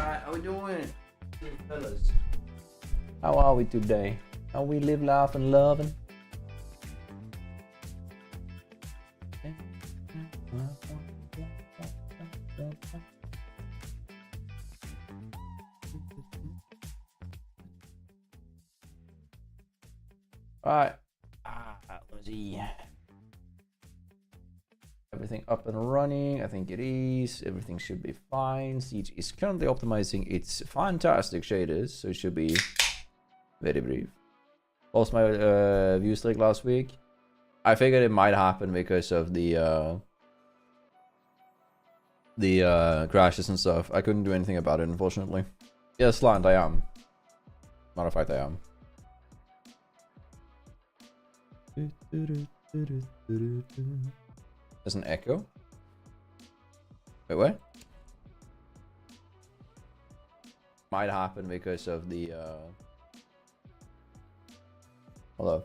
Alright, how we doing? Fellas. How are we today? How we live, laugh, and loving? Alright. Let's see. Everything up and running. I think it is. Everything should be fine. Siege is currently optimizing its fantastic shaders, so it should be very brief. Lost my view streak last week. I figured it might happen because of the crashes and stuff. I couldn't do anything about it, unfortunately. Yes, Land, I am. Matter of fact, I am. There's an echo. Wait, what? Might happen because of the hello.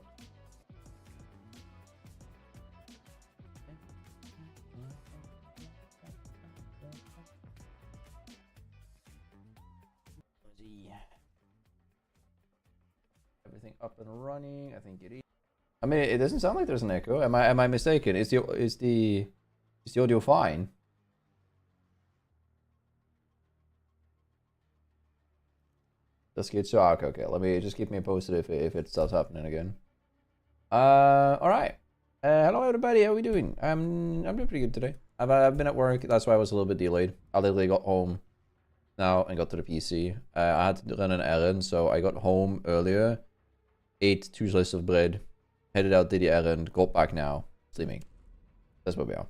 Everything up and running. I think it is. I mean, it doesn't sound like there's an echo. Am I mistaken? Is the audio fine? That's good. So okay. Let me just keep me posted if it starts happening again. All right. Hello everybody. How are we doing? I'm doing pretty good today. I've been at work. That's why I was a little bit delayed. I literally got home now and got to the PC. I had to run an errand, so I got home earlier, ate 2 slices of bread, headed out, did the errand, got back now, sleeping. That's where we are.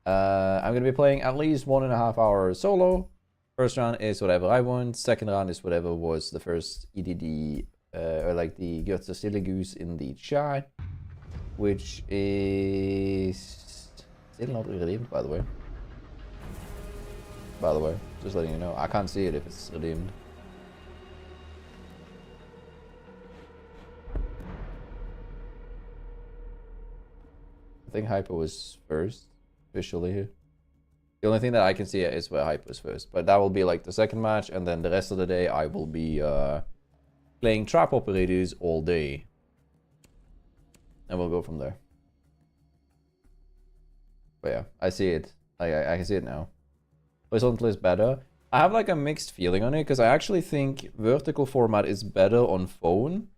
I'm gonna be playing at least 1.5 hours solo. First round is whatever I want. Second round is whatever was the first EDD, or like the Goose in the chat, which is still not redeemed, by the way. Just letting you know. I can't see it if it's redeemed. I think Hyper was first, officially here. The only thing that I can see is where Hyper was first. But that will be like the second match, and then the rest of the day I will be playing Trap Operators all day. And we'll go from there. But yeah, I see it. I can see it now. Horizontal is better. I have like a mixed feeling on it, because I actually think vertical format is better on phone.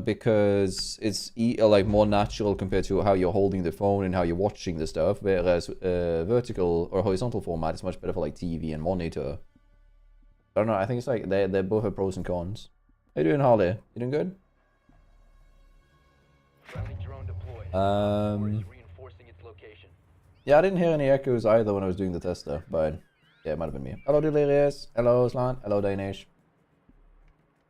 Because it's like more natural compared to how you're holding the phone and how you're watching the stuff, whereas vertical or horizontal format is much better for like TV and monitor. I don't know, I think it's like they both have pros and cons. How you doing, Harley? You doing good? Yeah, I didn't hear any echoes either when I was doing the tester, but yeah, it might have been me. Hello Delirious, hello Slant, hello Danish.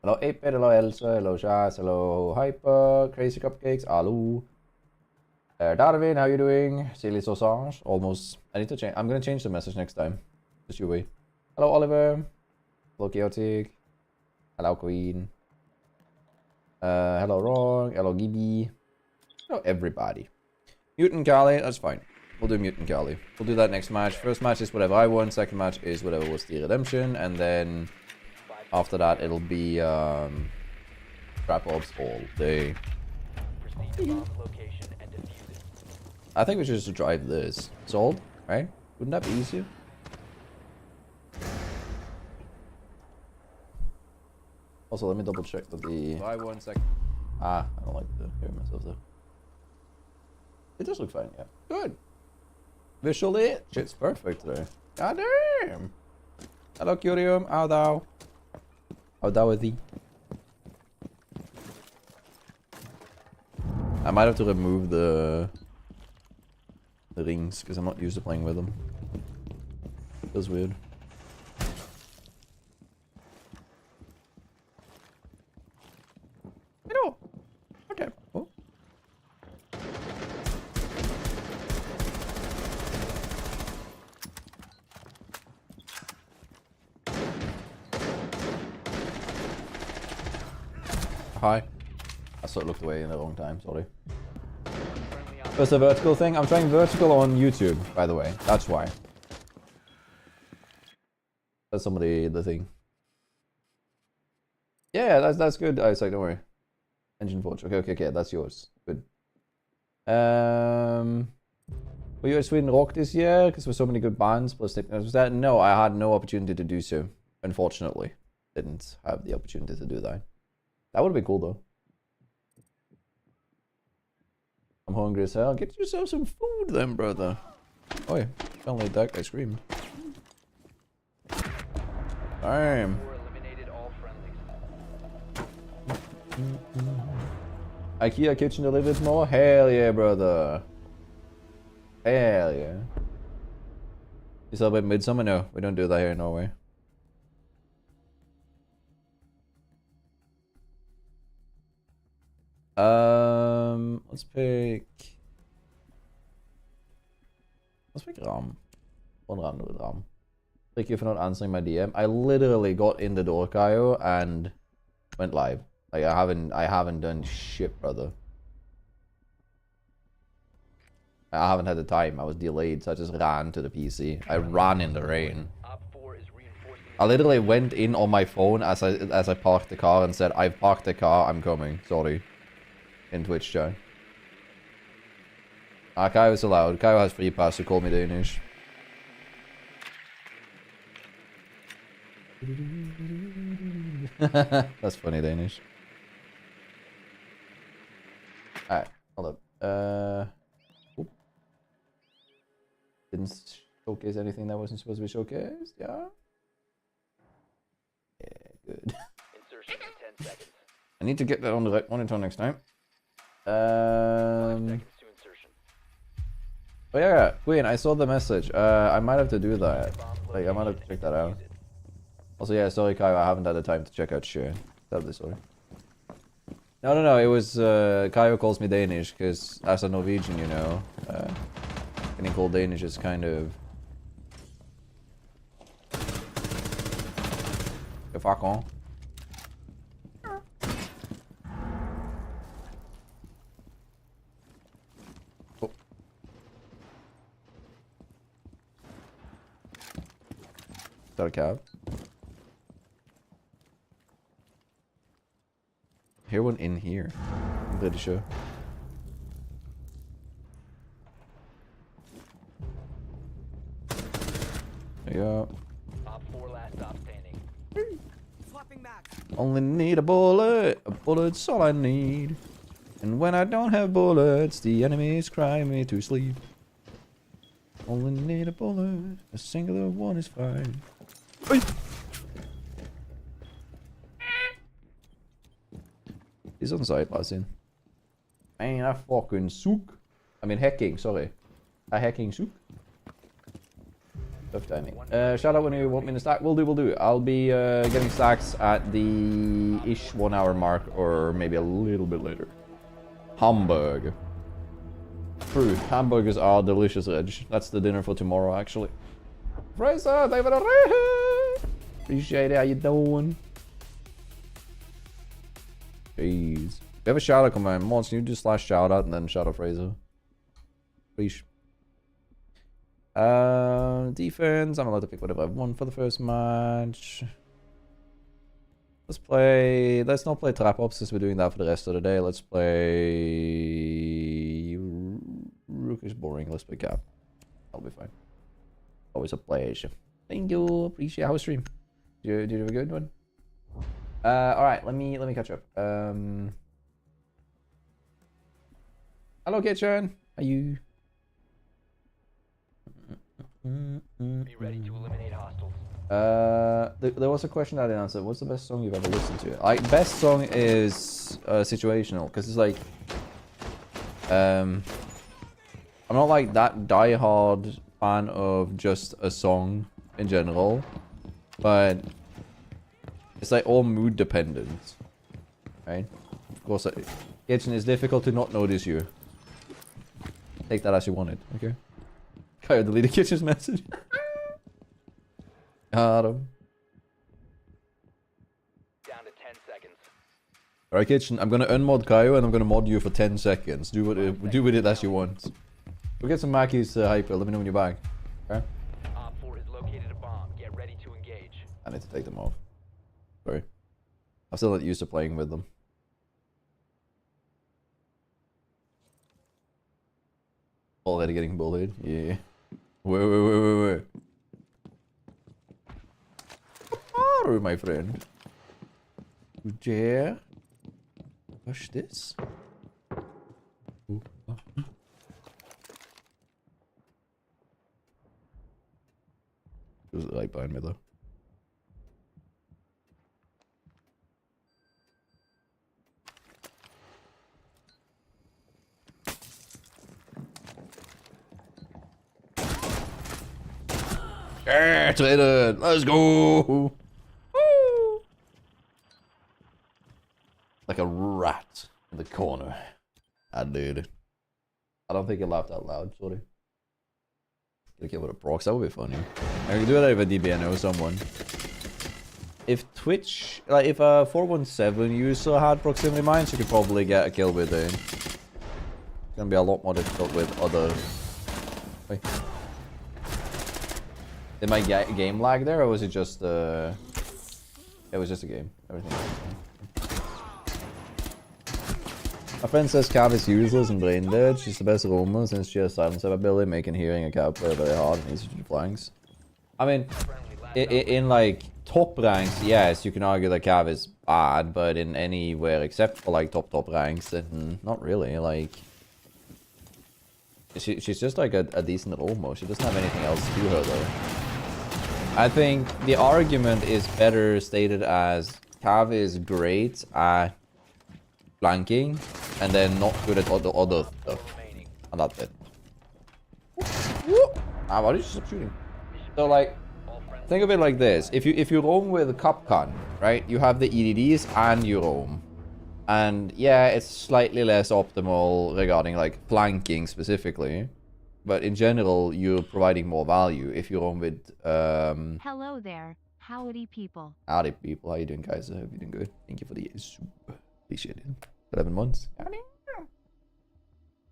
Hello 8-Bit, hello Elsa, hello Shaz, hello Hyper, Crazy Cupcakes, hello. Darwin, how you doing? Silly Sausage, almost. I need to change. I'm gonna change the message next time. Just you wait. Hello Oliver. Hello Chaotic. Hello Queen. Hello Wrong. Hello Gibby. Hello everybody. Mutant Kali, that's fine. We'll do Mutant Kali. We'll do that next match. First match is whatever I want. Second match is whatever was the redemption, and then after that, it'll be trap ops all day. I think we should just drive this. Sold, right? Wouldn't that be easier? Also, let me double check that the... Buy 1 second. I don't like to hear myself though. It does look fine, yeah. Good. Visually, shit's perfect today. God damn. Hello, Curium. How thou? How thou with thee? I might have to remove the rings because I'm not used to playing with them. Feels weird. Hello. Okay. Oh. Hi. I sort of looked away in the wrong time, sorry. First a vertical thing. I'm trying vertical on YouTube, by the way. That's why. That's some of the thing. Yeah, that's good. Isaac, don't worry. Engine Forge. Okay. That's yours. Good. Were you at Sweden Rock this year? Because there were so many good bands. Plus, was that? No, I had no opportunity to do so. Unfortunately, didn't have the opportunity to do that. That would have been cool though. I'm hungry as hell. Get yourself some food then, brother. Oi, don't let that guy scream. Damn. IKEA kitchen delivered more? Hell yeah, brother. Hell yeah. You celebrate Midsummer? No, we don't do that here in Norway. Let's pick Ram. One random Ram. Thank you for not answering my DM. I literally got in the door, Kaio, and went live. Like I haven't done shit, brother. I haven't had the time. I was delayed, so I just ran to the PC. I ran in the rain. I literally went in on my phone as I parked the car and said, "I've parked the car. I'm coming. Sorry." In Twitch chat. Kaio is allowed. Kaio has free pass to call me Danish. That's funny, Danish. Alright, hold up. Didn't showcase anything that wasn't supposed to be showcased, yeah? Yeah, good. Insertion in 10 seconds. I need to get that on the right monitor next time. 5 seconds to insertion. Oh yeah, Queen, I saw the message. I might have to do that. Like, I might have to check that out. Also, yeah, sorry, Kaio, I haven't had the time to check out shit. Terribly sorry. No, it was, Kaio calls me Danish, because as a Norwegian, you know, getting called Danish is kind of... fuck on. Oh. Is that a cab? I hear one in here. I'm pretty sure. There you go. Top 4 last stop standing. Swapping back. Only need a bullet. A bullet's all I need. And when I don't have bullets, the enemies cry me to sleep. Only need a bullet. A singular one is fine. Oi! He's on side passing. Man, I fucking suck. I mean hacking, sorry. I hacking suck. Tough timing. Shout out when you want me to stack. Will do. I'll be getting stacks at the ish 1 hour mark or maybe a little bit later. Hamburg. True, hamburgers are delicious, Reg. That's the dinner for tomorrow, actually. Fraser, thank you for the appreciate it. How you doing? Jeez. We have a shout out command. Mods, can you just slash shout out and then shout out Fraser? Please. Defense. I'm allowed to pick whatever I want for the first match. Let's not play Trap Ops since we're doing that for the rest of the day. Let's play Rook is boring. Let's play Cap. That'll be fine. Always a pleasure. Thank you. Appreciate how stream. Did you have a good one? Alright, let me catch up. Hello Kitchen. Are you? Be ready to eliminate hostiles. There was a question I didn't answer. What's the best song you've ever listened to? Like, best song is situational, because it's like, I'm not like that die-hard fan of just a song in general, but it's like all mood dependent, right? Of course, Kitchen is difficult to not notice you. Take that as you want it, okay? Kaio deleted Kitchen's message. Got him. Down to 10 seconds. Alright, Kitchen, I'm gonna unmod Kaio and I'm gonna mod you for 10 seconds. Do with it as you want. We'll get some Mackey's hyper. Let me know when you're back. Okay? Op 4 has located a bomb. Get ready to engage. I need to take them off. Sorry. I'm still not used to playing with them. Already getting bullied? Yeah. Wait. How my friend? You dare push this? There's a light behind me though. Yeah, traded. Let's go. Woo. Like a rat in the corner. I did. I don't think it laughed out loud. Sorry. Gonna kill with a prox. That would be funny. I could do that if a DBNO someone. If Twitch, like if a 417 user had proximity mines, you could probably get a kill with it. It's gonna be a lot more difficult with other. Wait. Did my game lag there, or was it just it was just a game. Everything else. My friend says Cav is useless and brain dead. She's the best roamer since she has silence ability, making hearing a Cav player very hard and easy to do flanks. I mean, in like top ranks, yes, you can argue that Cav is bad, but in anywhere except for like top ranks, then not really. Like, she's just like a decent roamer. She doesn't have anything else to her though. I think the argument is better stated as Cav is great at flanking and then not good at other stuff. And that's it. Ah, why did you stop shooting? So like, think of it like this. If you roam with Capcan, right? You have the EDDs and you roam. And yeah, it's slightly less optimal regarding like flanking specifically. But in general, you're providing more value if you roam with Hello there, howdy people. Howdy people, how you doing guys? I hope you're doing good. Thank you for the super. Appreciate it. 11 months.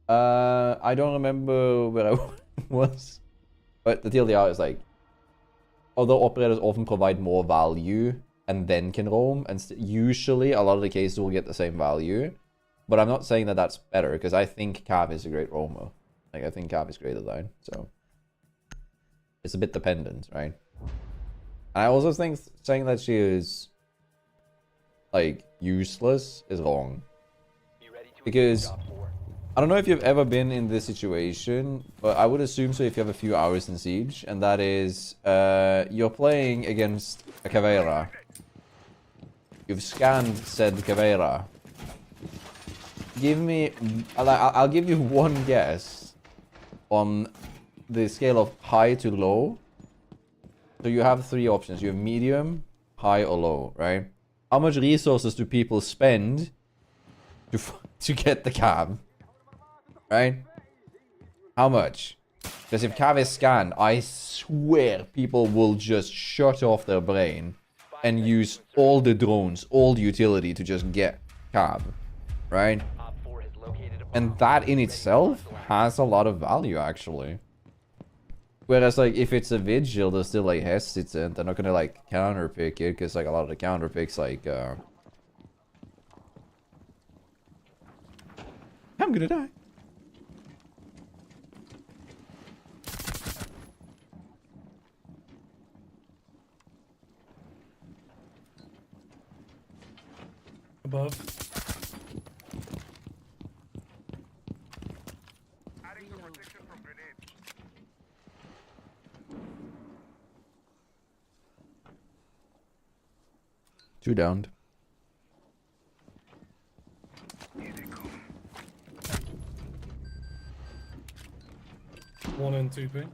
I don't remember where I was. But the TLDR is like, although operators often provide more value and then can roam, and usually a lot of the cases will get the same value. But I'm not saying that that's better, because I think Cav is a great roamer. Like, I think Cav is great design, so it's a bit dependent, right? And I also think saying that she is like useless is wrong, because I don't know if you've ever been in this situation, but I would assume so if you have a few hours in Siege, and that is you're playing against a Caveira. You've scanned said Caveira. Give me, I'll give you one guess on the scale of high to low. So you have three options. You have medium, high, or low, right? How much resources do people spend to get the Cav? Right? How much? Because if Cav is scanned, I swear people will just shut off their brain and use all the drones, all the utility to just get Cav. Right? And that in itself has a lot of value, actually. Whereas, like, if it's a vigil, they're still, like, hesitant. They're not gonna, like, counterpick it, because, like, a lot of the counterpicks, like, I'm gonna die. Above. Two downed. One and 2B.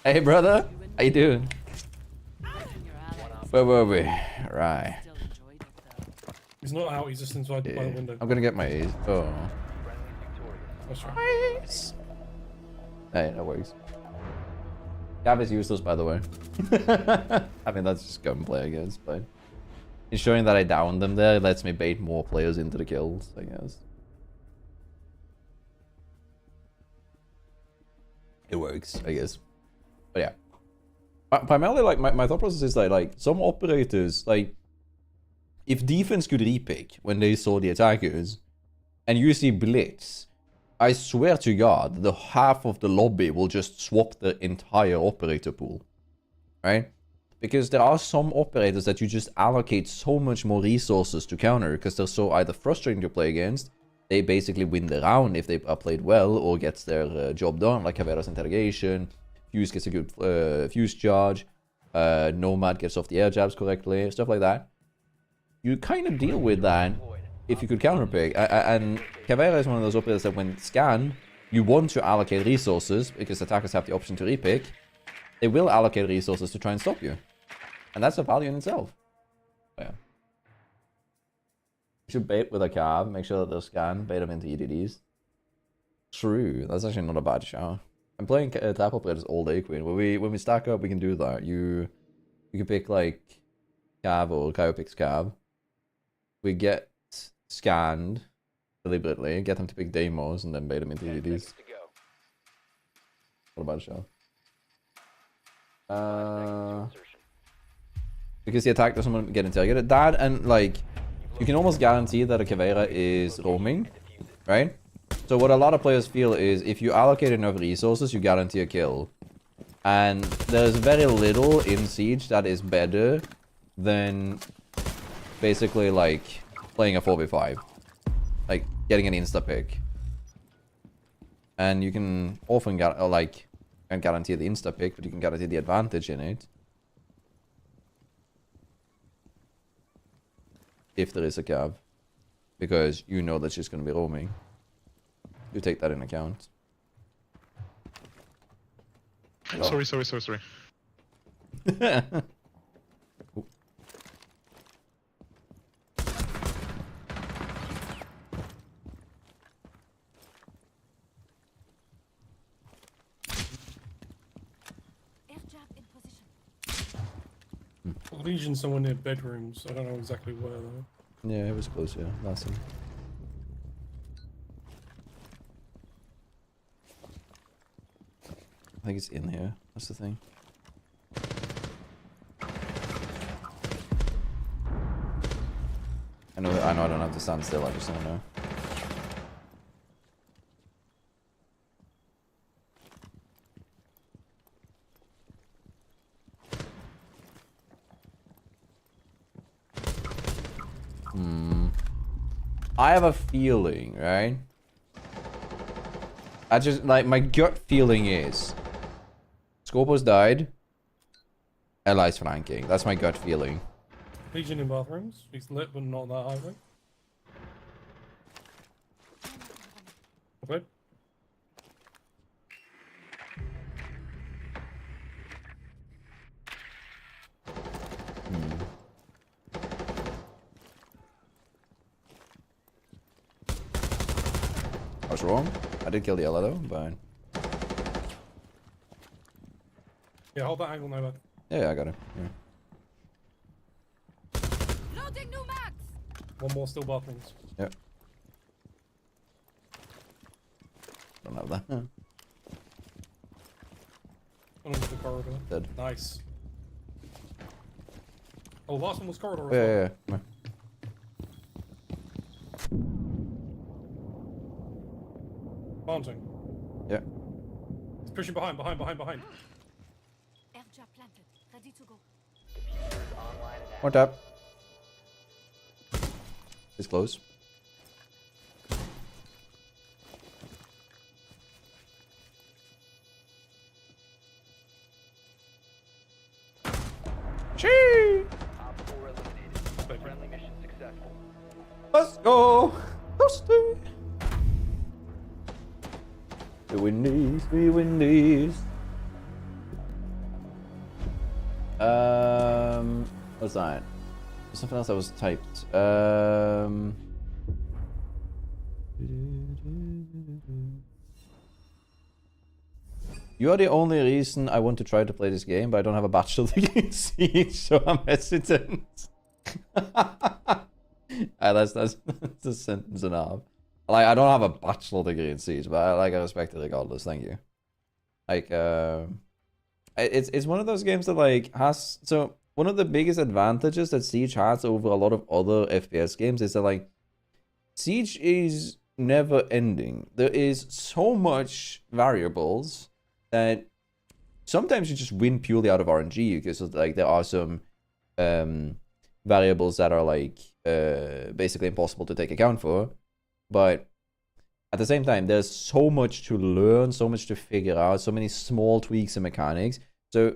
Hey, brother. How you doing? Where were we? Right. He's not out, he's just inside by the window. I'm gonna get my A's. Oh. That's right. Nice. Hey, that works. Cav is useless, by the way. I mean, that's just gunplay, I guess, but ensuring that I down them there lets me bait more players into the kills, I guess. It works, I guess. But yeah. Primarily, like, my thought process is that, like, some operators, like, if defense could repick when they saw the attackers, and you see blitz, I swear to God, the half of the lobby will just swap the entire operator pool. Right? Because there are some operators that you just allocate so much more resources to counter, because they're so either frustrating to play against, they basically win the round if they are played well, or gets their job done, like Caveira's interrogation, Fuse gets a good Fuse charge, Nomad gets off the air jabs correctly, stuff like that. You kind of deal with that if you could counterpick. And Caveira is one of those operators that when scan, you want to allocate resources, because attackers have the option to repick. They will allocate resources to try and stop you. And that's a value in itself. Oh, yeah. You should bait with a cav, make sure that they're scanned, bait them into EDDs. True, that's actually not a bad shout. I'm playing tap operators all day, Queen. When we stack up, we can do that. You can pick like cav, or Kyo picks cav. We get scanned deliberately, get them to pick demos, and then bait them into EDDs. What about a show? Because the attack doesn't want to get interrogated. That, and like, you can almost guarantee that a Caveira is roaming, right? So what a lot of players feel is if you allocate enough resources, you guarantee a kill. And there's very little in Siege that is better than basically like playing a 4v5. Like getting an insta pick. And you can often can't guarantee the insta pick, but you can guarantee the advantage in it. If there is a cav. Because you know that she's going to be roaming. You take that in account. Sorry. Legion someone near bedrooms. I don't know exactly where though. Yeah, it was close, yeah. Last time. I think it's in here. That's the thing. I know I don't have to stand still, I just don't know. I have a feeling, right? I just, like, my gut feeling is Scorpo's died, Eli's flanking. That's my gut feeling. Legion in bathrooms. He's lit, but not that highway. Okay. I was wrong. I did kill the Ela though, but Yeah, hold that angle now, bud. yeah, I got it. Yeah. Loading new max. One more still bathrooms. Yep. Don't have that. One into the corridor. Dead. Nice. Oh, the last one was corridor. as Yeah, well. yeah, yeah. Come here. Planting. Yeah. He's pushing behind. Air jab planted. Ready to go. One tap. It's close. Chee! Op 4 eliminated. Friendly mission successful. Let's go! Toasty! We win these, we win these. What's that? There's something else that was typed. You are the only reason I want to try to play this game, but I don't have a bachelor degree in Siege, so I'm hesitant. That's a sentence and a half. Like, I don't have a bachelor degree in Siege, but I respect it regardless. Thank you. Like, it's one of those games that like has so one of the biggest advantages that Siege has over a lot of other FPS games is that like Siege is never ending. There is so much variables that sometimes you just win purely out of RNG because like there are some variables that are like basically impossible to take account for. But at the same time, there's so much to learn, so much to figure out, so many small tweaks and mechanics. So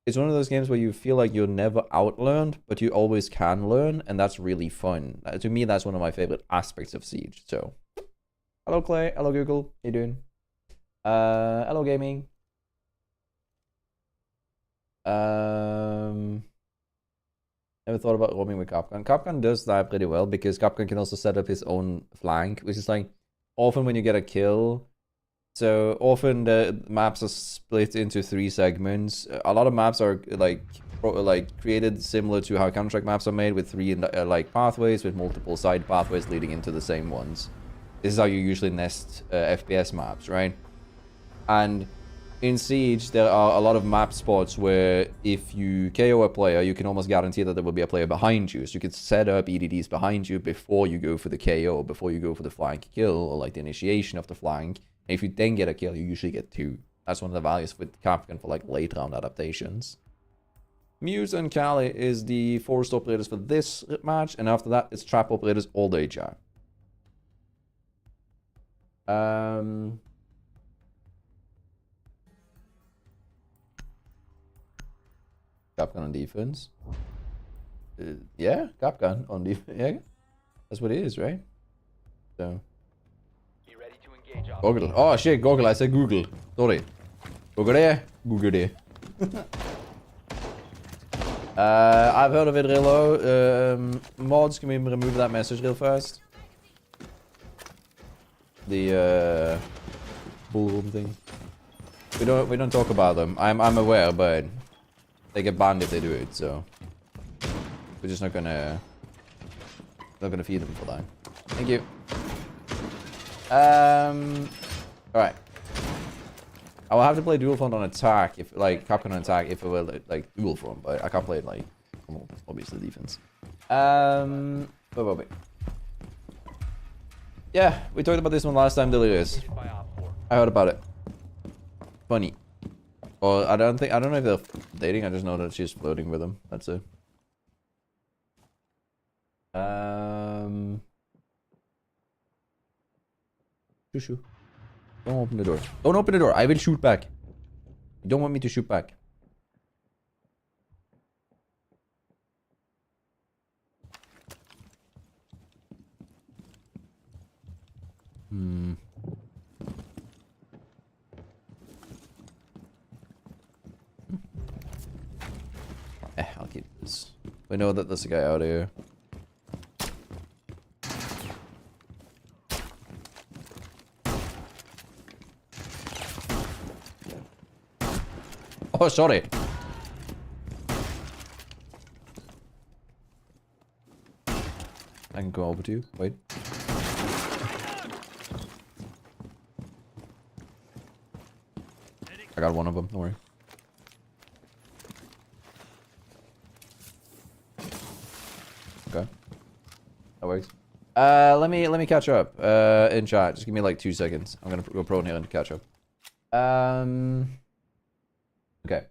it's one of those games where you feel like you're never outlearned, but you always can learn, and that's really fun. To me, that's one of my favorite aspects of Siege. So, hello Clay, hello Google, how you doing? Hello gaming. Never thought about roaming with Capcom. Capcom does that pretty well because Capcom can also set up his own flank, which is like often when you get a kill. So often the maps are split into 3 segments. A lot of maps are like created similar to how Counter-Strike maps are made, with 3 like pathways with multiple side pathways leading into the same ones. This is how you usually nest FPS maps, right? And in Siege, there are a lot of map spots where if you KO a player, you can almost guarantee that there will be a player behind you. So you could set up EDDs behind you before you go for the KO, before you go for the flank kill, or like the initiation of the flank. And if you then get a kill, you usually get 2. That's one of the values with Capcom for like late round adaptations. Muse and Kali is the forced operators for this match, and after that, it's trap operators all day, chat. Capcom on defense. Yeah, Capcom on defense. Yeah, that's what it is, right? So. Be ready to engage. Google. Oh shit, Google. I said Google. Sorry. Google there. Google there. I've heard of it, Rillo. Mods, can we remove that message real fast? The bullroom thing. We don't talk about them. I'm aware, but they get banned if they do it, so we're just not gonna feed them for that. Thank you. Alright. I will have to play dual front on attack if like Capcom on attack if it were like dual front, but I can't play it like obviously defense. Wait. Yeah, we talked about this one last time, Delirious. I heard about it. Funny. Well, I don't know if they're dating, I just know that she's flirting with him. That's it. Shoo. Don't open the door. Don't open the door. I will shoot back. You don't want me to shoot back. I'll keep this. We know that there's a guy out here. Oh, sorry. I can go over to you. Wait. I got one of them. Don't worry. Okay. That works. Let me catch up. In chat. Just give me like 2 seconds. I'm gonna go prone here and catch up. Okay.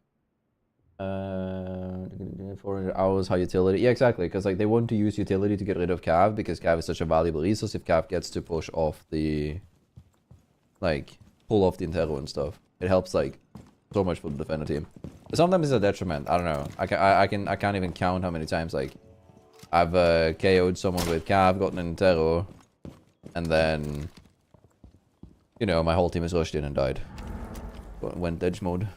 400 hours high utility. Yeah, exactly. Because like they want to use utility to get rid of Cav because Cav is such a valuable resource. If Cav gets to push off the pull off the Intero and stuff, it helps like so much for the defender team. But sometimes it's a detriment. I don't know. I can't even count how many times like I've KO'd someone with Cav, gotten an Intero, and then you know my whole team is rushed in and died. Went edge mode.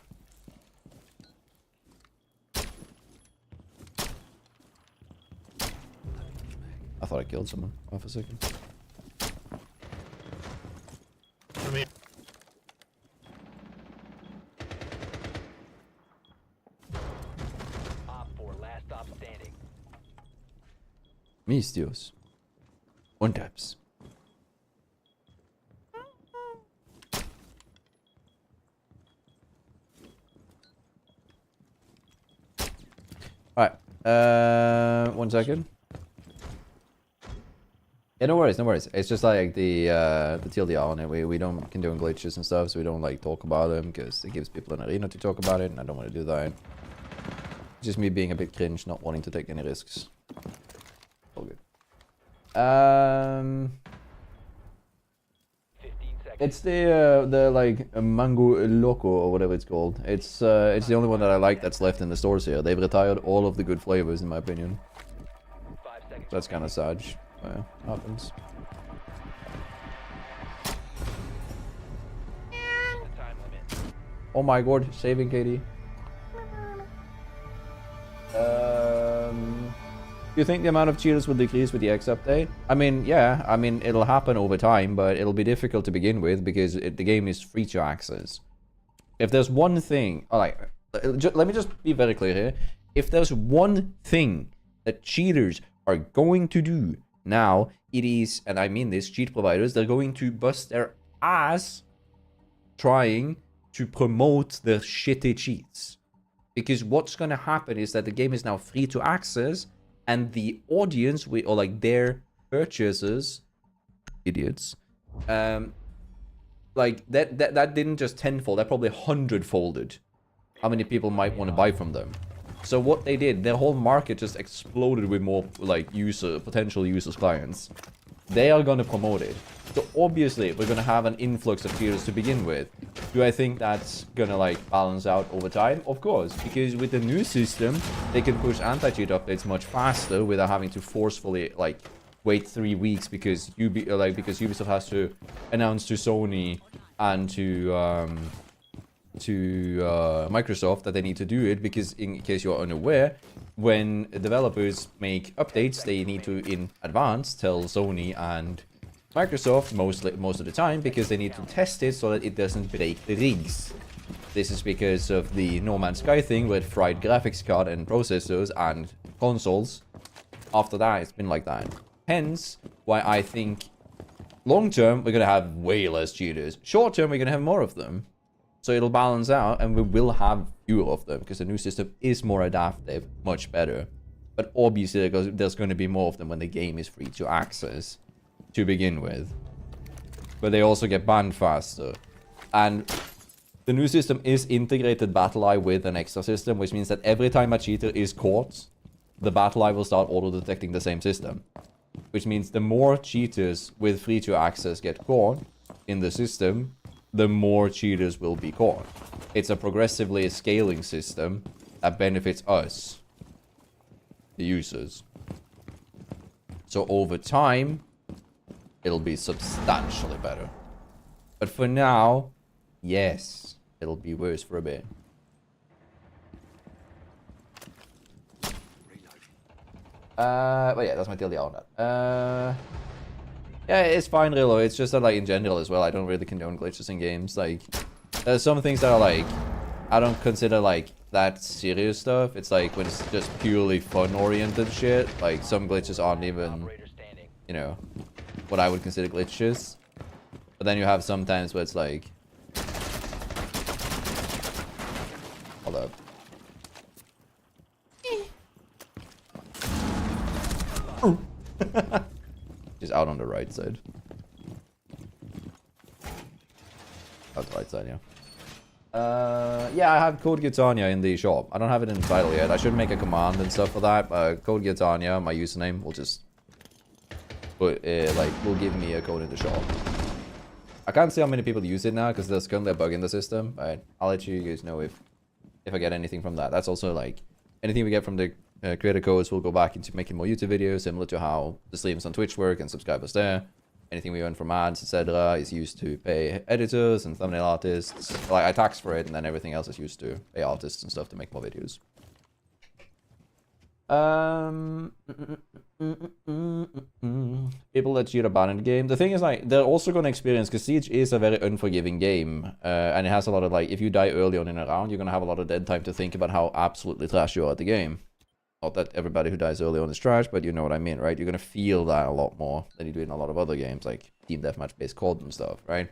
I thought I killed someone. Off a second. Op 4, last stop standing. Mis Dios. Und Tabs. Alright. 1 second. Yeah, no worries, no worries. It's just like the TLDR on it. We don't condone glitches and stuff, so we don't like talk about them because it gives people an arena to talk about it, and I don't want to do that. It's just me being a bit cringe, not wanting to take any risks. All good. 15 seconds. It's the like Mango Loco or whatever it's called. It's the only one that I like that's left in the stores here. They've retired all of the good flavors in my opinion. 5 seconds. That's kind of sad. Yeah, happens. The time limit. Oh my god, saving KD. Do you think the amount of cheaters will decrease with the X update? I mean, yeah. I mean, it'll happen over time, but it'll be difficult to begin with because the game is free to access. If there's one thing, let me just be very clear here. If there's one thing that cheaters are going to do now, it is, and I mean this, cheat providers, they're going to bust their ass trying to promote their shitty cheats. Because what's going to happen is that the game is now free to access, and the audience, or like their purchasers, idiots, like that didn't just tenfold, that probably 100-folded how many people might want to buy from them. So what they did, their whole market just exploded with more like potential users, clients. They are going to promote it. So obviously we're going to have an influx of cheaters to begin with. Do I think that's going to like balance out over time? Of course, because with the new system, they can push anti-cheat updates much faster without having to forcefully like wait 3 weeks because Ubisoft has to announce to Sony and to Microsoft that they need to do it, because in case you're unaware, when developers make updates, they need to in advance tell Sony and Microsoft most of the time, because they need to test it so that it doesn't break the rigs. This is because of the No Man's Sky thing, where it fried graphics card and processors and consoles. After that, it's been like that. Hence, why I think long term we're gonna have way less cheaters. Short term, we're gonna have more of them. So it'll balance out, and we will have fewer of them, because the new system is more adaptive, much better. But obviously, there's going to be more of them when the game is free to access, to begin with. But they also get banned faster. And the new system is integrated Battle Eye with an extra system, which means that every time a cheater is caught, the Battle Eye will start auto-detecting the same system. Which means the more cheaters with free to access get caught in the system, the more cheaters will be caught. It's a progressively scaling system that benefits us, the users. So over time, it'll be substantially better. But for now, yes, it'll be worse for a bit. But yeah, that's my TLDR on that. Yeah, it's fine, Rilo. It's just that, like, in general as well, I don't really condone glitches in games. Like, there's some things that are, like, I don't consider, like, that serious stuff. It's, like, when it's just purely fun-oriented shit. Like, some glitches aren't even, you know, what I would consider glitches. But then you have sometimes where it's, like... Hold up. Just out on the right side. Out the right side, yeah. Yeah, I have code Girtania in the shop. I don't have it in the title yet. I should make a command and stuff for that. Code Girtania, my username, will just put will give me a code in the shop. I can't see how many people use it now because there's currently a bug in the system. But I'll let you guys know if I get anything from that. That's also like anything we get from the creator codes will go back into making more YouTube videos, similar to how the streams on Twitch work and subscribers there. Anything we earn from ads, etc., is used to pay editors and thumbnail artists. Like, I tax for it, and then everything else is used to pay artists and stuff to make more videos. People that cheat are in the game. The thing is, like, they're also going to experience, because Siege is a very unforgiving game, and it has a lot of, like, if you die early on in a round, you're going to have a lot of dead time to think about how absolutely trash you are at the game. Not that everybody who dies early on is trash, but you know what I mean, right? You're gonna feel that a lot more than you do in a lot of other games, like team deathmatch based COD and stuff, right?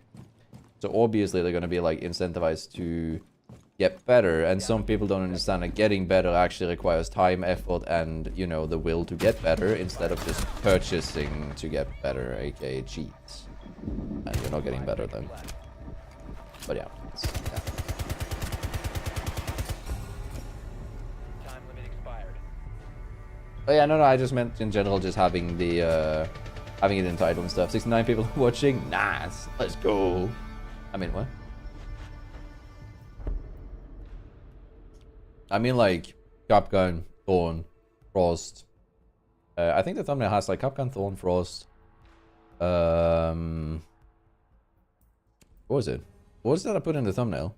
So obviously they're gonna be like incentivized to get better, and some people don't understand that getting better actually requires time, effort, and you know, the will to get better instead of just purchasing to get better, aka cheats. And you're not getting better then. But yeah. Time limit expired. Oh yeah, no, I just meant in general just having the having it in title and stuff. 69 people watching, nice, let's go. I mean, what? I mean, like Capgun, Thorn, Frost. I think the thumbnail has like Capgun, Thorn, Frost. What was it? What was that I put in the thumbnail?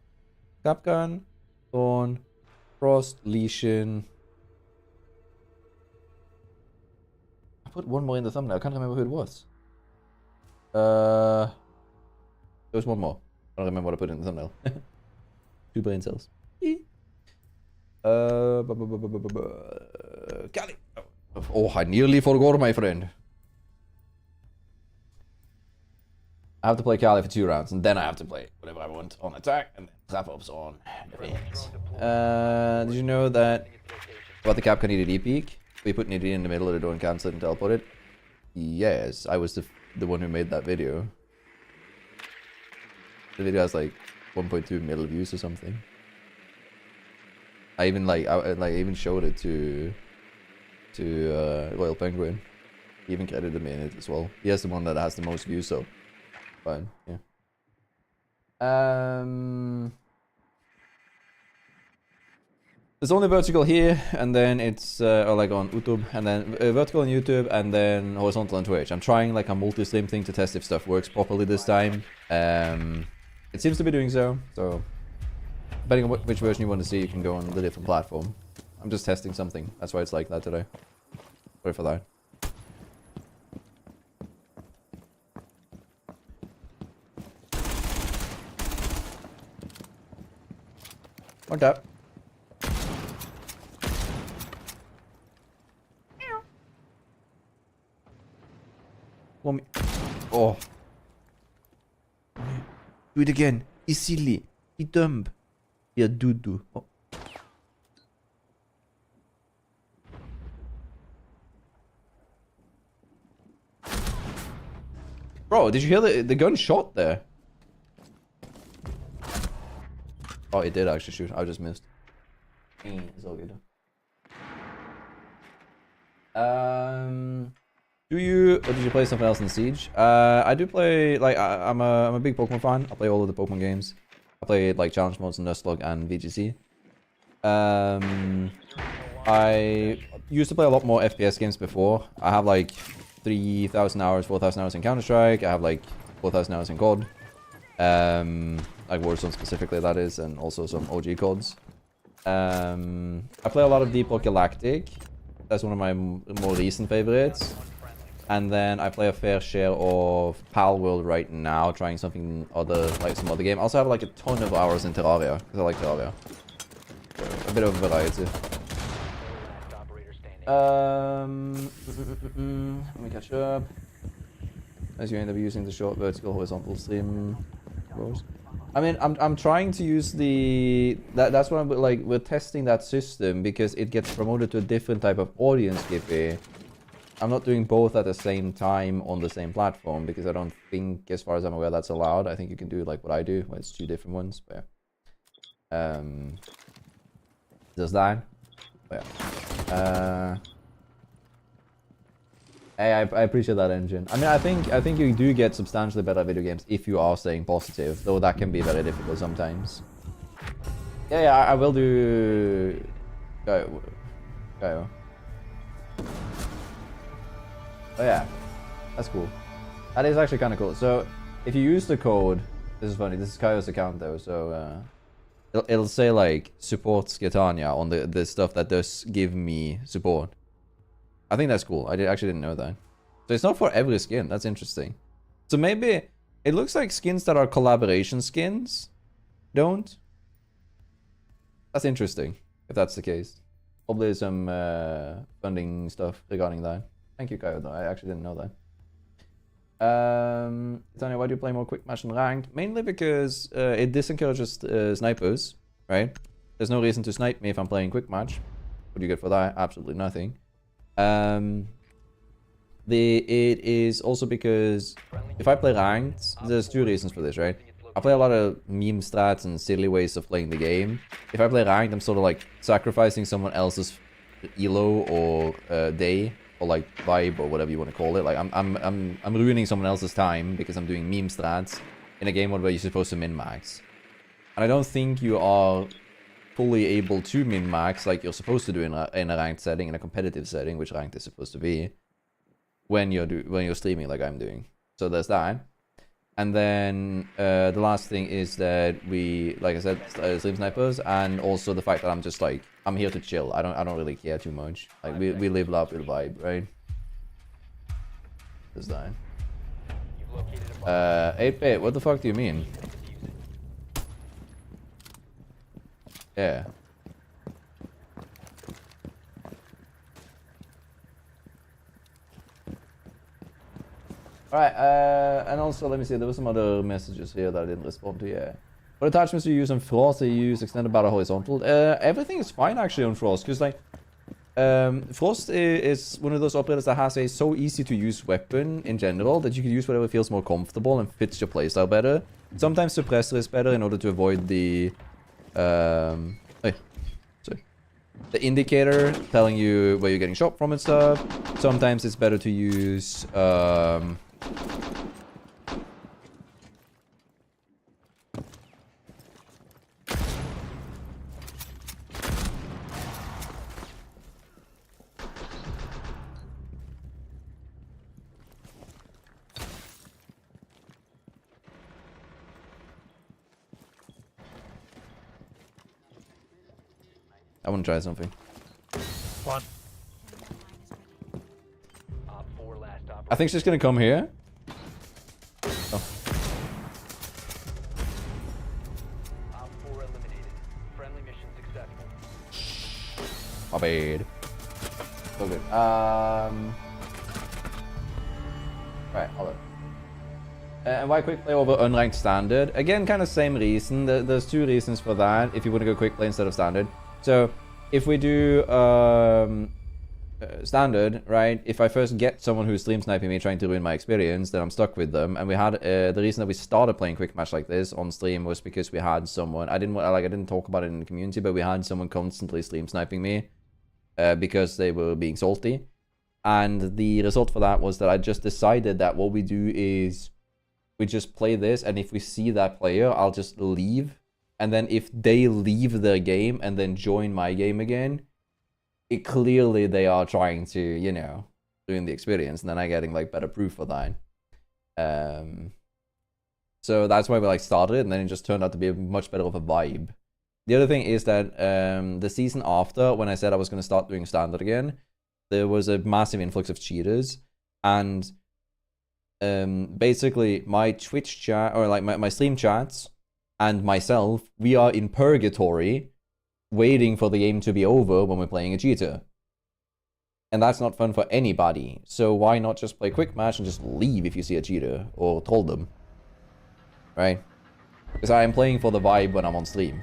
Capgun, Thorn, Frost, Lesion. I put one more in the thumbnail. I can't remember who it was. There was one more. I don't remember what I put in the thumbnail. 2 brain cells. Kali. Oh, I nearly forgot, my friend. I have to play Kali for 2 rounds, and then I have to play whatever I want on attack, and then trap-ups on defense. Did you know that about the Capcom EDD peak? We put an EDD in the middle of the door and cancel it and teleport it? Yes, I was the one who made that video. The video has like 1.2 million views or something. I even I even showed it to Royal Penguin. He even credited me in it as well. He has the one that has the most views, so fine, yeah. There's only vertical here, and then it's or like on YouTube, and then vertical on YouTube, and then horizontal on Twitch. I'm trying like a multi-stream thing to test if stuff works properly this time. It seems to be doing so. So depending on which version you want to see, you can go on the different platform. I'm just testing something. That's why it's like that today. Sorry for that. One tap. One me. Oh. Do it again. He's silly. He's dumb. Yeah, doo-doo. Oh. Bro, did you hear the gun shot there? Oh, it did actually shoot. I just missed. It's all good. Or did you play something else in Siege? I do play, like, I'm a big Pokemon fan. I play all of the Pokemon games. I played like challenge modes, Nuzlocke, and VGC. I used to play a lot more FPS games before. I have like 3,000 hours, 4,000 hours in Counter-Strike. I have like 4,000 hours in COD. Like Warzone specifically, that is, and also some OG CODs. I play a lot of Deep Rock Galactic. That's one of my more recent favorites. And then I play a fair share of Pal World right now, trying something other, like some other game. I also have like a ton of hours in Terraria, because I like Terraria. So, a bit of a variety. Let me catch up. As you end up using the short vertical horizontal stream rows. I mean, I'm trying to use the that's what I'm like. We're testing that system because it gets promoted to a different type of audience. Skippy. I'm not doing both at the same time on the same platform because I don't think, as far as I'm aware, that's allowed. I think you can do like what I do, where it's 2 different ones. But yeah. Does that? But yeah. Hey, I appreciate that engine. I mean, I think you do get substantially better video games if you are staying positive, though that can be very difficult sometimes. Yeah, I will do. Go. Oh yeah, that's cool. That is actually kind of cool. So if you use the code, this is funny. This is Kaio's account though, so it'll say like supports Girtania on the stuff that does give me support. I think that's cool. I actually didn't know that. So it's not for every skin. That's interesting. So maybe it looks like skins that are collaboration skins don't. That's interesting if that's the case. Probably some funding stuff regarding that. Thank you, Kyle, though. I actually didn't know that. Tanya, why do you play more quick match than ranked? Mainly because it disencourages snipers, right? There's no reason to snipe me if I'm playing quick match. What do you get for that? Absolutely nothing. It is also because if I play ranked, there's two reasons for this, right? I play a lot of meme strats and silly ways of playing the game. If I play ranked, I'm sort of like sacrificing someone else's elo or day or like vibe or whatever you want to call it. Like I'm ruining someone else's time because I'm doing meme strats in a game mode where you're supposed to min-max. And I don't think you are fully able to min-max like you're supposed to do in a ranked setting, in a competitive setting, which ranked is supposed to be, when you're streaming like I'm doing. So there's that. And then the last thing is that we, like I said, stream snipers, and also the fact that I'm just like, I'm here to chill. I don't really care too much. Like we live, laugh, with vibe, right? There's that. 8-bit, what the fuck do you mean? Yeah. Alright, and also, let me see, there were some other messages here that I didn't respond to, yeah. What attachments do you use on Frost? Do you use extended battle horizontal? Everything is fine, actually, on Frost, because, like, Frost is one of those operators that has a so easy-to-use weapon, in general, that you can use whatever feels more comfortable and fits your playstyle better. Sometimes Suppressor is better in order to avoid the, the indicator telling you where you're getting shot from and stuff. Sometimes it's better to use, I want to try something. One. I think she's gonna come here. Oh. My bad. So good. Right, hold on. And why quick play over unranked standard? Again, kind of same reason. There's two reasons for that if you want to go quick play instead of standard. So, if we do standard, right, if I first get someone who's stream sniping me trying to ruin my experience, then I'm stuck with them. And we had, the reason that we started playing quick match like this on stream was because we had someone, I didn't talk about it in the community, but we had someone constantly stream sniping me because they were being salty. And the result for that was that I just decided that what we do is we just play this, and if we see that player, I'll just leave. And then if they leave their game and then join my game again, it clearly they are trying to, you know, ruin the experience. And then I'm getting like better proof for that. So that's why we like started, and then it just turned out to be much better of a vibe. The other thing is that the season after, when I said I was going to start doing standard again, there was a massive influx of cheaters. And basically my Twitch chat, or like my stream chats, and myself, we are in purgatory waiting for the game to be over when we're playing a cheater. And that's not fun for anybody. So why not just play quick match and just leave if you see a cheater or troll them? Right? Because I am playing for the vibe when I'm on stream.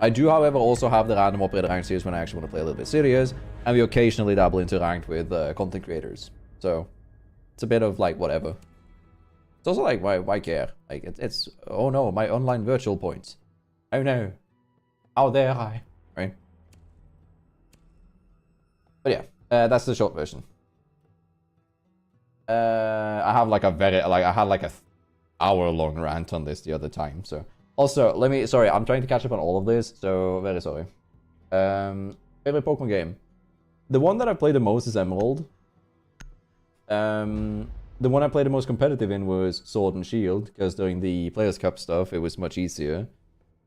I do, however, also have the random operator ranked series when I actually want to play a little bit serious. And we occasionally dabble into ranked with content creators. So it's a bit of like whatever. It's also like, why care? Like, it's, oh no, my online virtual points. Oh no. How dare I? Right? But yeah, that's the short version. I have like a I had like a hour-long rant on this the other time, so. Also, sorry, I'm trying to catch up on all of this, so very sorry. Favorite Pokemon game? The one that I play the most is Emerald. The one I played the most competitive in was Sword and Shield, because during the Players' Cup stuff, it was much easier.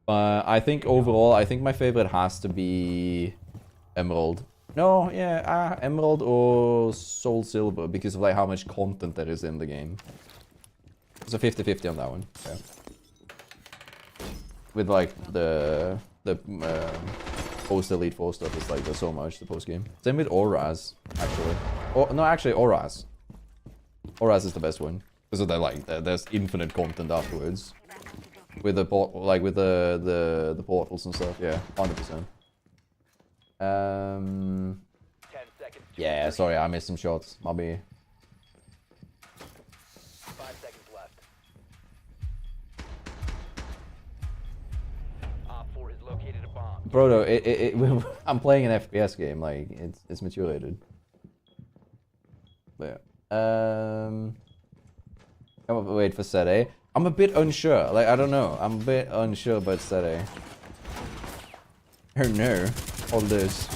But I think overall, I think my favorite has to be Emerald. No, yeah, Emerald or Soul Silver, because of like how much content there is in the game. It's a 50-50 on that one. Yeah. With like the post Elite 4 stuff is like there's so much the post game. Same with Auras, actually. Or no, actually Auras. Auras is the best one. Because they're like there's infinite content afterwards. With the with the portals and stuff, yeah, 100%. 10 seconds. Yeah, sorry, I missed some shots. Maybe. 5 seconds left. Op 4 has located a bomb. Brodo, I'm playing an FPS game, like it's maturated. But yeah. Come up, wait for Sede. I'm a bit unsure. Like I don't know. I'm a bit unsure about Sede. Oh no, all this.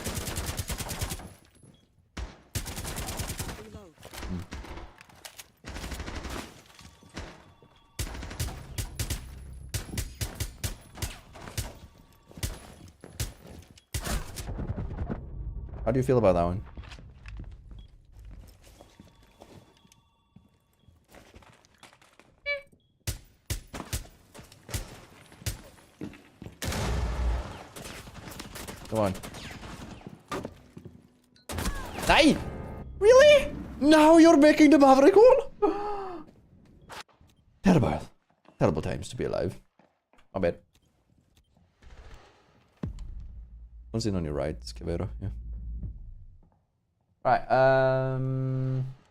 How do you feel about that one? Come on. Die! Really? Now you're making the Maverick one? Terrible. Terrible times to be alive. I bet. One's in on your right, Scavero, yeah. Right,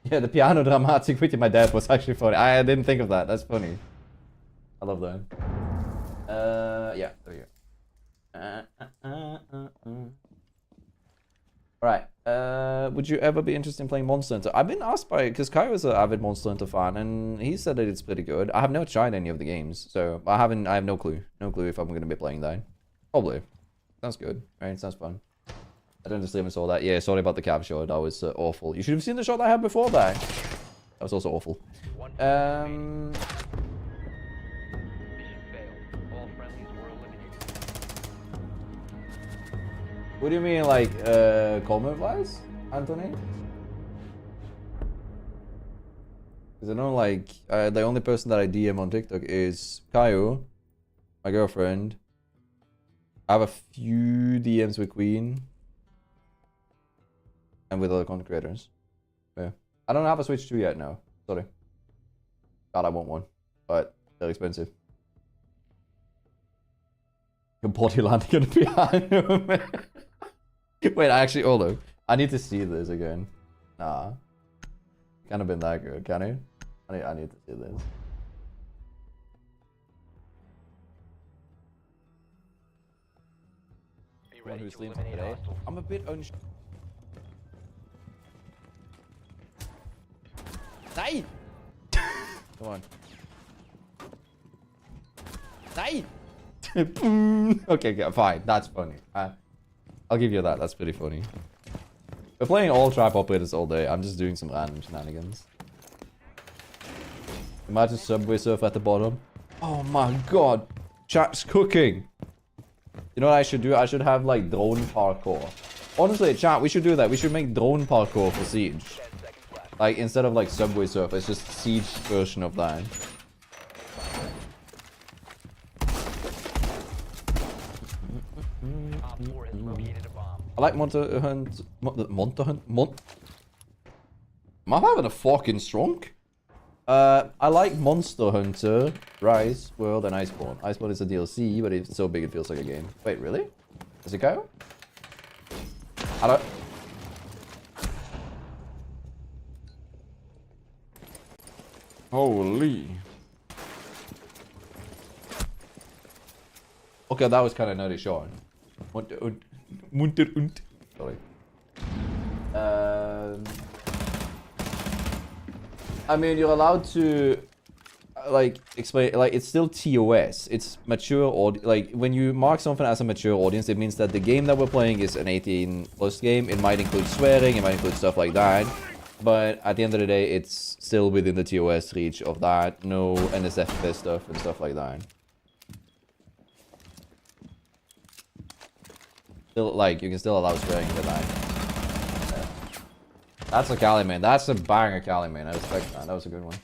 yeah, the piano dramatic with my dad was actually funny. I didn't think of that, that's funny. I love that. Yeah, there we go. Alright, would you ever be interested in playing Monster Hunter? I've been asked by, because Kai was an avid Monster Hunter fan, and he said that it's pretty good. I have never tried any of the games, so I have no clue. No clue if I'm going to be playing that. Probably. Sounds good, right? Sounds fun. I don't just even saw that. Yeah, sorry about the cab shot. That was awful. You should have seen the shot I had before that. That was also awful. Mission failed. All friendlies were eliminated. What do you mean, like, comment-wise, Anthony? Because I know, like, the only person that I DM on TikTok is Kaio, my girlfriend. I have a few DMs with Queen. And with other content creators. Yeah. I don't have a Switch 2 yet, no. Sorry. God, I want one. But they're expensive. Your body landing on the piano. Wait, actually, hold on. I need to see this again. Nah. Can't have been that good, can it? I need to see this. Be One ready who to sleeps eliminate today. hostiles. I'm a bit unsure. Die! Come on. Die! Okay, fine. That's funny. I'll give you that. That's pretty funny. We're playing all trap operators all day. I'm just doing some random shenanigans. Imagine Subway Surf at the bottom. Oh my god. Chat's cooking. You know what I should do? I should have like drone parkour. Honestly, chat, we should do that. We should make drone parkour for Siege. 10 seconds left. Like, instead of like Subway Surf, it's just Siege version of that. Op 4 has located a bomb. I like Monster Hunt. Monster Hunt? Am I having a fucking stroke? I like Monster Hunter, Rise, World, and Iceborne. Iceborne is a DLC, but it's so big it feels like a game. Wait, really? Is it go? I don't... Holy. Okay, that was kind of nutty shot. Sorry. I mean, you're allowed to, like, explain, like, it's still TOS. It's mature, like, when you mark something as a mature audience, it means that the game that we're playing is an 18+ game. It might include swearing, it might include stuff like that. But at the end of the day, it's still within the TOS reach of that. No NSFP stuff and stuff like that. Still, like, you can still allow swearing with that. Yeah. That's a Cali, man. That's a banger Cali, man. I respect that. That was a good one.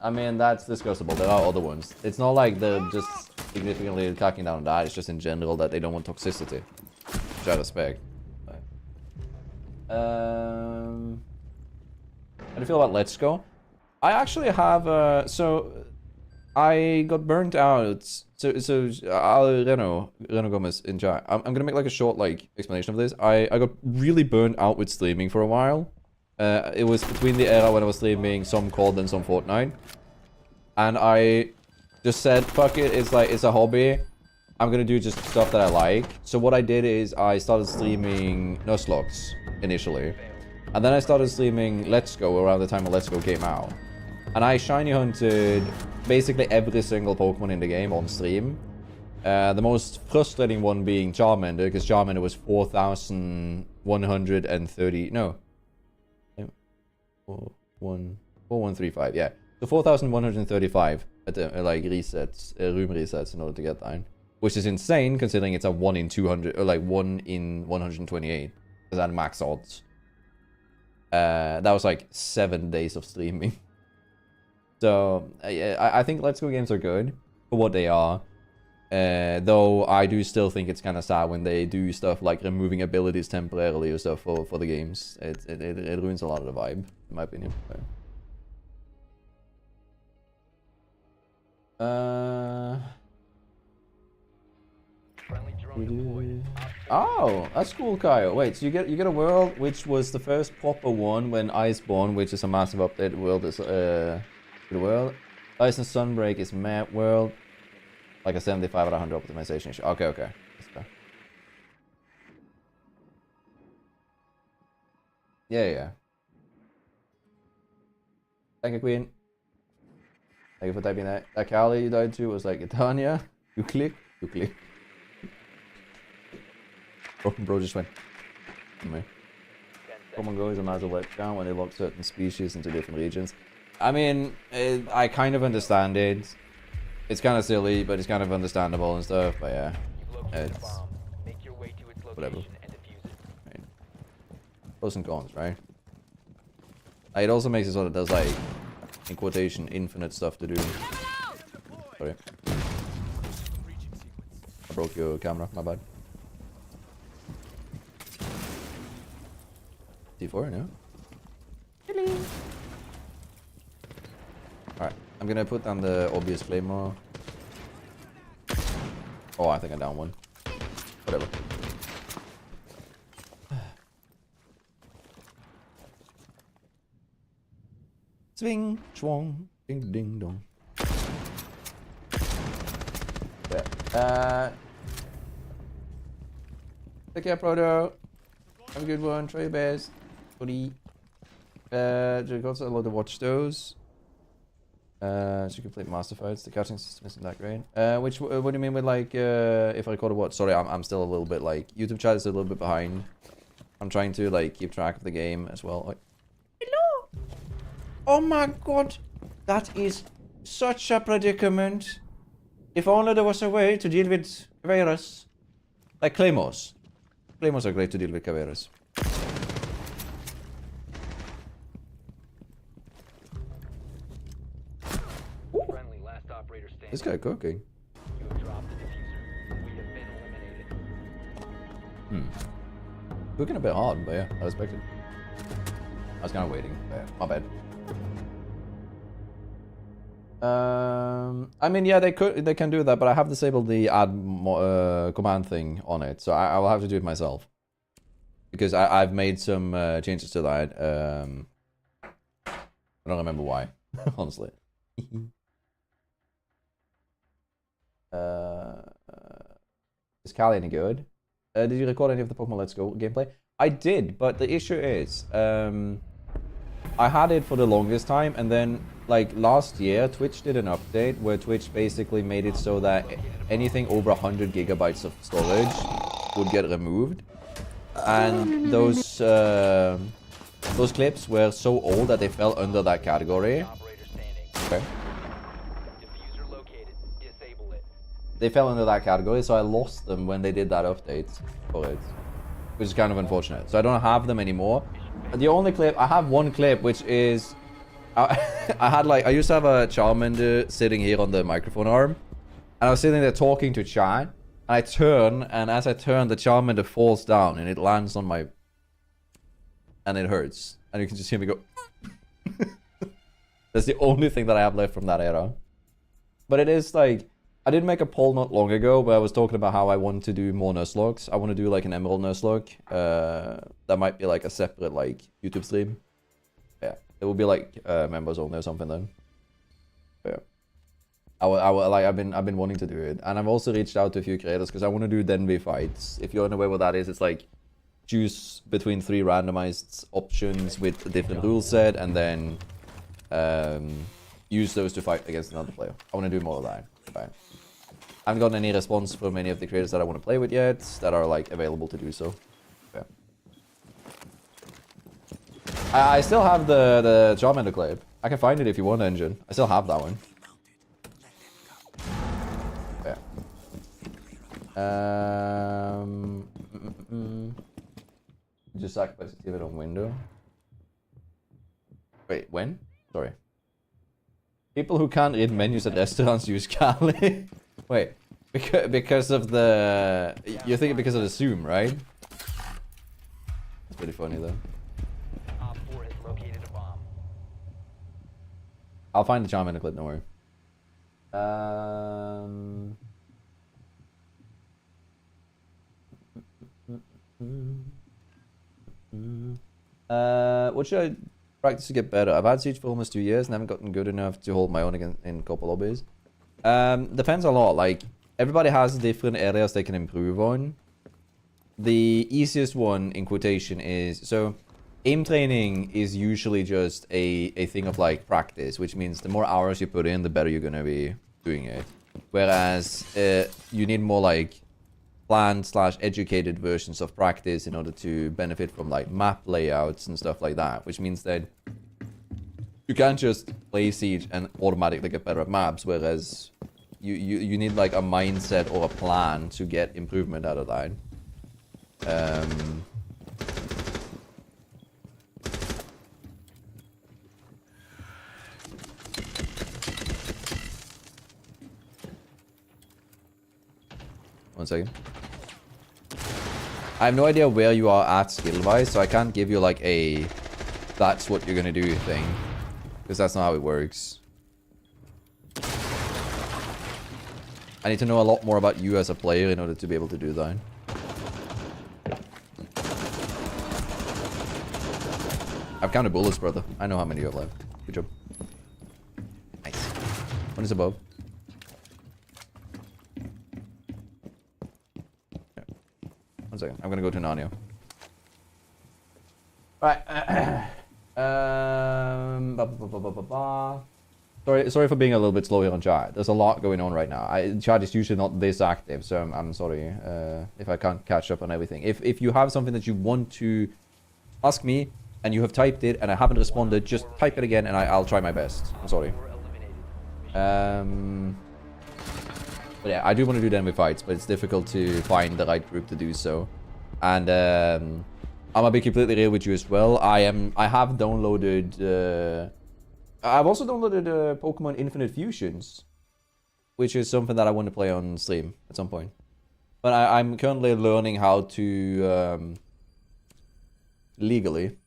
I mean, that's discussable. There are other ones. It's not like they're just significantly cracking down on that. It's just in general that they don't want toxicity, which I respect. How do you feel about Let's Go? I actually have so I got burnt out. So Reno Gomez in chat. I'm gonna make like a short like explanation of this. I got really burnt out with streaming for a while. It was between the era when I was streaming some COD and some Fortnite, and I just said, fuck it, it's a hobby. I'm gonna do just stuff that I like. So what I did is I started streaming Nuzlocke initially, and then I started streaming Let's Go around the time when Let's Go came out, and I shiny hunted basically every single Pokemon in the game on stream. The most frustrating one being Charmander, because Charmander was 4,130. No. 4135, yeah. So 4,135 at the, like resets, room resets in order to get that. Which is insane considering it's a 1 in 200, or like 1 in 128. Because that max odds. That was like 7 days of streaming. So, I think Let's Go games are good for what they are. Though I do still think it's kind of sad when they do stuff like removing abilities temporarily or stuff for the games. It ruins a lot of the vibe, in my opinion. Oh, that's cool, Kyle. Wait, so you get a world which was the first proper one when Iceborne, which is a massive update world, is the world. Ice and Sunbreak is map world. Like a 75 out of 100 optimization issue. Okay. Let's go. Yeah. Thank you, Queen. Thank you for typing that. That Cali you died to was like, Girtania, you click. Bro just went. Pokemon Go is a massive letdown when they lock certain species into different regions. I mean, I kind of understand it. It's kind of silly, but it's kind of understandable and stuff. But yeah, it's whatever. Right. Pros and cons, right? It also makes it so that there's like, in quotation, infinite stuff to do. Sorry, I broke your camera. My bad. D4, no? Alright, I'm gonna put down the obvious claymore. Oh, I think I down one. Whatever. Swing, swong, ding ding dong. Yeah. Take care, Proto. Have a good one. Try your best. Buddy. Just also a lot to watch those. So you complete master fights. The catching system isn't that great. What do you mean with like if I record a what? Sorry, I'm still a little bit like YouTube chat is a little bit behind. I'm trying to like keep track of the game as well. Like, hello. Oh my god, that is such a predicament. If only there was a way to deal with Caveras, like claymores. Claymores are great to deal with Caveras. This guy cooking. You have dropped the diffuser. We have been eliminated. Cooking a bit hard, but yeah, I respect it. I was kind of waiting, but yeah, my bad. I mean, yeah, they can do that, but I have disabled the add command thing on it, so I will have to do it myself because I've made some changes to that. I don't remember why, honestly. Is Callie any good? Did you record any of the Pokemon Let's Go gameplay? I did, but the issue is, I had it for the longest time, and then, like, last year, Twitch did an update where Twitch basically made it so that anything over 100 gigabytes of storage would get removed. And those clips were so old that they fell under that category. Okay. They fell under that category, so I lost them when they did that update for it, which is kind of unfortunate. So I don't have them anymore. The only clip, I have one clip, which is, I used to have a Charmander sitting here on the microphone arm, And I was sitting there talking to chat. I turn, and as I turn, the Charmander falls down, and it lands on my... And it hurts. And you can just hear me go... That's the only thing that I have left from that era. But it is like... I did make a poll not long ago where I was talking about how I want to do more Nuzlocke. I want to do like an Emerald Nuzlocke. That might be like a separate like YouTube stream. Yeah, it will be like members only or something then. But yeah, I've been wanting to do it, and I've also reached out to a few creators because I want to do Denby fights. If you're unaware what that is, it's like choose between 3 randomized options with a different rule set, and then use those to fight against another player. I want to do more of that. Right. I haven't gotten any response from any of the creators that I want to play with yet that are like available to do so. Yeah. I still have the Charmander clip. I can find it if you want, Engine. I still have that one. Yeah. Just sacrifice it on window. Wait, when? Sorry. People who can't read menus at restaurants use Kali. Wait, because of the... You're thinking because of the Zoom, right? That's pretty funny though. Op 4 has located a bomb. I'll find the charm in the clip, don't worry. What should I practice to get better? I've had Siege for almost 2 years and haven't gotten good enough to hold my own again in couple lobbies. Depends a lot. Like, everybody has different areas they can improve on. The easiest one, in quotation, is... So, aim training is usually just a thing of, like, practice. Which means the more hours you put in, the better you're gonna be doing it. Whereas, you need more, like, planned/educated versions of practice in order to benefit from, like, map layouts and stuff like that. Which means that you can't just play Siege and automatically get better at maps, whereas you need like a mindset or a plan to get improvement out of that. One second. I have no idea where you are at skill-wise, so I can't give you like a that's what you're gonna do thing. Because that's not how it works. I need to know a lot more about you as a player in order to be able to do that. I've counted bullets, brother. I know how many you have left. Good job. Nice. One is above. Yeah. 1 second. I'm gonna go to Narnia. Right. Sorry for being a little bit slow here on chat. There's a lot going on right now. Chat is usually not this active, so I'm sorry if I can't catch up on everything. If you have something that you want to ask me and you have typed it and I haven't responded, just type it again and I'll try my best. I'm sorry. But yeah, I do want to do Denver fights, but it's difficult to find the right group to do so. And I'm gonna be completely real with you as well. I have downloaded... I've also downloaded Pokemon Infinite Fusions, which is something that I want to play on stream at some point. But I'm currently learning how to legally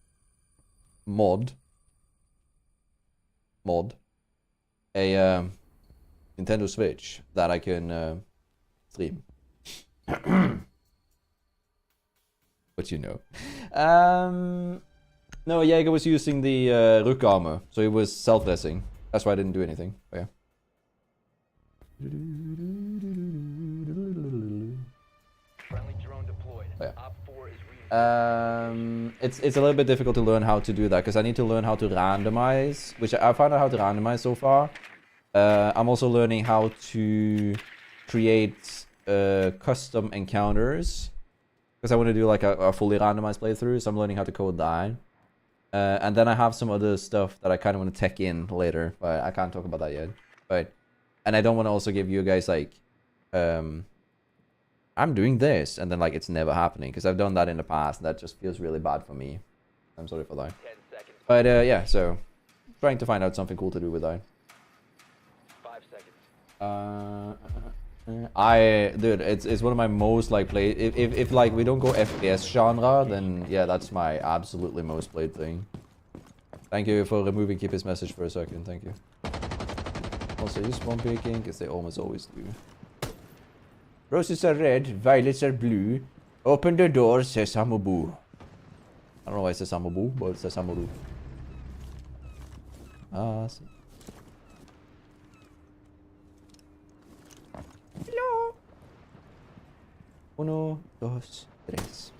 mod a Nintendo Switch that I can stream. But you know. No, Jaeger was using the Rook armor, so he was self-dressing. That's why I didn't do anything. But yeah. Friendly drone deployed. Yeah. Op 4 is It's a little bit difficult to learn how to do that because I need to learn how to randomize, which I found out how to randomize so far. I'm also learning how to create custom encounters because I want to do like a fully randomized playthrough, so I'm learning how to code that. And then I have some other stuff that I kind of want to tech in later, but I can't talk about that yet. And I don't want to also give you guys like, I'm doing this, and then like it's never happening, because I've done that in the past, and that just feels really bad for me. I'm sorry for that. 10 seconds. But yeah, so trying to find out something cool to do with that. 5 seconds. Dude, it's one of my most like played. If like we don't go FPS genre, then yeah, that's my absolutely most played thing. Thank you for removing Kippy's message for a second. Thank you. Also, use spawn picking because they almost always do. Roses are red, violets are blue. Open the door, Sesame Boo. I don't know why it says Sesame Boo, but it says Sesame Boo. Ah, see. Hello. Uno, dos, tres.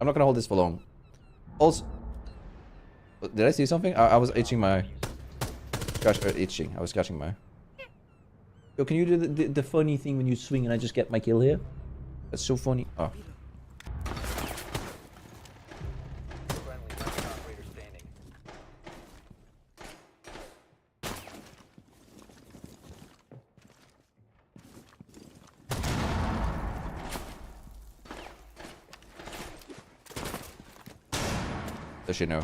I'm not gonna hold this for long. Also, did I see something? I was itching my. Itching. I was scratching my. Yo, can you do the funny thing when you swing and I just get my kill here? That's so funny. Oh. Friendly last operator standing. Does she know?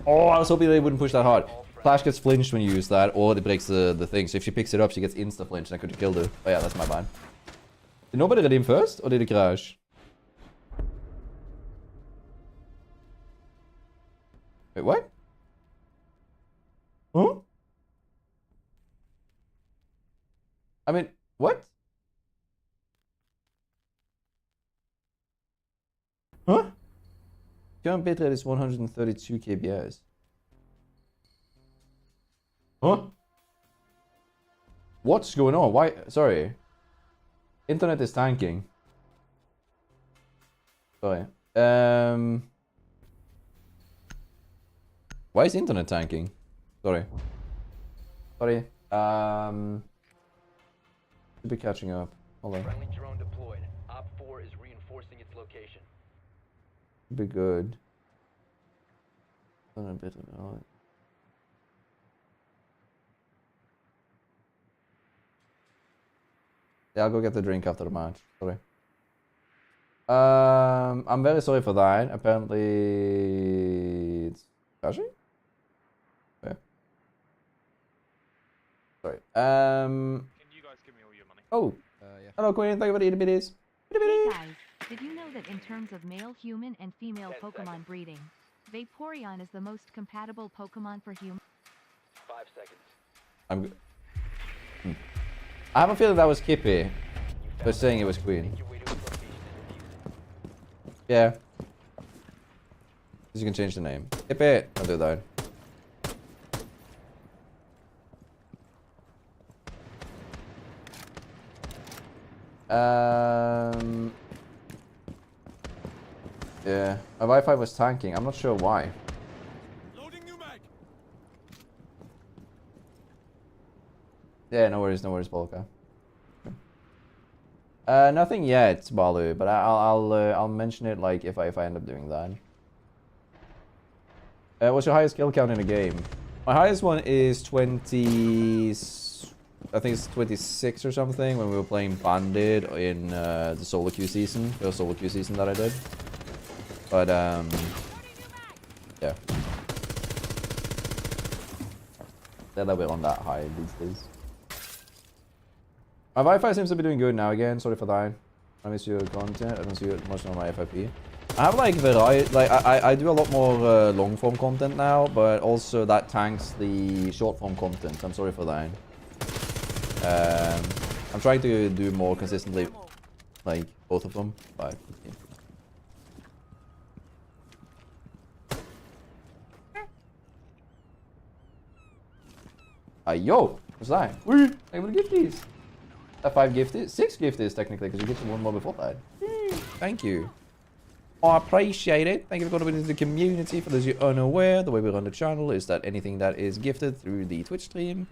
Oh, I was hoping they wouldn't push that hard. Flash gets flinched when you use that, or it breaks the thing. So if she picks it up, she gets insta-flinched, and I could have killed her. Oh yeah, that's my bad. Did nobody redeem first, or did it crash? Wait, what? Huh? I mean, what? Huh? Current bitrate is 132 kbs. Huh? What's going on? Why? Sorry. Internet is tanking. Sorry. Why is internet tanking? Sorry. Sorry. Should be catching up. Hold on. Friendly drone deployed. Op 4 is reinforcing its location. Be good. A bit of it. Yeah, I'll go get the drink after the match. Sorry. I'm very sorry for that. Apparently, it's crashing. Yeah. Sorry. Can you guys give me all your money? Oh. Yeah. Hello, Queen. Thank you for the biddies. Hey guys, did you know that in terms of male human and female 10 Pokemon seconds. breeding, Vaporeon is the most compatible Pokemon for humans? 5 seconds. I'm good. I have a feeling that was Kippy, but saying it was Queen. Make your way to its location and defuse it. Yeah. You can change the name. Kippy. I'll do that. Yeah, my Wi-Fi was tanking. I'm not sure why. Loading new mag. Yeah, no worries, Polka. Nothing yet, Balu, but I'll mention it like if I end up doing that. What's your highest kill count in a game? My highest one is 20. I think it's 26 or something when we were playing Bandit in the solo queue season, first solo queue season that I did. But yeah. Yeah, that we're on that high these days. My Wi-Fi seems to be doing good now again. Sorry for that. I miss your content. I don't see it much on my FIP. I have like variety. Like I do a lot more long form content now, but also that tanks the short form content. I'm sorry for that. I'm trying to do more consistently, like both of them. But yeah. Yo, what's that? Wait, I will gift these. 5 gifties, 6 gifties technically, because you get one more before that. Thank you. I appreciate it. Thank you for coming into the community. For those of you unaware, the way we run the channel is that anything that is gifted through the Twitch stream,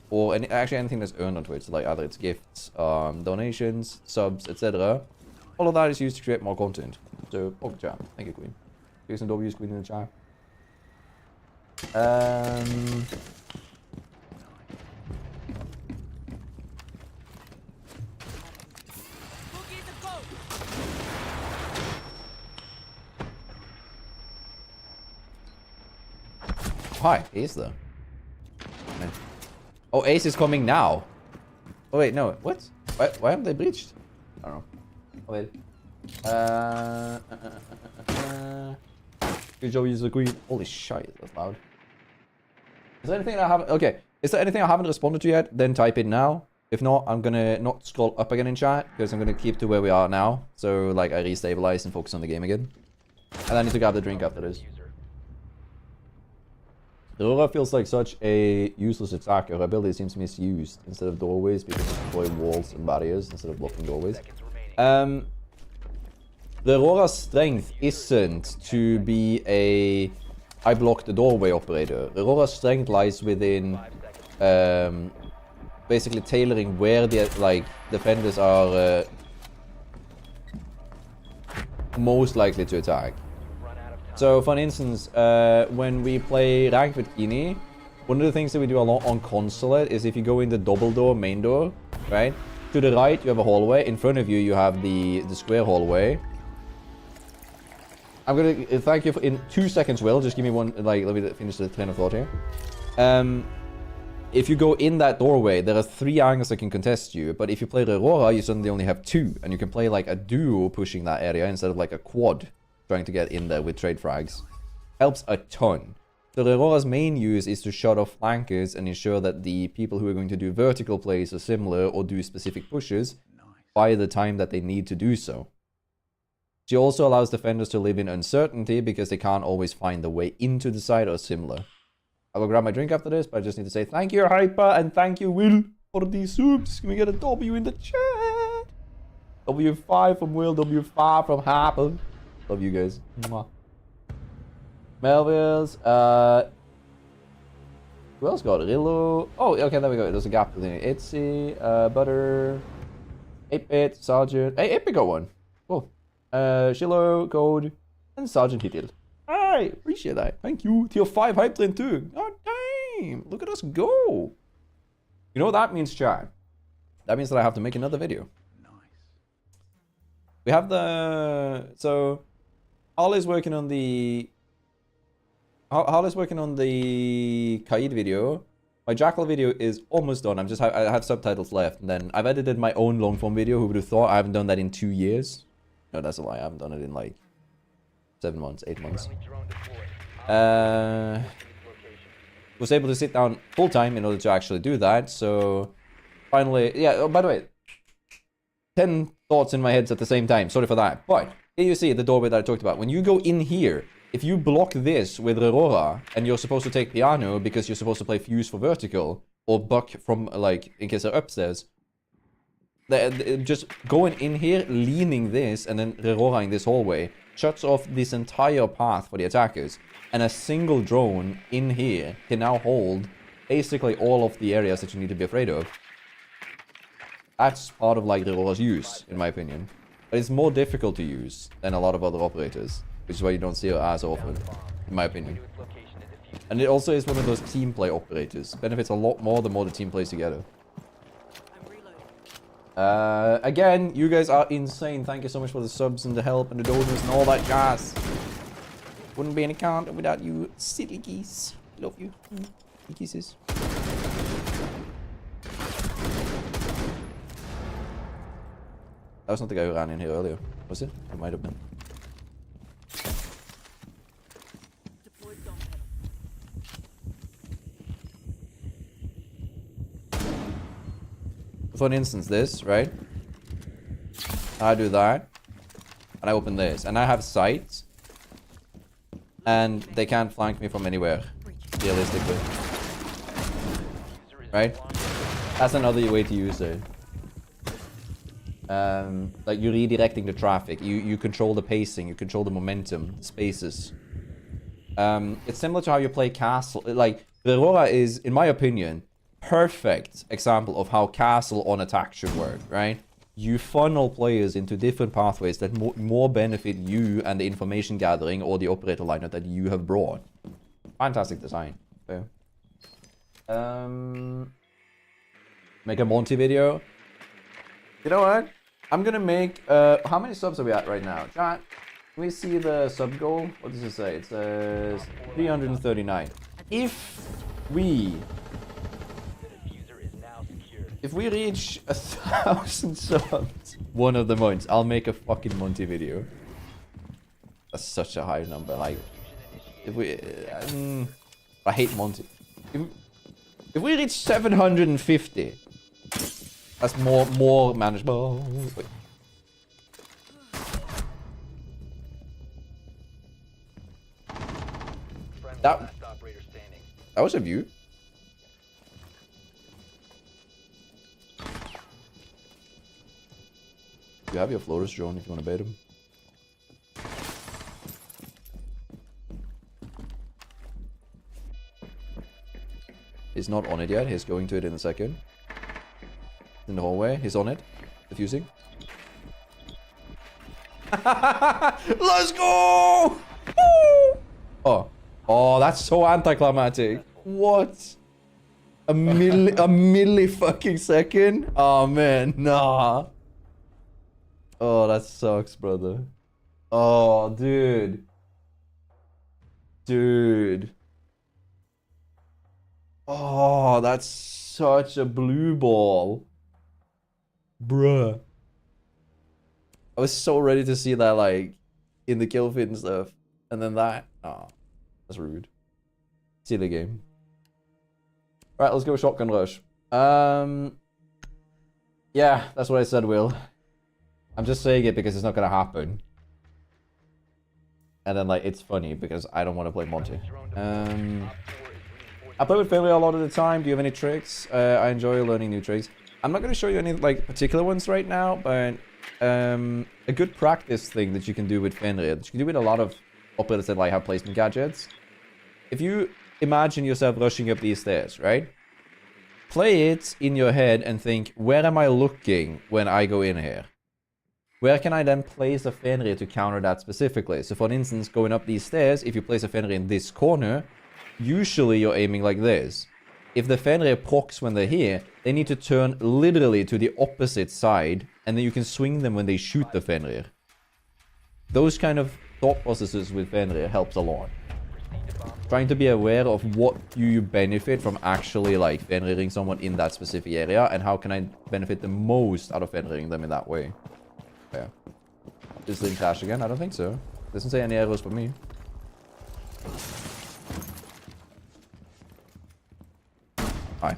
or actually anything that's earned on Twitch, like either it's gifts, donations, subs, etc. All of that is used to create more content. So, welcome chat. Thank you, Queen. Here's some W's, Queen in the chat. Hi, Ace though. Oh, Ace is coming now. Oh wait, no. What? Why haven't they breached? I don't know. Oh wait. Good job, user queen. Holy shit, that's loud. Is there anything I haven't? Okay. Is there anything I haven't responded to yet? Then type it now. If not, I'm gonna not scroll up again in chat because I'm gonna keep to where we are now. So like I restabilize and focus on the game again. And I need to grab the drink after this. The Aurora feels like such a useless attack. Her ability seems misused. Instead of doorways, people deploy walls and barriers instead of blocking doorways. The Aurora's strength isn't to be a I block the doorway operator. The Aurora's strength lies within basically tailoring where the defenders are most likely to attack. So, for instance, when we play ranked with Kini, one of the things that we do a lot on Consulate is if you go in the double door, main door, right? To the right, you have a hallway. In front of you, you have the square hallway. I'm gonna thank you for in 2 seconds, Will. Just give me one, let me finish the train of thought here. If you go in that doorway, there are 3 angles that can contest you. But if you play the Aurora, you suddenly only have 2. And you can play like a duo pushing that area instead of like a quad trying to get in there with trade frags. Helps a ton. So the Aurora's main use is to shut off flankers and ensure that the people who are going to do vertical plays are similar or do specific pushes by the time that they need to do so. She also allows defenders to live in uncertainty because they can't always find the way into the site or similar. I will grab my drink after this, but I just need to say thank you, Hyper, and thank you, Will, for the subs. Can we get a W in the chat? W5 from Will, W5 from Hyper. Love you guys. Mwah. Melville's, who else got it? Rillo. Oh, okay, there we go. There's a gap between it. Itsy, Butter, 8-Bit, Sergeant. Hey, 8-Bit got one. Cool. Shillo, Code, and Sergeant Hittil. Hi, appreciate that. Thank you. Tier 5 hype train too. God damn. Look at us go. You know what that means, chat? That means that I have to make another video. Nice. We have the... So... Harley's working on the Kaid video. My Jackal video is almost done. I have subtitles left, and then I've edited my own long form video. Who would have thought? I haven't done that in 2 years. No, that's a lie. I haven't done it in like 7 months, 8 months. Was able to sit down full time in order to actually do that. So finally, yeah. Oh, by the way, 10 thoughts in my head at the same time. Sorry for that, but. Here you see the doorway that I talked about. When you go in here, if you block this with Aurora and you're supposed to take piano because you're supposed to play fuse for vertical or buck from like in case they're upstairs, just going in here, leaning this and then Aurora in this hallway shuts off this entire path for the attackers. And a single drone in here can now hold basically all of the areas that you need to be afraid of. That's part of like the Aurora's use, in my opinion. But it's more difficult to use than a lot of other operators, which is why you don't see it as often, in my opinion. And it also is one of those team play operators. Benefits a lot more the more the team plays together. Again, you guys are insane. Thank you so much for the subs and the help and the donors and all that jazz. Wouldn't be any content without you silly geese. Love you. Kisses. That was not the guy who ran in here earlier, was it? It might have been. For instance, this, right? I do that, and I open this, and I have sight, and they can't flank me from anywhere, realistically. Right? That's another way to use it. Like you're redirecting the traffic, you control the pacing, you control the momentum, the spaces. It's similar to how you play Castle. Like, the Aurora is, in my opinion, perfect example of how Castle on attack should work, right? You funnel players into different pathways that more benefit you and the information gathering or the operator lineup that you have brought. Fantastic design. So, make a Monty video. You know what? I'm gonna make, how many subs are we at right now? Chat, can we see the sub goal? What does it say? It says 339. if we The diffuser is now secured. If we reach 1,000 subs one of the months, I'll make a fucking Monty video. That's such a high number. Like, if we, I hate Monty. If we reach 750, that's more manageable. Wait. Friendly That- last operator standing. That was a view. You have your floaters drone if you want to bait him. He's not on it yet. He's going to it in a second. In the hallway. He's on it. Diffusing. Let's go! Woo! Oh. Oh, that's so anticlimactic. What? A milli fucking second? Oh man, nah. Oh, that sucks, brother. Oh, dude. Dude. Oh, that's such a blue ball. Bruh. I was so ready to see that, like, in the kill feed and stuff. And then that. Oh, that's rude. See the game. Alright, let's go shotgun rush. Yeah, that's what I said, Will. I'm just saying it because it's not gonna happen. And then, like, it's funny because I don't want to play Monty. I play with failure a lot of the time. Do you have any tricks? I enjoy learning new tricks. I'm not gonna show you any, like, particular ones right now, but a good practice thing that you can do with Fenrir, that you can do with a lot of operators that, like, have placement gadgets. If you imagine yourself rushing up these stairs, right? Play it in your head and think, where am I looking when I go in here? Where can I then place a Fenrir to counter that specifically? So for instance, going up these stairs, if you place a Fenrir in this corner, usually you're aiming like this. If the Fenrir procs when they're here, they need to turn literally to the opposite side, and then you can swing them when they shoot the Fenrir. Those kind of thought processes with Fenrir helps a lot. Trying to be aware of what you benefit from actually, like, Fenriring someone in that specific area, and how can I benefit the most out of Fenriring them in that way. Yeah. Is this crash again? I don't think so. Doesn't say any arrows for me. Hi.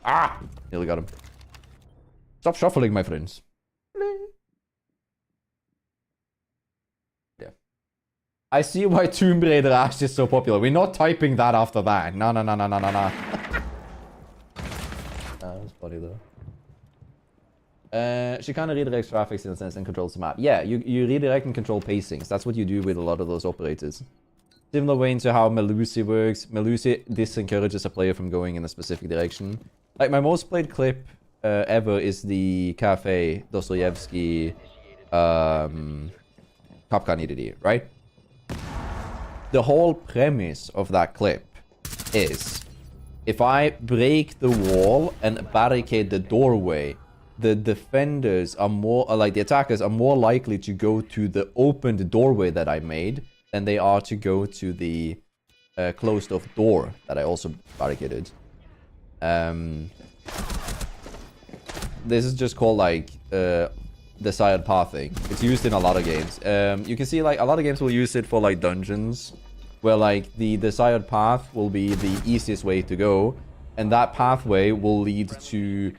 Ah! Nearly got him. Stop shuffling, my friends. Yeah. I see why Tomb Raider Ash is so popular. We're not typing that after that. No. That's funny though. She kind of redirects traffic in a sense and controls the map. Yeah, you redirect and control pacings. That's what you do with a lot of those operators. Similar way into how Melusi works. Melusi disencourages a player from going in a specific direction. Like, my most played clip ever is the Cafe Dostoevsky Kapkan EDD, right? The whole premise of that clip is, if I break the wall and barricade the doorway, the defenders are more, like the attackers are more likely to go to the opened doorway that I made than they are to go to the closed off door that I also barricaded. This is just called, like, desired pathing. It's used in a lot of games. You can see, like, a lot of games will use it for, like, dungeons, where, like, the desired path will be the easiest way to go, and that pathway will lead to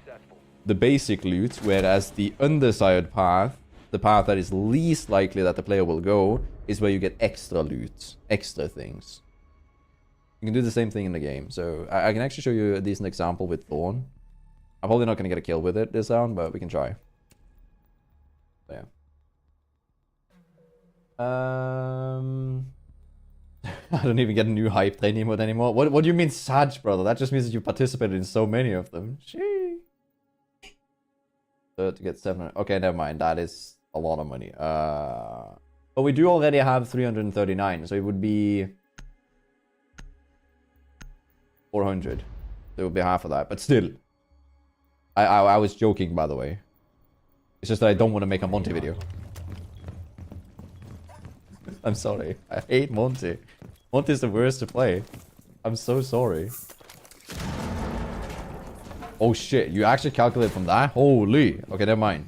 the basic loot, whereas the undesired path, the path that is least likely that the player will go, is where you get extra loot, extra things. You can do the same thing in the game. So I can actually show you a decent example with Thorn. I'm probably not going to get a kill with it this round, but we can try. So, yeah. I don't even get a new hype train emote anymore. What do you mean Sag, brother? That just means that you participated in so many of them. Sheesh. To get 700. Okay, never mind. That is a lot of money. But we do already have 339, so it would be 400. It would be half of that, but still, I was joking, by the way. It's just that I don't want to make a Monty video. I'm sorry. I hate Monty. Monty's the worst to play. I'm so sorry. Oh shit, you actually calculate from that? Holy. Okay, never mind.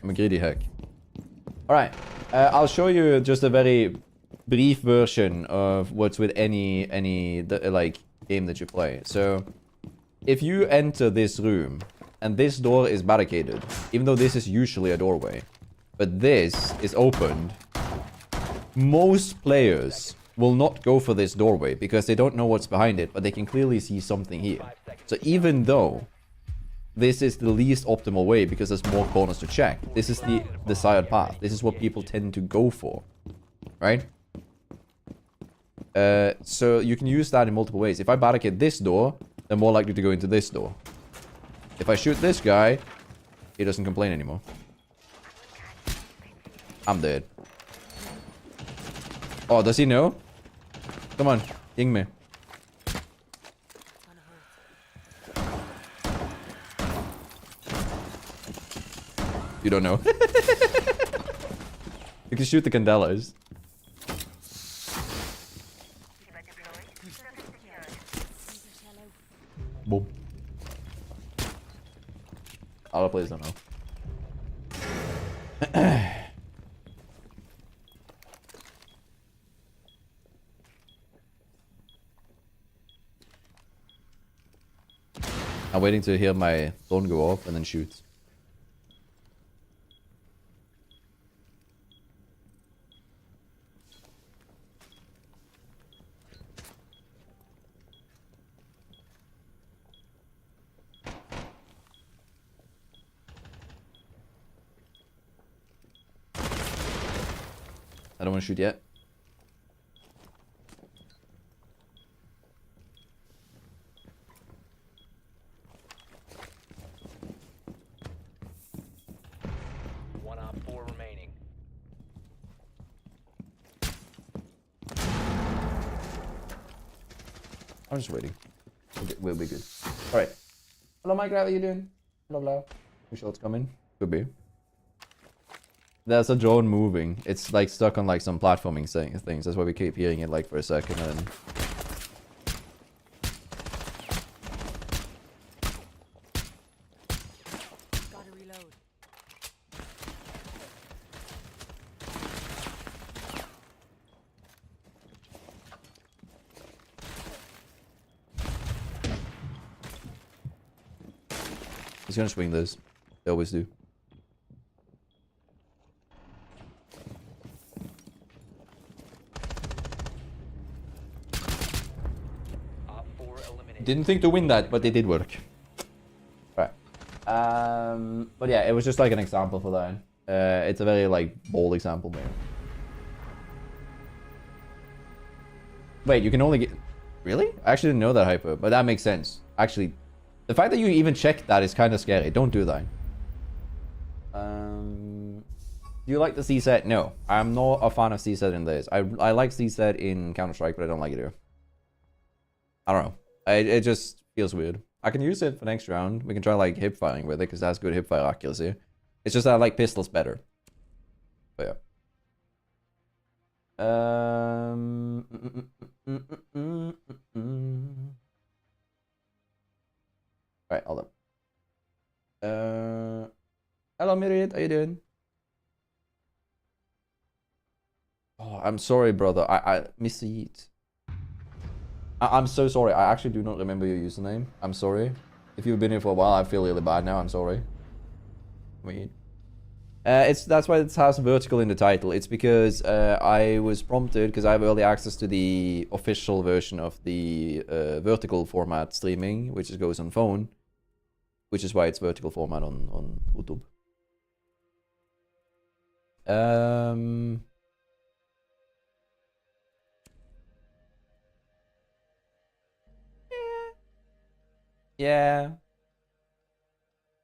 I'm a greedy heck. Alright. I'll show you just a very brief version of what's with any like game that you play. So if you enter this room and this door is barricaded, even though this is usually a doorway, but this is opened, most players will not go for this doorway because they don't know what's behind it, but they can clearly see something here. So even though this is the least optimal way because there's more corners to check, this is the desired path. This is what people tend to go for, right? So you can use that in multiple ways. If I barricade this door, they're more likely to go into this door. If I shoot this guy, he doesn't complain anymore. I'm dead. Oh, does he know? Come on, ying me. You don't know. You can shoot the candelas. Boom. Other players don't know. I'm waiting to hear my phone go off and then shoot. I don't want to shoot yet. One op 4 remaining. I'm just waiting. We'll be good. Alright. Hello, Mike. How are you doing? Hello, hello. You sure it's coming? Could be. There's a drone moving. It's like stuck on like some platforming things. That's why we keep hearing it like for a second and... Gotta reload. He's gonna swing this. They always do. Op 4 eliminated. Didn't think to win that, but it did work. Right. But yeah, it was just like an example for that. It's a very like bold example, man. Wait, you can only get... Really? I actually didn't know that, Hyper, but that makes sense. Actually, the fact that you even checked that is kind of scary. Don't do that. Do you like the C-set? No, I'm not a fan of C-set in this. I like C-set in Counter-Strike, but I don't like it here. I don't know. It just feels weird. I can use it for next round. We can try like hip firing with it because that's good hip fire accuracy. It's just that I like pistols better. But yeah. Right, hold up. Hello, Myriad. How you doing? Oh, I'm sorry, brother. I miss it. I'm so sorry. I actually do not remember your username. I'm sorry. If you've been here for a while, I feel really bad now. I'm sorry. Wait. That's why it has vertical in the title. It's because I was prompted because I have early access to the official version of the vertical format streaming, which goes on phone, which is why it's vertical format on YouTube. Yeah.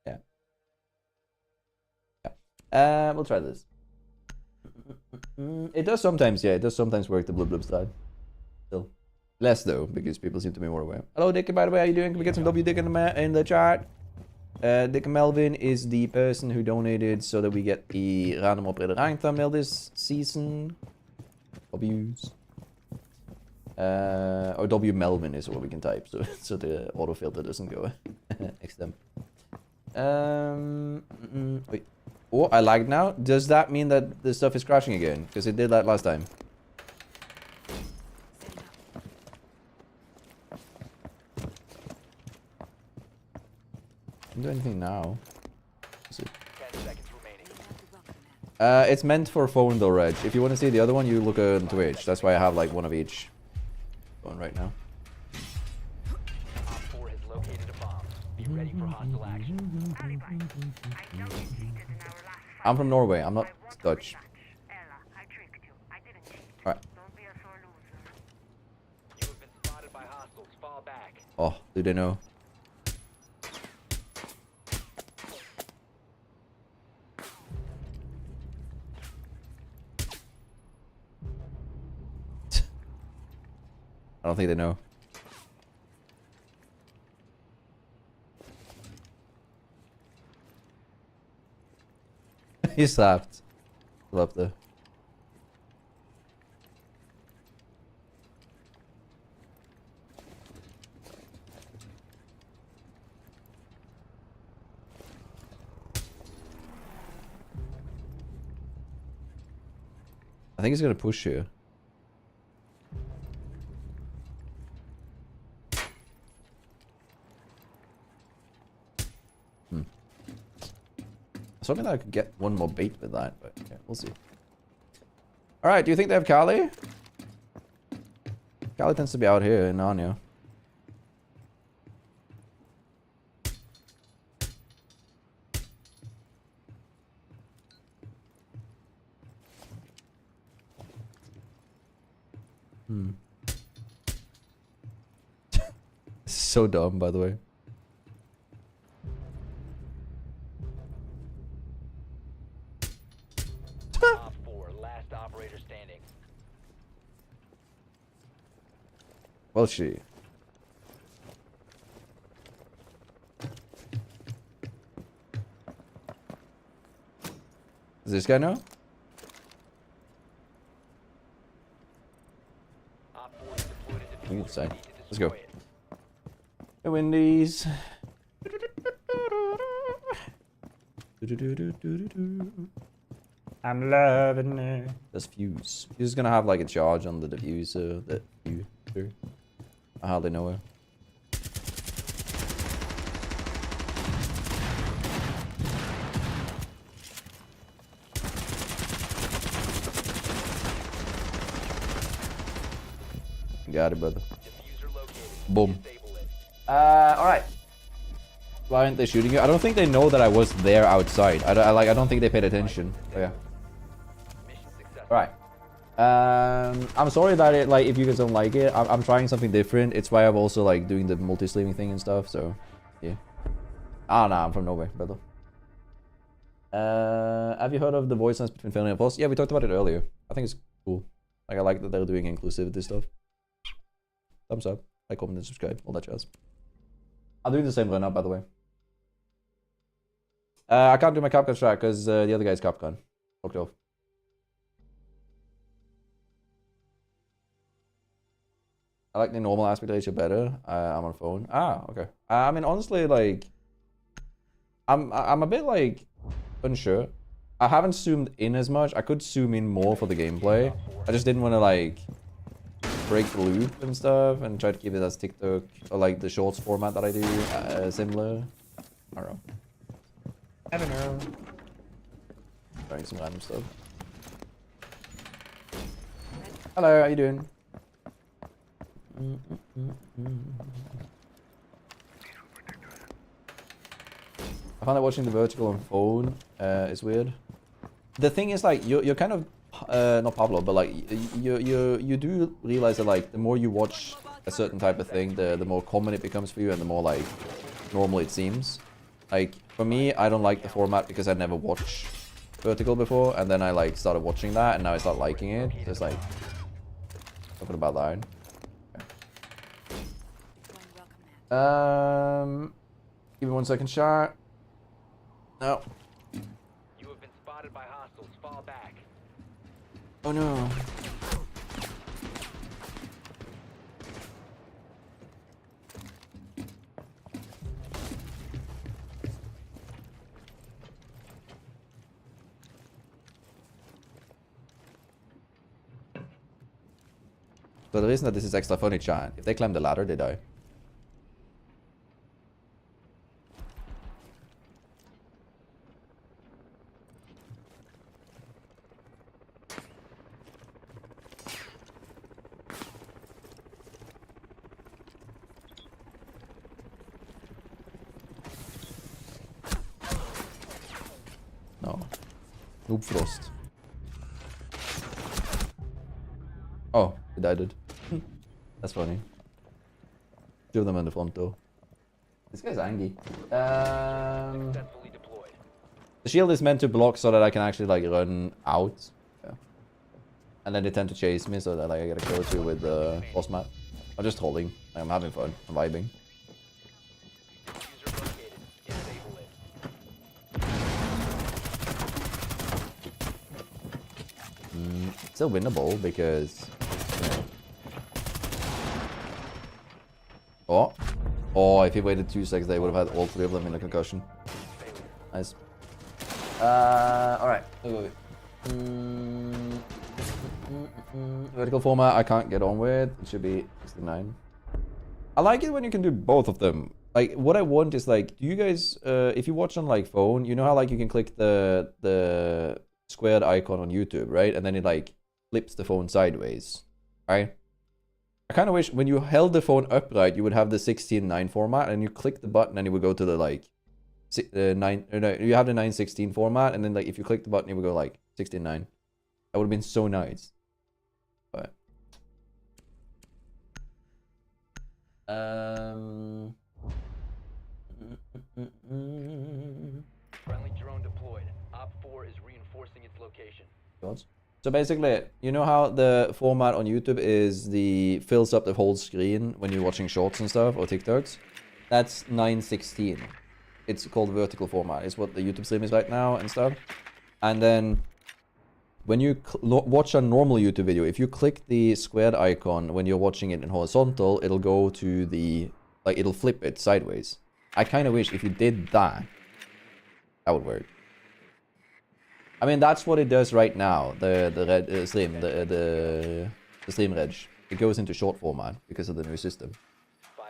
Yeah. Yeah. We'll try this. It does sometimes, yeah. It does sometimes work the blub blub side. Still. Less though, because people seem to be more aware. Hello, Dick. By the way, how you doing? Can we get some W Dick in the chat? Dick Melvin is the person who donated so that we get the random operator rank thumbnail this season. W's. Or W Melvin is what we can type, so the autofilter doesn't go extemp. Wait. Oh, I lagged now. Does that mean that the stuff is crashing again? Because it did that last time. Can do anything now? Is it? 10 seconds remaining. It's meant for phone though, Reg. If you want to see the other one, you look on Twitch. That's why I have like one of each phone right now. Op 4 has located a bomb. Be ready for hostile action. I'm from Norway. I'm not Dutch. Alright. You have been spotted by hostiles. Fall back. Oh, do they know? I don't think they know. He slapped. Love there. I think he's gonna push here. I was hoping that I could get one more bait with that, but okay, we'll see. Alright, do you think they have Kali? Kali tends to be out here in Narnia. So dumb, by the way. Op 4, last operator standing. Well, she. Does this guy know? Op 4 is deployed at the Ooh, diffuser. side. Need to Let's go. destroy it. The Wendy's. I'm loving it. That's Fuse. Fuse is gonna have like a charge on the diffuser. That diffuser. I hardly know her. Got it, brother. Diffuser located. Boom. Disable it. Alright. Why aren't they shooting you? I don't think they know that I was there outside. I don't think they paid attention. Oh, yeah. Mission successful. Alright. I'm sorry that it, like, if you guys don't like it, I'm trying something different. It's why I'm also, like, doing the multi-sleeving thing and stuff, so, yeah. Ah, nah, I'm from Norway, brother. Have you heard of the voice lines between family and pulse? Yeah, we talked about it earlier. I think it's cool. Like, I like that they're doing inclusivity stuff. Thumbs up. Like, comment, and subscribe. All that jazz. I'm doing the same run up, by the way. I can't do my Capcom strat because the other guy's Capcom. Fucked off. I like the normal aspect ratio better. I'm on phone. Ah, okay. I mean, honestly, like, I'm a bit like unsure. I haven't zoomed in as much. I could zoom in more for the gameplay. I just didn't want to like break the loop and stuff and try to keep it as TikTok or like the shorts format that I do similar. I don't know. I don't know. Trying some random stuff. Hello, how you doing? I find that watching the vertical on phone is weird. The thing is, like, you're kind of not Pablo, but like you do realize that like the more you watch a certain type of thing, the more common it becomes for you, and the more like normal it seems. Like for me, I don't like the format because I never watched vertical before, and then I like started watching that, and now I start liking it. So it's like something about that. Okay. Give me 1 second, chat. No. You have been spotted by hostiles. Fall back. Oh no. So the reason that this is extra funny, chat, if they climb the ladder, they die. No. Noob Frost. Oh, they died. That's funny. Two of them in the front door. This guy's angry. Successfully deployed. The shield is meant to block so that I can actually like run out. Yeah. And then they tend to chase me so that like, I get a kill or two with the boss map. I'm just holding. I'm having fun. I'm vibing. User located. Disable it. Still winnable because. You know. Oh. Oh, if he waited 2 seconds, they would have had all 3 of them in a concussion. Nice. Alright. Vertical format, I can't get on with. It should be 69. I like it when you can do both of them. Like, what I want is like, do you guys, if you watch on like phone, you know how like you can click the squared icon on YouTube, right? And then it like flips the phone sideways, right? I kind of wish when you held the phone upright, you would have the 16:9 format, and you click the button and it would go to the like 9. No, you have the 9:16 format, and then like if you click the button, it would go like 16:9. That would have been so nice. But Friendly drone deployed. Op 4 is reinforcing its location. So basically, you know how the format on YouTube is fills up the whole screen when you're watching shorts and stuff or TikToks? That's 9:16. It's called vertical format. It's what the YouTube stream is right now and stuff. And then when you watch a normal YouTube video, if you click the squared icon when you're watching it in horizontal, it'll go to the, like, it'll flip it sideways. I kind of wish if you did that, that would work. I mean, that's what it does right now. The stream, the stream reg, it goes into short format because of the new system.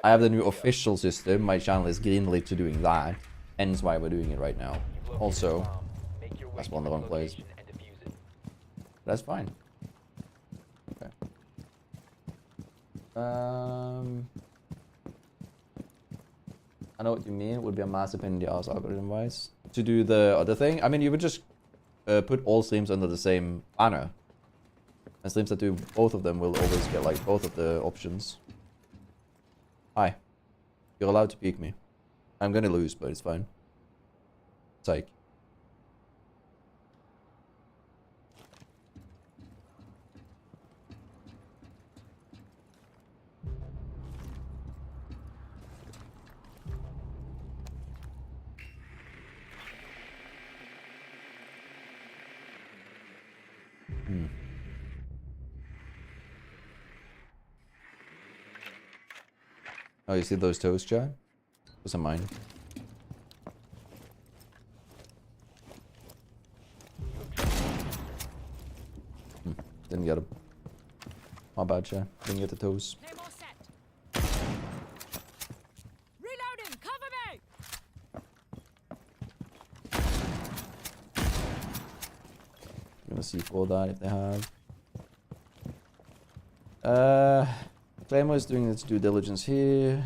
I have the new official system. My channel is greenlit to doing that, hence why we're doing it right now. Also, that's one of the wrong place. That's fine. Okay. I know what you mean. It would be a massive pain in the ass algorithm-wise to do the other thing. I mean, you would just put all streams under the same banner. And streams that do both of them will always get like both of the options. Hi. You're allowed to peek me. I'm gonna lose, but it's fine. Psych. Oh, you see those toes, Chad? Those are mine. Didn't get them. My bad, Chad. Didn't get the toes. Claymore set. Reloading. Cover me. I'm gonna see for that if they have. Claymore is doing its due diligence here.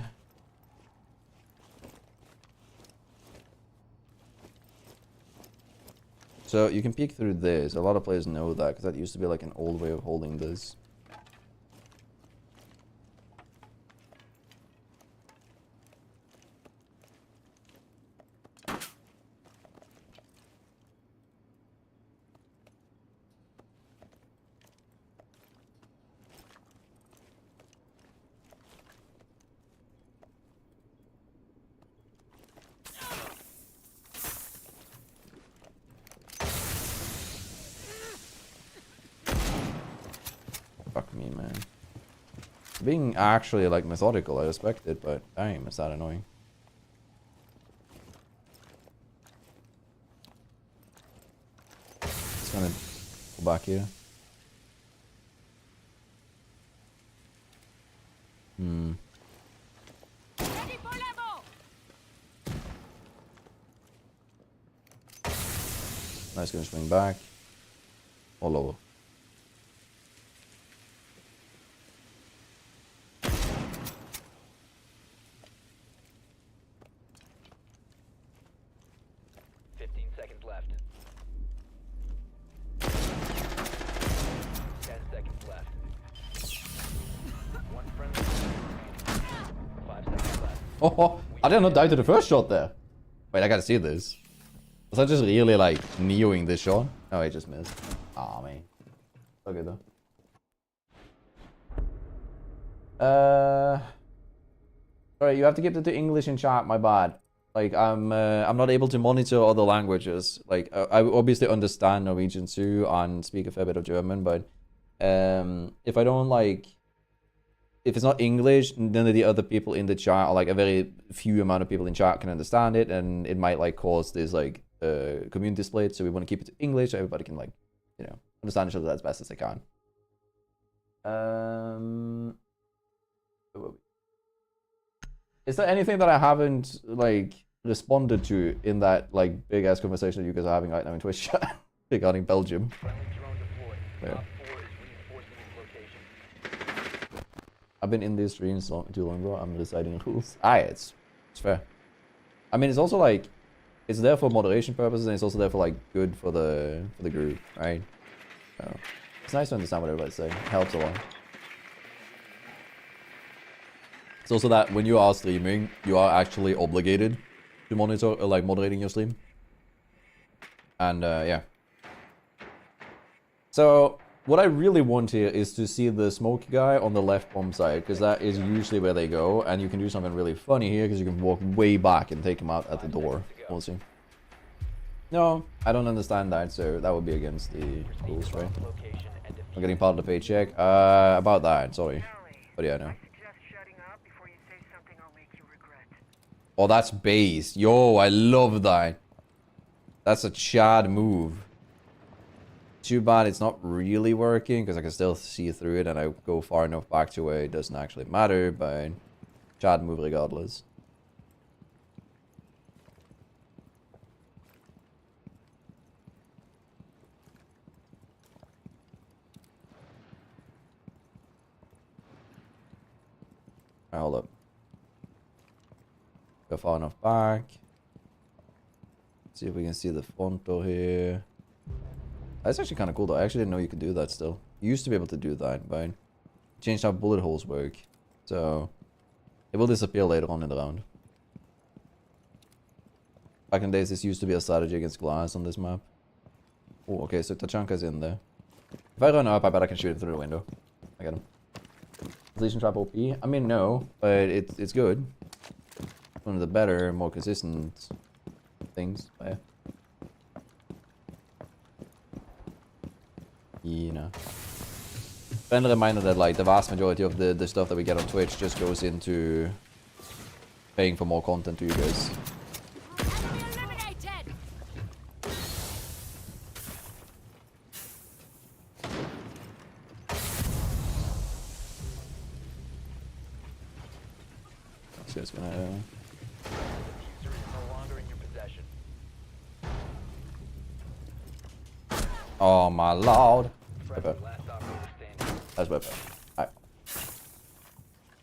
So you can peek through this. A lot of players know that because that used to be like an old way of holding this. being actually like methodical. I respect it, but damn, it's that annoying. Just gonna go back here. Ready for level. Nice, gonna swing back. Or lower. Seconds left. 10 seconds left. One friendly remaining. 5 seconds left. Oh, I did not die to the first shot there. Wait, I gotta see this. Was I just really like neoing this shot? Oh, I just missed. Aw, man. Okay though. Sorry, you have to keep it to English in chat. My bad. Like I'm not able to monitor other languages. Like I obviously understand Norwegian too and speak a fair bit of German, but if I don't like, if it's not English, none of the other people in the chat, or like a very few amount of people in chat can understand it, and it might like cause this like community split. So we want to keep it to English so everybody can like, you know, understand each other as best as they can. Is there anything that I haven't like responded to in that like big ass conversation that you guys are having right now in Twitch chat regarding Belgium? Friendly drone deployed. Yeah. Op 4 is reinforcing its location. I've been in these streams too long, bro. I'm deciding rules. It's fair. I mean, it's also like it's there for moderation purposes, and it's also there for like good for the group, right? So it's nice to understand what everybody's saying. It helps a lot. It's also that when you are streaming, you are actually obligated to monitor, like moderating your stream. And yeah. So what I really want here is to see the smoke guy on the left bomb side, because that is usually where they go, and you can do something really funny here because you can walk way back and take him out at the door. We'll see. No, I don't understand that, so that would be against the rules, right? I'm getting part of the paycheck. About that, sorry. But yeah, no. Oh, that's base. Yo, I love that. That's a Chad move. Too bad it's not really working, because I can still see through it and I go far enough back to where it doesn't actually matter, but Chad move regardless. Alright, hold up. Go far enough back. See if we can see the front door here. That's actually kind of cool though. I actually didn't know you could do that still. You used to be able to do that, but changed how bullet holes work. So it will disappear later on in the round. Back in the days, this used to be a strategy against glass on this map. Oh, okay, so Tachanka's in there. If I run up, I bet I can shoot him through the window. I got him. Lesion trap OP? I mean, no, but it's good. One of the better, more consistent things. But yeah. You know. Friendly reminder that like the vast majority of the stuff that we get on Twitch just goes into paying for more content to you guys. Enemy eliminated. So it's gonna. Diffuser is no longer in your possession. Oh my lord. Friendly last operator standing. That's way better. Alright.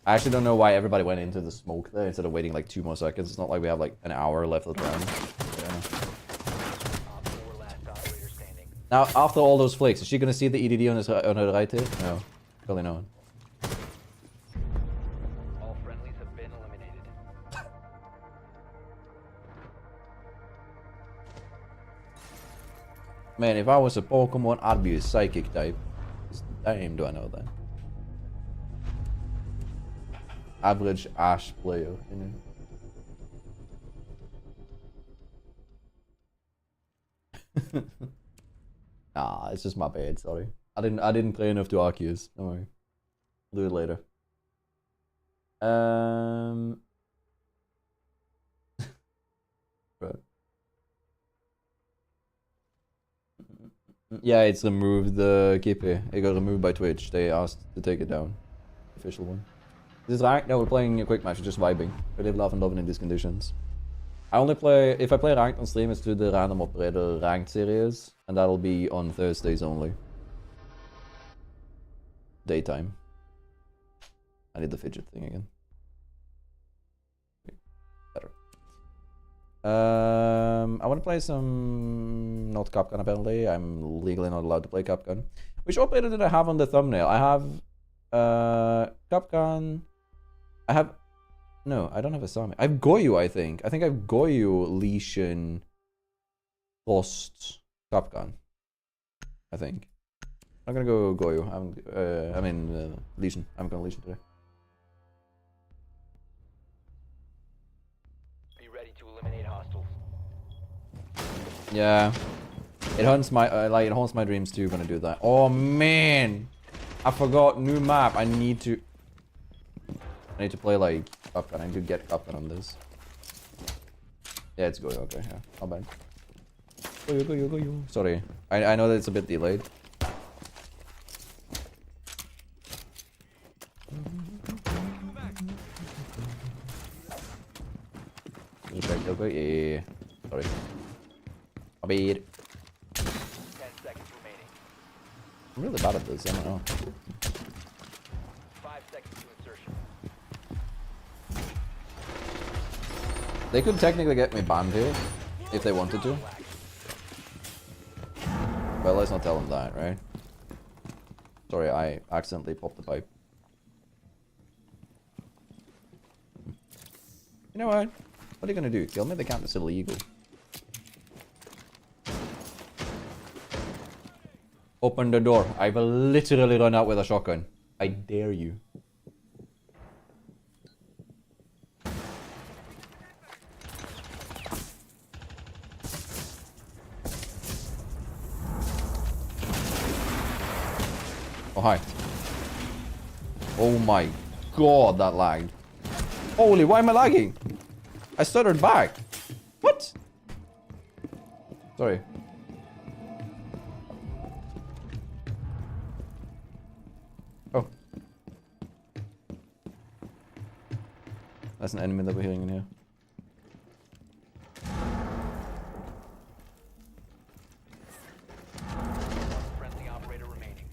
I actually don't know why everybody went into the smoke there instead of waiting like 2 more seconds. It's not like we have like an hour left of the round. Yeah. Op 4 last operator standing. Now, after all those flicks, is she gonna see the EDD on her right here? No. Probably not. All friendlies have been eliminated. Man, if I was a Pokemon, I'd be a psychic type. Damn, do I know that. Average Ash player, you know. Nah, it's just my bad, sorry. I didn't play enough to Arceus. Don't worry. I'll do it later. Right. Yeah, it's removed the Kippe. It got removed by Twitch. They asked to take it down. Official one. This is ranked? No, we're playing a quick match. We're just vibing. We live, laugh, and love in these conditions. I only play... If I play ranked on stream, it's through the random operator ranked series. And that'll be on Thursdays only. Daytime. I need the fidget thing again. Better. I want to play some... Not Capcom apparently. I'm legally not allowed to play Capcom. Which operator did I have on the thumbnail? I have... Capcom... I have... No, I don't have a Sami. I have Goyu, I think. I think I have Goyu, Leishan, Lost, Capcom. I think. I'm gonna go Goyu. Leishan. I'm going Leishan today. Be ready to eliminate hostiles. Yeah. It haunts my it haunts my dreams too when I do that. Oh man! I forgot new map. I need to play like Capcom. I need to get Capcom on this. Yeah, it's Goyu. Okay, yeah. Not bad. Goyu. Sorry. I know that it's a bit delayed. Yeah. Sorry. My bad. 10 seconds remaining. I'm really bad at this. I don't know. 5 seconds to insertion. They could technically get me banned here if they wanted to. But let's not tell them that, right? Sorry, I accidentally popped the pipe. You know what? What are you gonna do? Kill me? The count is illegal. Open the door. I've literally run out with a shotgun. I dare you. Oh, hi. Oh my god, that lagged. Holy, why am I lagging? I stuttered back. What? Sorry. Oh. That's an enemy that we're hearing in here. Friendly operator remaining.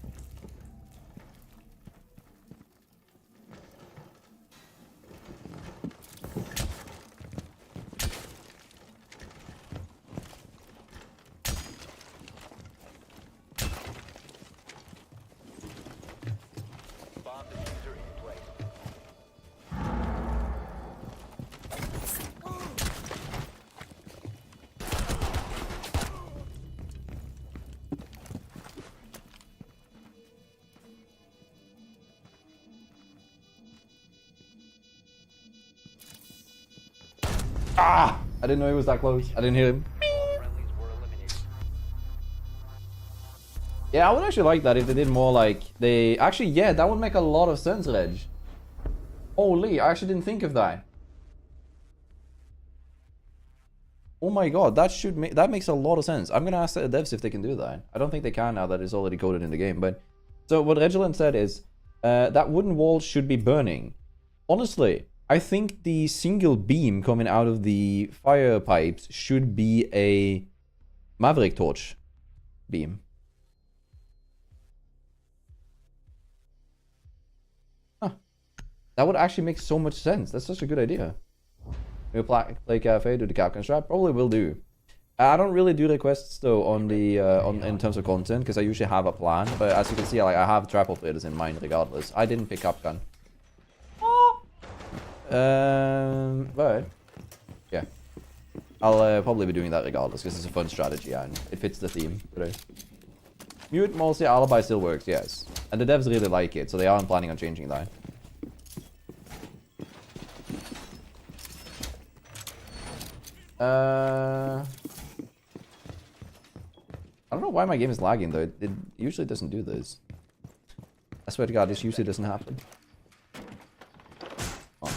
Bomb diffuser in place. Ah! I didn't know he was that close. I didn't hear him. All friendlies were eliminated. Yeah, I would actually like that if they did more like they actually, yeah, that would make a lot of sense, Reg. Holy, I actually didn't think of that. Oh my god, that makes a lot of sense. I'm gonna ask the devs if they can do that. I don't think they can now that it's already coded in the game, but so what Regiland said is that wooden wall should be burning. Honestly, I think the single beam coming out of the fire pipes should be a Maverick torch beam. Huh. That would actually make so much sense. That's such a good idea. We'll play cafe, do the Capcom strap. Probably will do. I don't really do requests though on the in terms of content because I usually have a plan. But as you can see, like I have trap operators in mind regardless. I didn't pick Capcom. But yeah, I'll probably be doing that regardless because it's a fun strategy and it fits the theme today. Mute mostly alibi still works, yes, and the devs really like it, so they aren't planning on changing that. I don't know why my game is lagging though. It usually doesn't do this. I swear to God, this usually doesn't happen. Oh.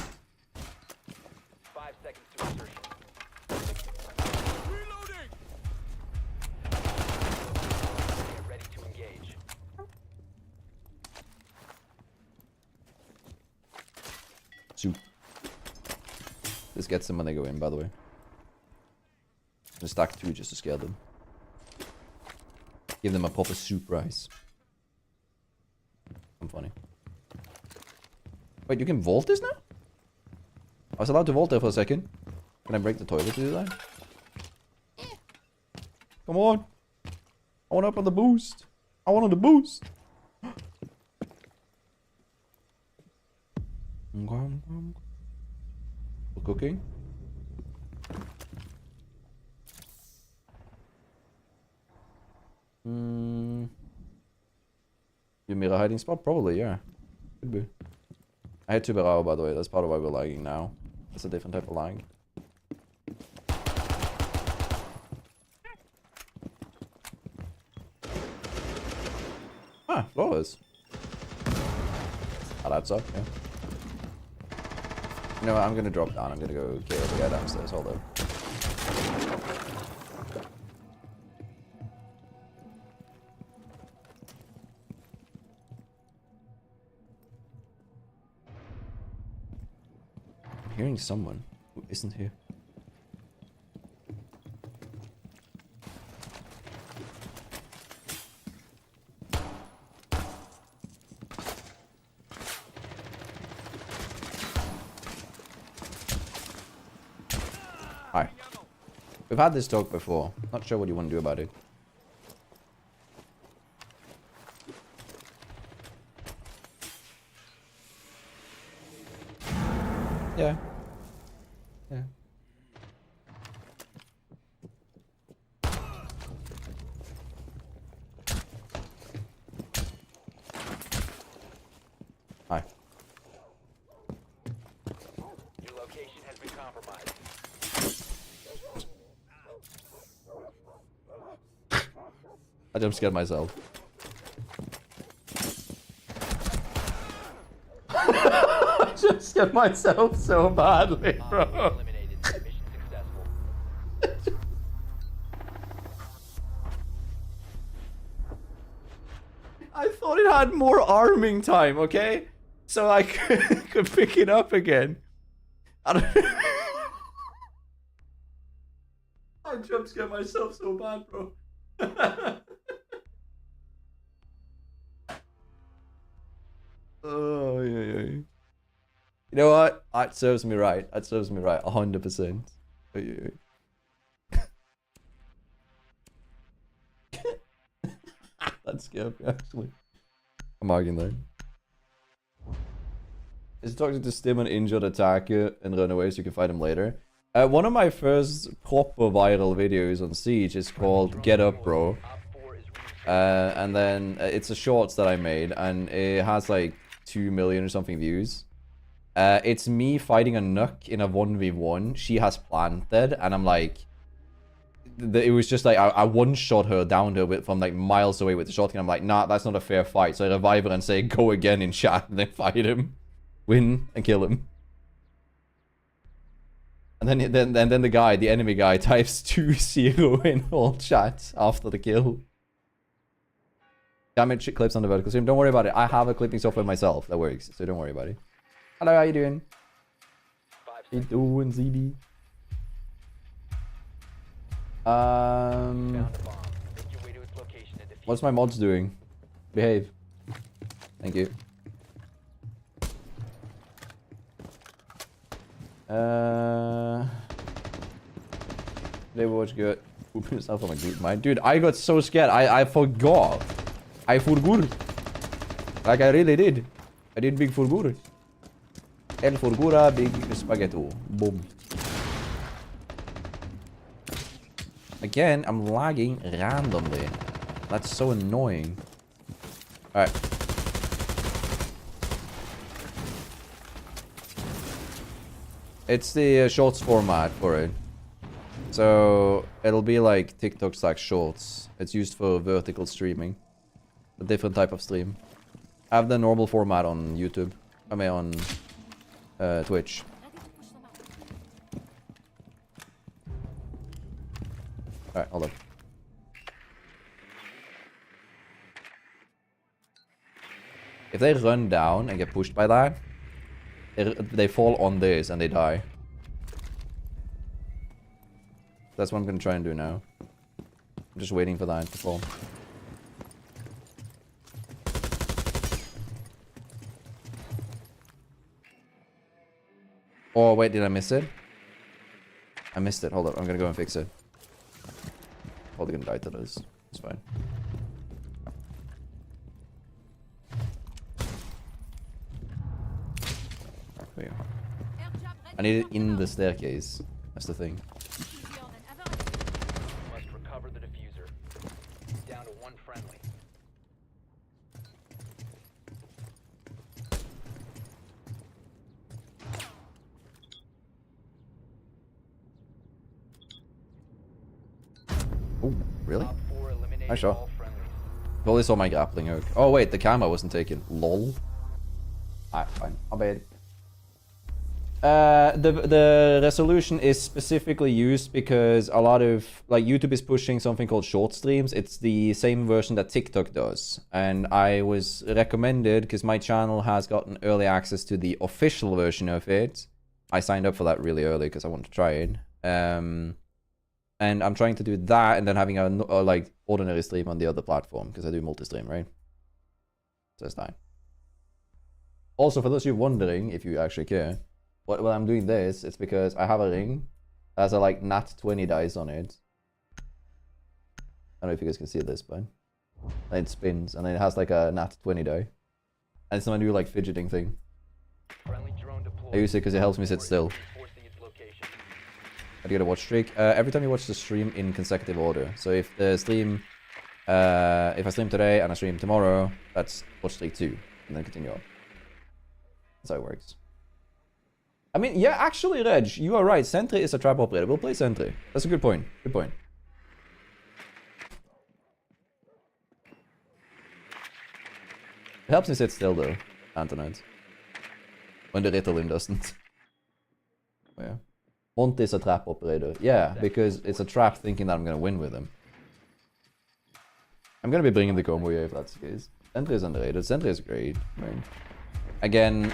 Soup. This gets them when they go in, by the way. Just stack 2 just to scare them. Give them a proper soup rice. I'm funny. Wait, you can vault this now? I was allowed to vault there for a second. Can I break the toilet to do that? Come on. I want up on the boost. I want on the boost. For cooking. Your mirror hiding spot? Probably, yeah. Could be. I had 2 barrel, by the way. That's part of why we're lagging now. That's a different type of lag. Ah, flawless. Oh, that's up, yeah. You know what, I'm gonna drop down. I'm gonna go kill the guy downstairs. Hold up. I'm hearing someone who isn't here. Hi. We've had this talk before. Not sure what you want to do about it. Yeah. Yeah. Hi. Your location has been compromised. I jump scared myself. I just scared myself so badly, bro. Eliminated. Mission successful. I thought it had more arming time, okay? So I could pick it up again. I don't I jump scared myself so bad, bro. Oh, yeah. You know what? That serves me right. That serves me right. 100%. That scared me, actually. I'm arguing though. Is talking to stim an injured attacker and run away so you can fight him later. One of my first proper viral videos on Siege is called Get Up Bro. And then it's a shorts that I made and it has like 2 million or something views. It's me fighting a Nook in a 1v1. She has planted and I'm like... It was just like, I one-shot her, downed her from like miles away with the shotgun. I'm like, nah, that's not a fair fight. So I revive her and say, go again in chat and then fight him. Win and kill him. And then the guy, the enemy guy, types 2-0 in all chat after the kill. Damage clips on the vertical stream. Don't worry about it. I have a clipping software myself that works, so don't worry about it. Hello, how you doing? How you doing, ZB? What's my mods doing? Behave. Thank you. They watch good. Poop yourself on a group mind. Dude, I got so scared. I forgot. I forgot. Like I really did. I did big forgot. El forgura, big spaghetto. Boom. Again, I'm lagging randomly. That's so annoying. Alright. It's the shorts format for it. So it'll be like TikTok/shorts. It's used for vertical streaming. A different type of stream. I have the normal format on YouTube. I mean on Twitch. Alright, hold up. If they run down and get pushed by that, they fall on this and they die. That's what I'm gonna try and do now. I'm just waiting for that to fall. Oh wait, did I miss it? I missed it. Hold up, I'm gonna go and fix it. Probably gonna die to this. It's fine. There we go. I need it in the staircase. That's the thing. Must recover the diffuser. Down to one friendly. Oh, really? Top 4 eliminated Nice shot. all friendlies. Probably saw my grappling hook. Oh wait, the camera wasn't taken. Lol. Alright, fine. I'll bet. The resolution is specifically used because a lot of like YouTube is pushing something called short streams. It's the same version that TikTok does, and I was recommended because my channel has gotten early access to the official version of it. I signed up for that really early because I wanted to try it. And I'm trying to do that and then having a like ordinary stream on the other platform because I do multi-stream, right? So it's fine. Also, for those of you wondering, if you actually care, when I'm doing this, it's because I have a ring that has a like nat 20 dice on it. I don't know if you guys can see this, but and it spins and then it has like a nat 20 die. And it's my new like fidgeting thing. Friendly drone deployed. I use it because it helps me sit still. Enforcing its location. I get a watch streak. Every time you watch the stream in consecutive order. So if the stream, if I stream today and I stream tomorrow, that's watch streak 2, and then continue on. That's how it works. I mean, yeah, actually, Reg, you are right. Sentry is a trap operator. We'll play Sentry. That's a good point. Good point. It helps me sit still, though, Antoinette. When the Ritalin doesn't. Oh, yeah. Monty is a trap operator. Yeah, because it's a trap thinking that I'm going to win with him. I'm going to be bringing the combo here if that's the case. Sentry is underrated. Sentry is great. Right? Again,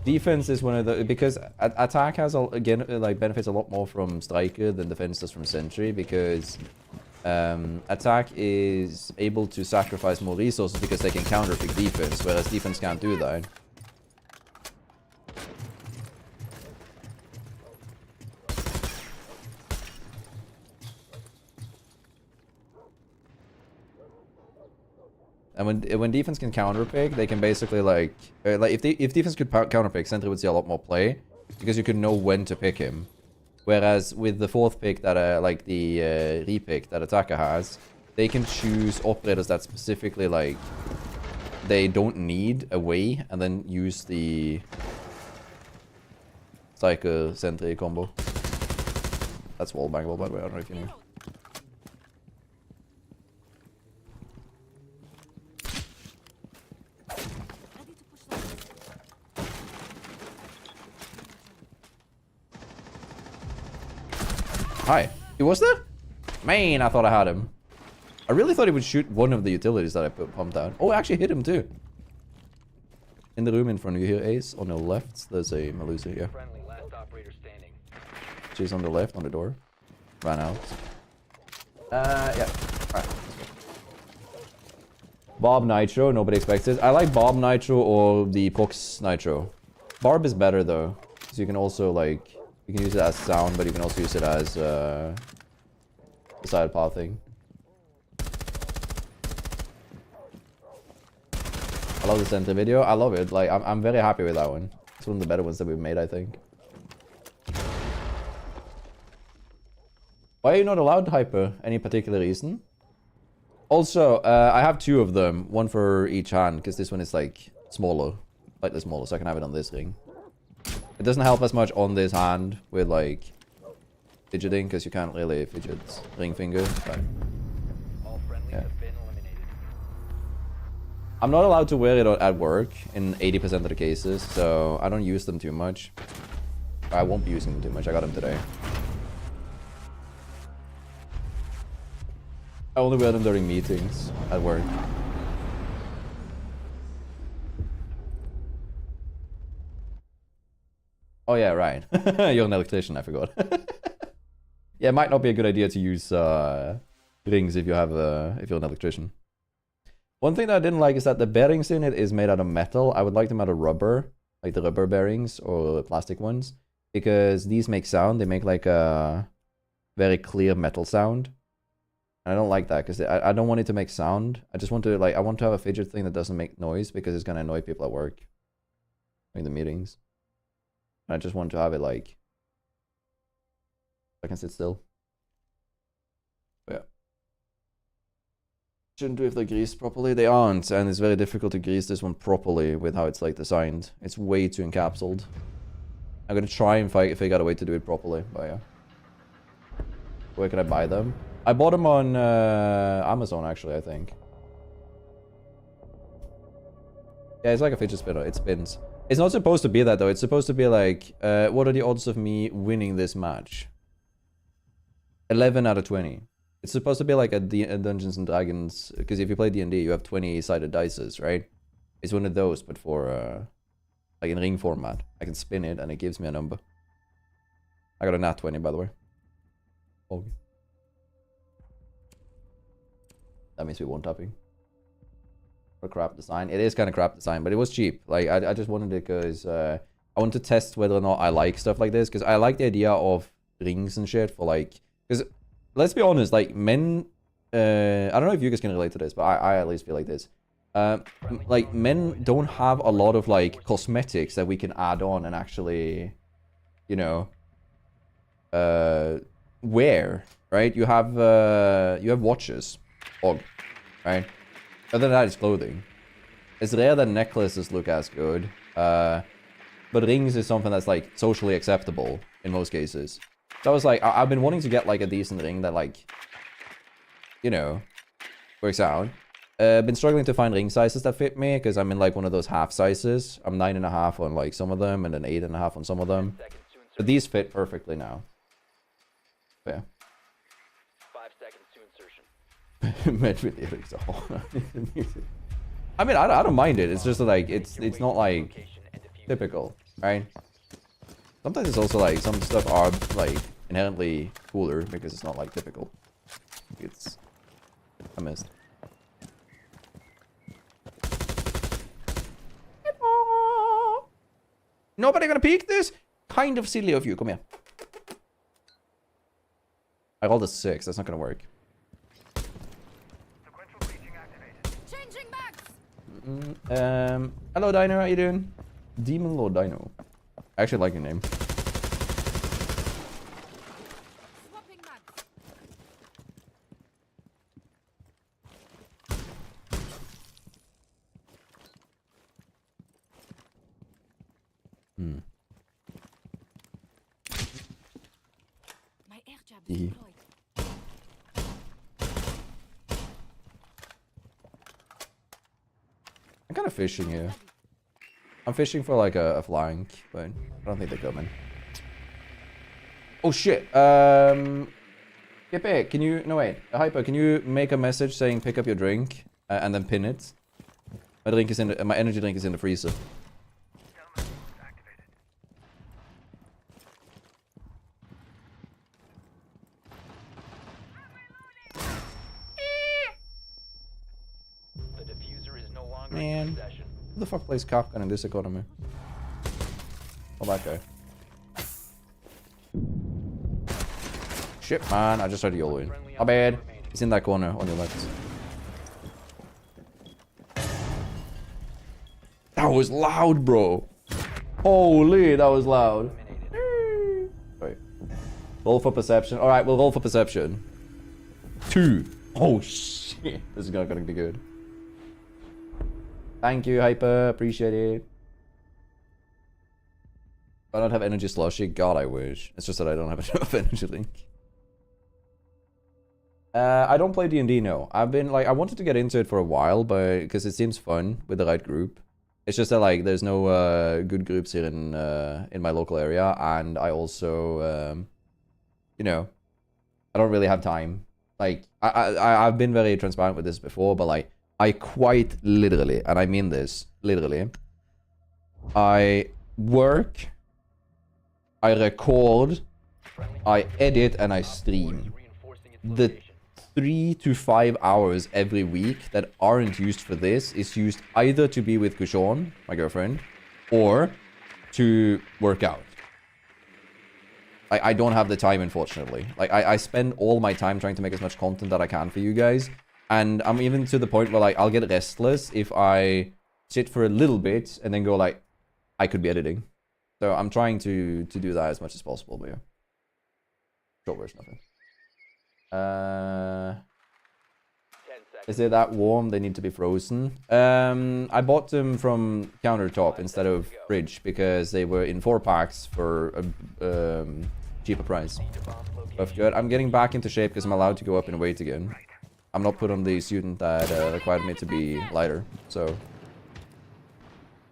defense is one of the... Because attack has, again, like benefits a lot more from Striker than defense does from Sentry. Because attack is able to sacrifice more resources because they can counterpick defense. Whereas defense can't do that. And when defense can counterpick, they can basically like if defense could counterpick, Sentry would see a lot more play because you could know when to pick him. Whereas with the fourth pick that like the repick that attacker has, they can choose operators that specifically like they don't need away and then use the Striker Sentry combo. That's wallbangable, by the way. I don't know if you knew. Hi. He was there? Man, I thought I had him. I really thought he would shoot one of the utilities that I pumped out. Oh, I actually hit him too. In the room in front of you here, Ace. On your left, there's a Melusa here. Friendly, last operator standing. She's on the left, on the door. Ran out. Yeah. Alright. Bob Nitro, nobody expects it. I like Bob Nitro or the Pox Nitro. Barb is better though. Because you can also like... You can use it as sound, but you can also use it as a side path thing. I love the Sentry video. I love it. Like I'm very happy with that one. It's one of the better ones that we've made, I think. Why are you not allowed Hyper? Any particular reason? Also, I have 2 of them, one for each hand, because this one is like smaller, slightly smaller, so I can have it on this ring. It doesn't help as much on this hand with like fidgeting because you can't really fidget ring finger. But, All friendlies have been eliminated. I'm not allowed to wear it at work in 80% of the cases, so I don't use them too much. I won't be using them too much. I got them today. I only wear them during meetings at work. Oh yeah, right. You're an electrician, I forgot. Yeah, it might not be a good idea to use rings if you have if you're an electrician. One thing that I didn't like is that the bearings in it is made out of metal. I would like them out of rubber, like the rubber bearings or the plastic ones, because these make sound. They make like a very clear metal sound. And I don't like that because I don't want it to make sound. I just want to I want to have a fidget thing that doesn't make noise because it's gonna annoy people at work, in the meetings. I just want to have it like I can sit still. But yeah. Shouldn't do if they're greased properly. They aren't, and it's very difficult to grease this one properly with how it's like designed. It's way too encapsulated. I'm gonna try and figure out a way to do it properly, but yeah. Where can I buy them? I bought them on Amazon actually, I think. Yeah, it's like a fidget spinner. It spins. It's not supposed to be that though. It's supposed to be like, what are the odds of me winning this match? 11 out of 20. It's supposed to be like a Dungeons and Dragons, because if you play D&D, you have 20-sided dices, right? It's one of those, but for like in ring format. I can spin it and it gives me a number. I got a nat 20, by the way. Okay. That means we won't tapping. For crap design. It is kind of crap design, but it was cheap. Like, I just wanted it because I want to test whether or not I like stuff like this, because I like the idea of rings and shit for like... Because, let's be honest, like, men... I don't know if you guys can relate to this, but I at least feel like this. Like, men don't have a lot of, like, cosmetics that we can add on and actually, you know, wear, right? You have watches, right? Other than that, it's clothing. It's rare that necklaces look as good, but rings is something that's, like, socially acceptable in most cases. So I was like, I've been wanting to get, like, a decent ring that, like, you know, works out. Been struggling to find ring sizes that fit me, because I'm in, like, one of those half sizes. I'm 9.5 on, like, some of them, and then 8.5 on some of them. But these fit perfectly now. Yeah. 5 seconds to insertion. Met with lyrics. I mean, I don't mind it. It's just like it's not like typical, right? Sometimes it's also like some stuff are like inherently cooler because it's not like typical. It's I missed. Nobody gonna peek this? Kind of silly of you. Come here. I rolled a 6. That's not gonna work. Changing mags. Hello Dino, how you doing? Demon Lord Dino. I actually like your name. Swapping mags. My air jab is deployed. I'm kind of fishing here. I'm fishing for like a flank, but I don't think they're coming. Oh shit. Gippe, can you... No wait. Hyper, can you make a message saying pick up your drink and then pin it? My drink is in the, my energy drink is in the freezer. The diffuser is no longer Man. in possession. Who the fuck plays Kafka in this economy? Oh, that guy. Shit, man. I just heard YOLO in. My bad. He's in that corner on your left. That was loud, bro. Holy, that was loud. Wait. Roll for perception. Alright, we'll roll for perception. 2. Oh, shit. This is not gonna be good. Thank you, Hyper. Appreciate it. I don't have energy slushy. God, I wish. It's just that I don't have enough energy link. I don't play D&D, no. I've been, like, I wanted to get into it for a while, but because it seems fun with the right group. It's just that, like, there's no good groups here in my local area, and I also, you know, I don't really have time. Like, I've been very transparent with this before, but, like, I quite literally, and I mean this, literally, I work I record, I edit, and I stream. The 3 to 5 hours every week that aren't used for this is used either to be with Kushon, my girlfriend, or to work out. I don't have the time, unfortunately. Like, I spend all my time trying to make as much content that I can for you guys. And I'm even to the point where, like, I'll get restless if I sit for a little bit and then go, like, I could be editing. So I'm trying to do that as much as possible, but yeah. Short version of it. Is it that warm? They need to be frozen. I bought them from countertop instead of fridge because they were in 4-packs for a cheaper price. But good. I'm getting back into shape because I'm allowed to go up in weight again. I'm not put on the student that required me to be lighter. So,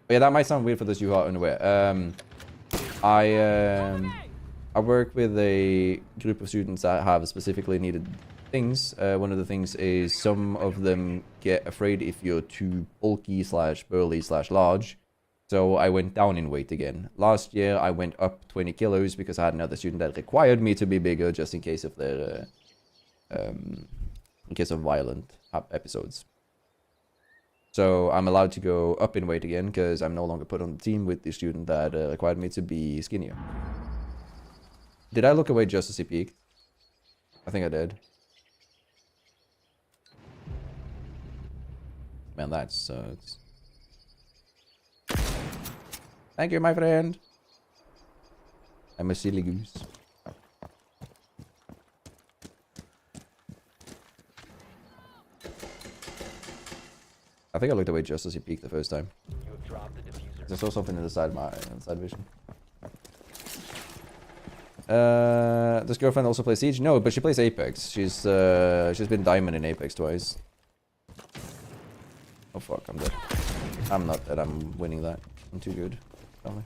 but yeah, that might sound weird for this U-Haul underwear. I work with a group of students that have specifically needed things. One of the things is some of them get afraid if you're too bulky / burly / large. So I went down in weight again. Last year I went up 20 kilos because I had another student that required me to be bigger just in case of their in case of violent episodes. So I'm allowed to go up in weight again because I'm no longer put on the team with the student that required me to be skinnier. Did I look away just as he peeked? I think I did. Man, that sucks. Thank you, my friend. I'm a silly goose. I think I looked away just as he peeked the first time. You have dropped the diffuser. I saw something in the side vision. Does girlfriend also play Siege? No, but she plays Apex. She's been diamond in Apex twice. Oh fuck, I'm dead. I'm not dead, I'm winning that. I'm too good. Probably.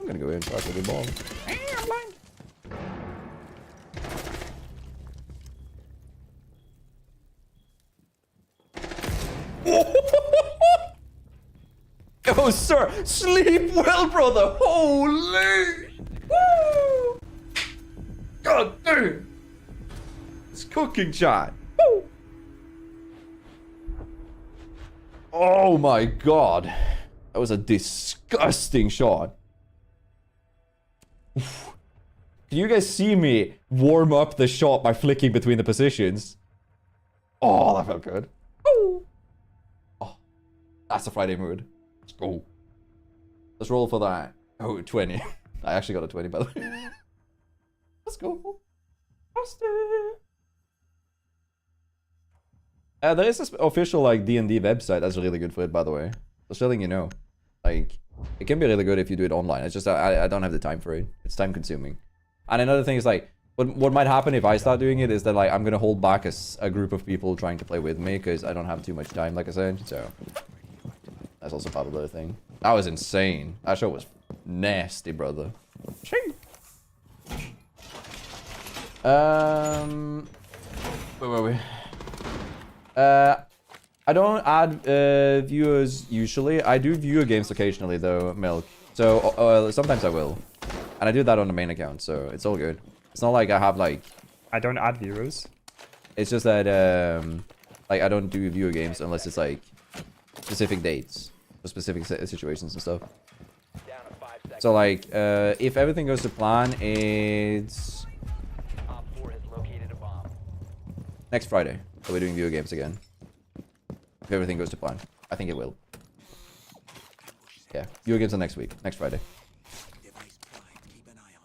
I'm gonna go in and try to the ball. I'm blind. Oh, sir, sleep well, brother. Holy! Woo! God damn! It's cooking, chat. Woo! Oh my god, that was a disgusting shot. Oof. Can you guys see me warm up the shot by flicking between the positions? Oh, that felt good. Woo! Oh, that's a Friday mood. Let's go. Let's roll for that. Oh, 20. I actually got a 20, by the way. Let's go. Faster. There is this official, like, D&D website that's really good for it, by the way. Just letting you know. Like, it can be really good if you do it online. It's just I don't have the time for it. It's time consuming. And another thing is, like, what might happen if I start doing it is that, like, I'm gonna hold back a group of people trying to play with me because I don't have too much time, like I said, so... That's also part of the thing. That was insane. That show was nasty, brother. Where were we? I don't add viewers usually. I do viewer games occasionally though, Milk. So sometimes I will. And I do that on the main account, so it's all good. It's not like I have like... I don't add viewers. It's just that like I don't do viewer games unless it's like specific dates for specific situations and stuff. So like if everything goes to plan, it's next Friday that we're doing viewer games again. If everything goes to plan, I think it will. Yeah, viewer games are next week, next Friday.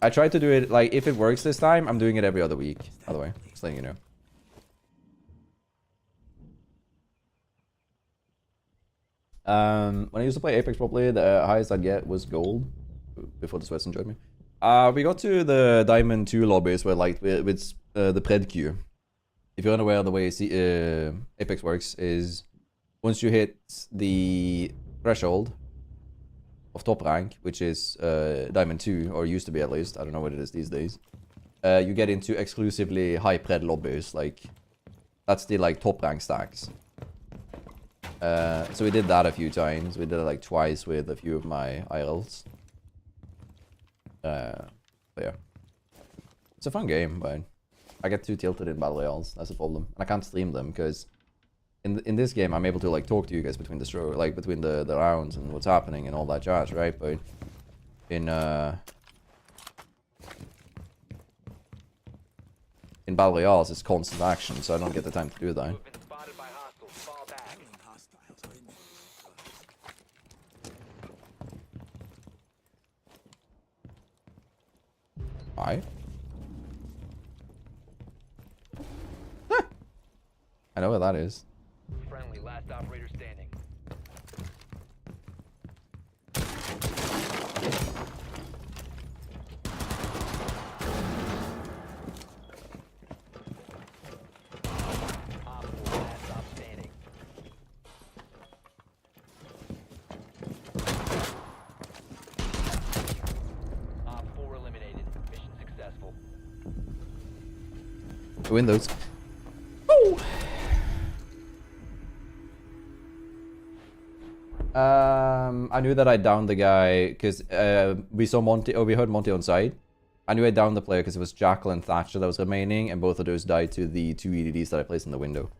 I tried to do it like if it works this time, I'm doing it every other week. By the way, just letting you know. When I used to play Apex properly, the highest I'd get was gold before the Sweats joined me. We got to the Diamond 2 lobbies where like with the pred queue. If you're unaware of the way Apex works is once you hit the threshold of top rank, which is Diamond 2, or used to be at least, I don't know what it is these days, you get into exclusively high pred lobbies, like that's the like top rank stacks. So we did that a few times. We did it like twice with a few of my IRLs. But yeah. It's a fun game, but I get too tilted in battle royales. That's the problem. And I can't stream them because in this game I'm able to like talk to you guys between the between the rounds and what's happening and all that jazz, right? But in battle royales it's constant action, so I don't get the time to do that. You've been spotted by hostiles. Fall back. Alright. I know where that is. Friendly, last operator standing. Op 4, last stop standing. Op 4 eliminated. Mission successful. Windows. Woo! I knew that I downed the guy because we saw Monty, or we heard Monty on site. I knew I downed the player because it was Jackal and Thatcher that was remaining, and both of those died to the 2 EDDs that I placed in the window.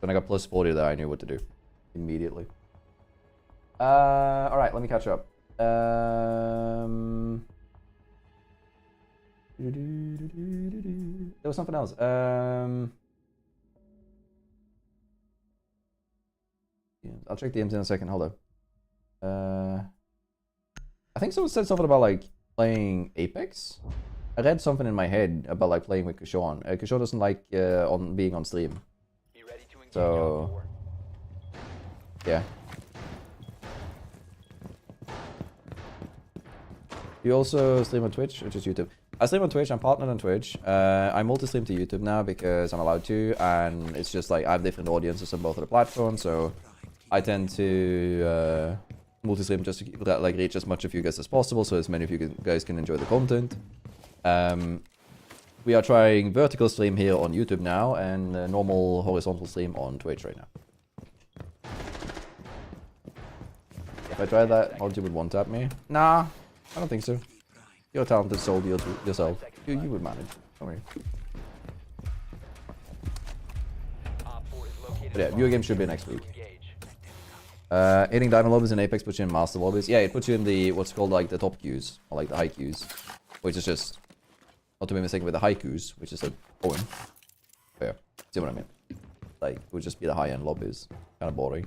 When I got plus 40 there, I knew what to do immediately. Alright, let me catch up. There was something else. I'll check the DMs in a second. Hold on. I think someone said something about like playing Apex. I read something in my head about like playing with Kishon. Kishon doesn't like on being on stream. Be ready to engage So Op 4. yeah. You also stream on Twitch or just YouTube? I stream on Twitch. I'm partnered on Twitch. I multi-stream to YouTube now because I'm allowed to, and it's just like I have different audiences on both of the platforms, so I tend to multi-stream just to keep that, like reach as much of you guys as possible, so as many of you guys can enjoy the content. We are trying vertical stream here on YouTube now, and normal horizontal stream on Twitch right now. If I tried that, Monty would one-tap me. Nah, I don't think so. You're a talented soul yourself. You would manage. Don't worry. Op 4 is located. But yeah, viewer game should be next week. Engage. Hitting diamond lobbies in Apex puts you in master lobbies. Yeah, it puts you in the what's called like the top queues, or like the high queues, which is just not to be mistaken with the high queues, which is like poem. Yeah, see what I mean? Like it would just be the high end lobbies, kind of boring.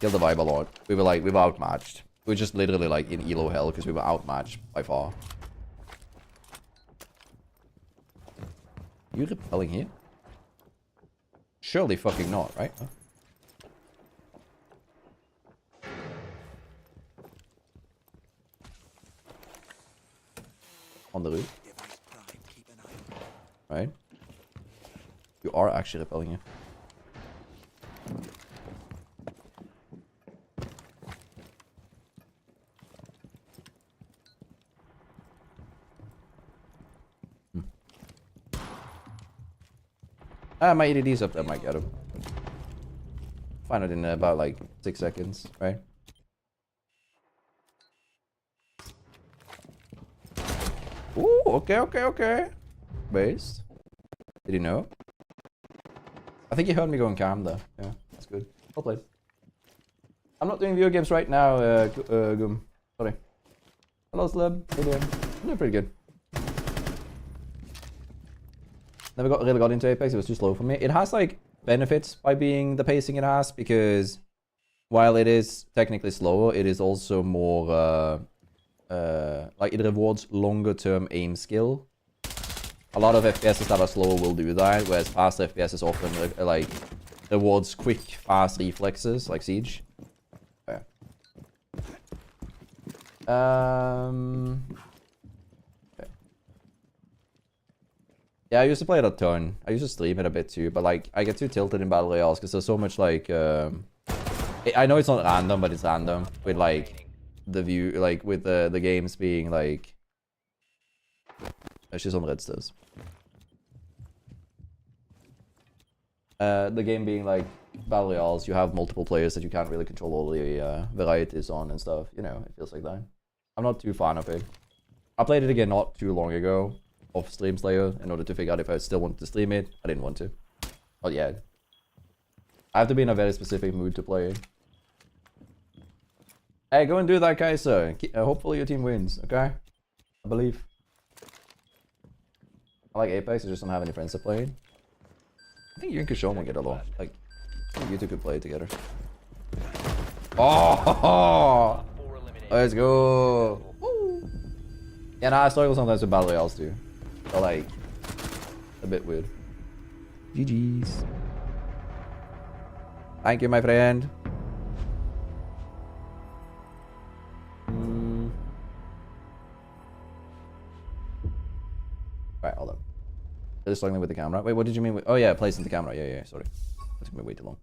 Killed the vibe a lot. We were outmatched. We were just literally like in elo hell because we were outmatched by far. You repelling here? Surely fucking not, right? Huh? On the roof. Right? You are actually repelling here. My EDD's up there, might get him. Find it in about like 6 seconds, right? Ooh, okay. Based. Did he know? I think he heard me going calm there. Yeah, that's good. Well played. I'm not doing video games right now, Gum. Sorry. Hello, Sleb. How you doing? I'm doing pretty good. Never really got into Apex, it was too slow for me. It has like benefits by being the pacing it has, because while it is technically slower, it is also more like it rewards longer term aim skill. A lot of FPSs that are slower will do that, whereas fast FPSs often like rewards quick, fast reflexes like Siege. Yeah. Yeah, I used to play it a ton. I used to stream it a bit too, but like I get too tilted in battle royales because there's so much like I know it's not random, but it's random with like the view, like with the games being like she's on red stairs. The game being like Battle Royales, you have multiple players that you can't really control all the varieties on and stuff. You know, it feels like that. I'm not too fan of it. I played it again not too long ago off Stream Slayer in order to figure out if I still wanted to stream it. I didn't want to. Not yet. I have to be in a very specific mood to play it. Hey, go and do that, Kaiser. Hopefully your team wins, okay? I believe. I like Apex, I just don't have any friends to play it. I think you and Kishon will get along. Like, I think you two could play together. Oh! Let's go! Woo. Yeah, nah, I struggle sometimes with Battle Royales too. But like, a bit weird. GG's. Thank you, my friend. Right, hold on. They're struggling with the camera. Wait, what did you mean with... Oh yeah, placing the camera. Yeah, sorry. That took me way too long.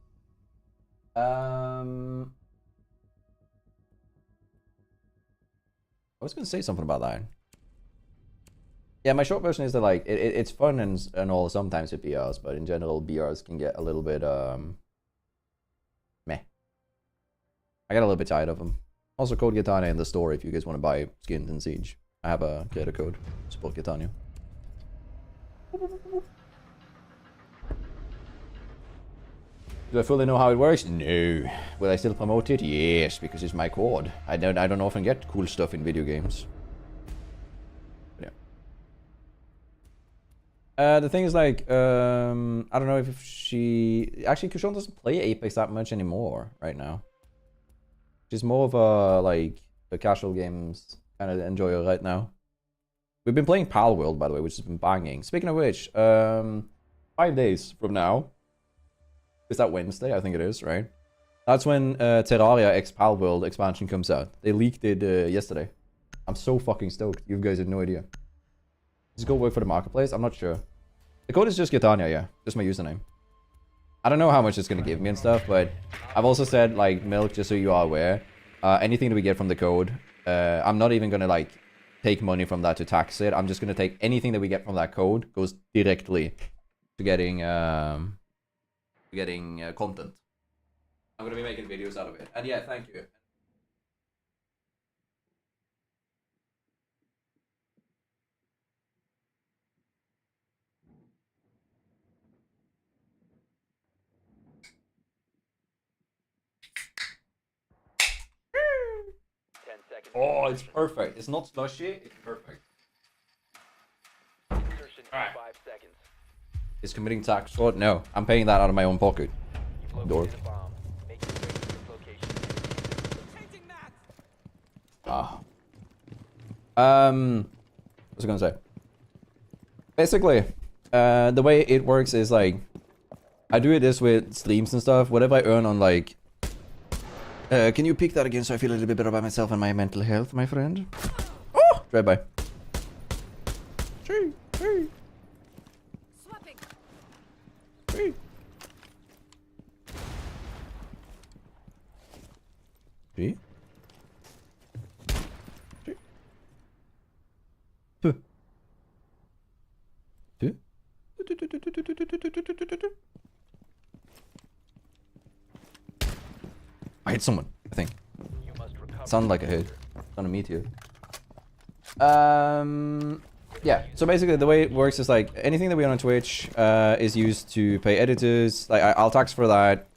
I was gonna say something about that. Yeah, my short version is that like it's fun and all sometimes with BRs, but in general BRs can get a little bit meh. I get a little bit tired of them. Also, code Girtania in the store if you guys want to buy skins in Siege. I have a creator code. Support Girtania. Do I fully know how it works? No. Will I still promote it? Yes, because it's my code. I don't often get cool stuff in video games. But yeah. The thing is like, I don't know if she... Actually, Kushon doesn't play Apex that much anymore right now. She's more of a, like, a casual games kind of enjoyer right now. We've been playing Pal World, by the way, which has been banging. Speaking of which, 5 days from now, is that Wednesday? I think it is, right? That's when Terraria X Pal World expansion comes out. They leaked it yesterday. I'm so fucking stoked. You guys had no idea. Just go work for the marketplace? I'm not sure. The code is just Girtania, yeah. Just my username. I don't know how much it's going to give me and stuff, but I've also said, like, Milk, just so you are aware, anything that we get from the code, I'm not even going to, like, take money from that to tax it. I'm just going to take anything that we get from that code goes directly to getting content. I'm going to be making videos out of it. And yeah, thank you. Oh, it's perfect. It's not slushy, it's perfect. Insertion in Alright. 5 seconds. Is committing tax fraud? No, I'm paying that out of my own pocket. You've Door. located a bomb. Make your way to its location. Changing mags. What was I gonna say? Basically, the way it works is like, I do this with streams and stuff. Whatever I earn on like, can you pick that again so I feel a little bit better about myself and my mental health, my friend? Oh, drive by. Swapping. See? I hit someone, I think. You must recover. Sounded like a hit. On a meteor. Yeah, so basically the way it works is like anything that we own on Twitch is used to pay editors. Like I'll tax for that.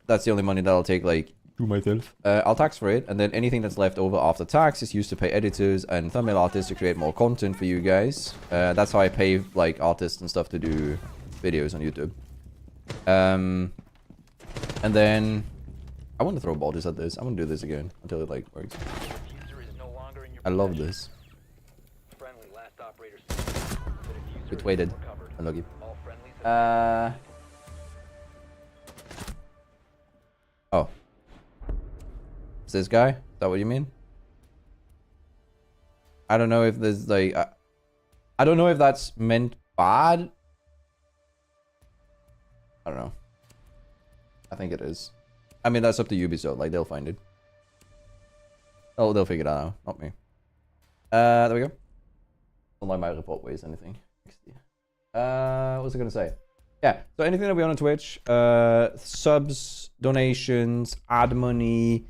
That's the only money that I'll take like to myself. I'll tax for it, and then anything that's left over after tax is used to pay editors and thumbnail artists to create more content for you guys. That's how I pay like artists and stuff to do videos on YouTube. And then I want to throw bodies at this. I want to do this again until it like works. Diffuser is no longer in your I love possession. this. Friendly, last operator standing. The diffuser It is waited. recovered. Unlucky. All friendlies have Oh. Is this guy? Is that what you mean? I don't know if there's like... I don't know if that's meant bad. I don't know. I think it is. I mean, that's up to Ubisoft. Like, they'll find it. Oh, they'll figure that out. Not me. There we go. Don't like my report weighs anything. What was I gonna say? Yeah, so anything that we own on Twitch, subs, donations, ad money.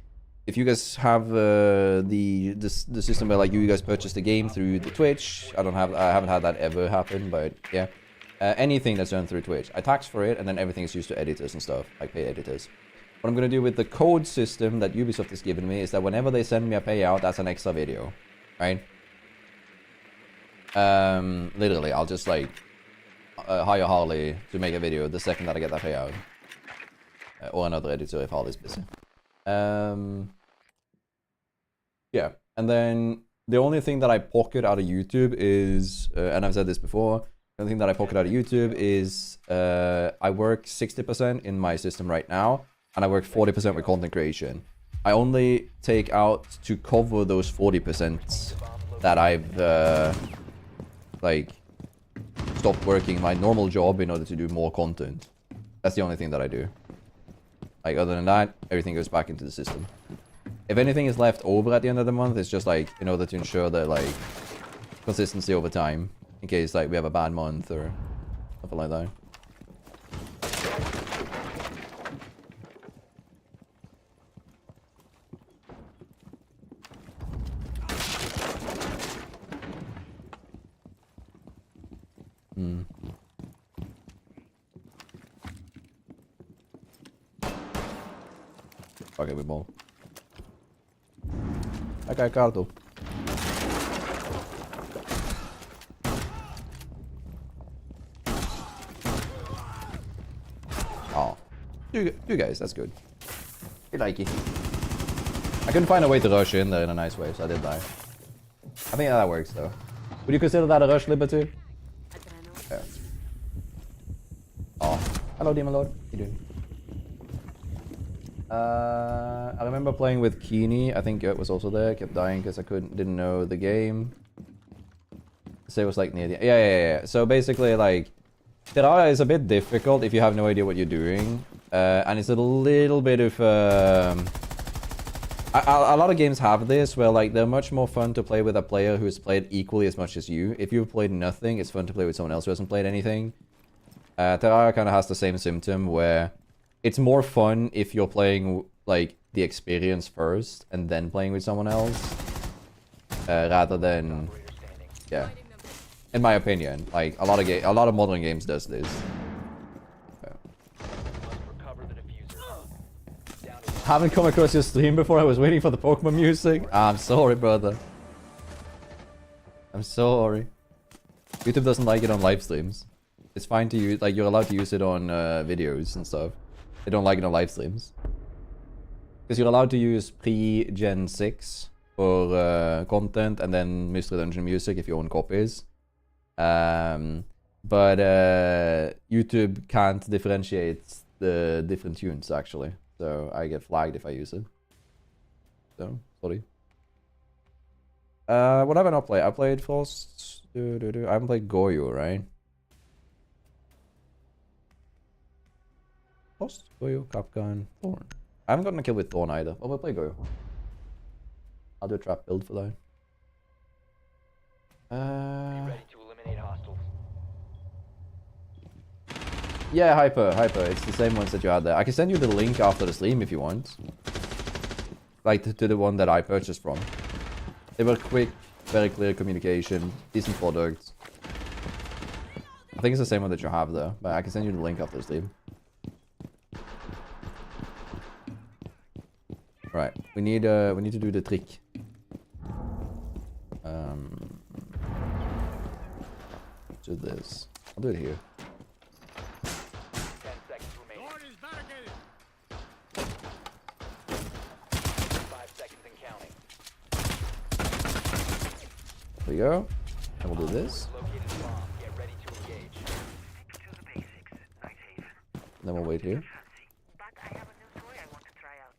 If you guys have the system where like you guys purchase the game through the Twitch, I haven't had that ever happen, but yeah, anything that's done through Twitch, I tax for it, and then everything is used to editors and stuff, like pay editors. What I'm gonna do with the code system that Ubisoft has given me is that whenever they send me a payout, that's an extra video, right? Literally, I'll just like hire Harley to make a video the second that I get that payout, or another editor if Harley's busy. Yeah, and then the only thing that I pocket out of YouTube is, and I've said this before, the only thing that I pocket out of YouTube is I work 60% in my system right now, and I work 40% with content creation. I only take out to cover those 40% that I've like stopped working my normal job in order to do more content. That's the only thing that I do. Like, other than that, everything goes back into the system. If anything is left over at the end of the month, it's just like in order to ensure that like consistency over time, in case like we have a bad month or something like that. Okay, we ball. Okay, Cardo. Oh, two guys, that's good. You like it. I couldn't find a way to rush in there in a nice way, so I did die. I think that works though. Would you consider that a rush, Liberty? Yeah. Oh, hello, Demon Lord. How you doing? I remember playing with Keeney. I think it was also there. Kept dying because I didn't know the game. So it was like near the yeah. So basically, like, Terraria is a bit difficult if you have no idea what you're doing, and it's a little bit of a lot of games have this where like they're much more fun to play with a player who's played equally as much as you. If you've played nothing, it's fun to play with someone else who hasn't played anything. Terraria kind of has the same symptom where it's more fun if you're playing like the experience first and then playing with someone else, rather than, yeah. In my opinion, like a lot of modern games does this. Haven't come across your stream before. I was waiting for the Pokemon music. I'm sorry, brother. I'm sorry. YouTube doesn't like it on live streams. It's fine to use, like, you're allowed to use it on videos and stuff. They don't like it on live streams. Because you're allowed to use pre-Gen 6 for content and then Mystery Dungeon music if you own copies. But YouTube can't differentiate the different tunes, actually. So I get flagged if I use it. So, sorry. What have I not played? I played Frost. I haven't played Goyo, right? Frost, Goyo, Capcan, Thorn. I haven't gotten a kill with Thorn either. Oh, we'll play Goyo. I'll do a trap build for that. Be ready to eliminate hostiles. Yeah, Hyper. It's the same ones that you had there. I can send you the link after the stream if you want. Like to the one that I purchased from. They were quick, very clear communication, decent products. I think it's the same one that you have there, but I can send you the link after the stream. Right, we need to do the trick. Do this. I'll do it here. 10 seconds remaining. 5 seconds and counting. There we go. And we'll do this. Located a bomb. Get ready to engage. Then we'll wait here. But I have a new toy I want to try out.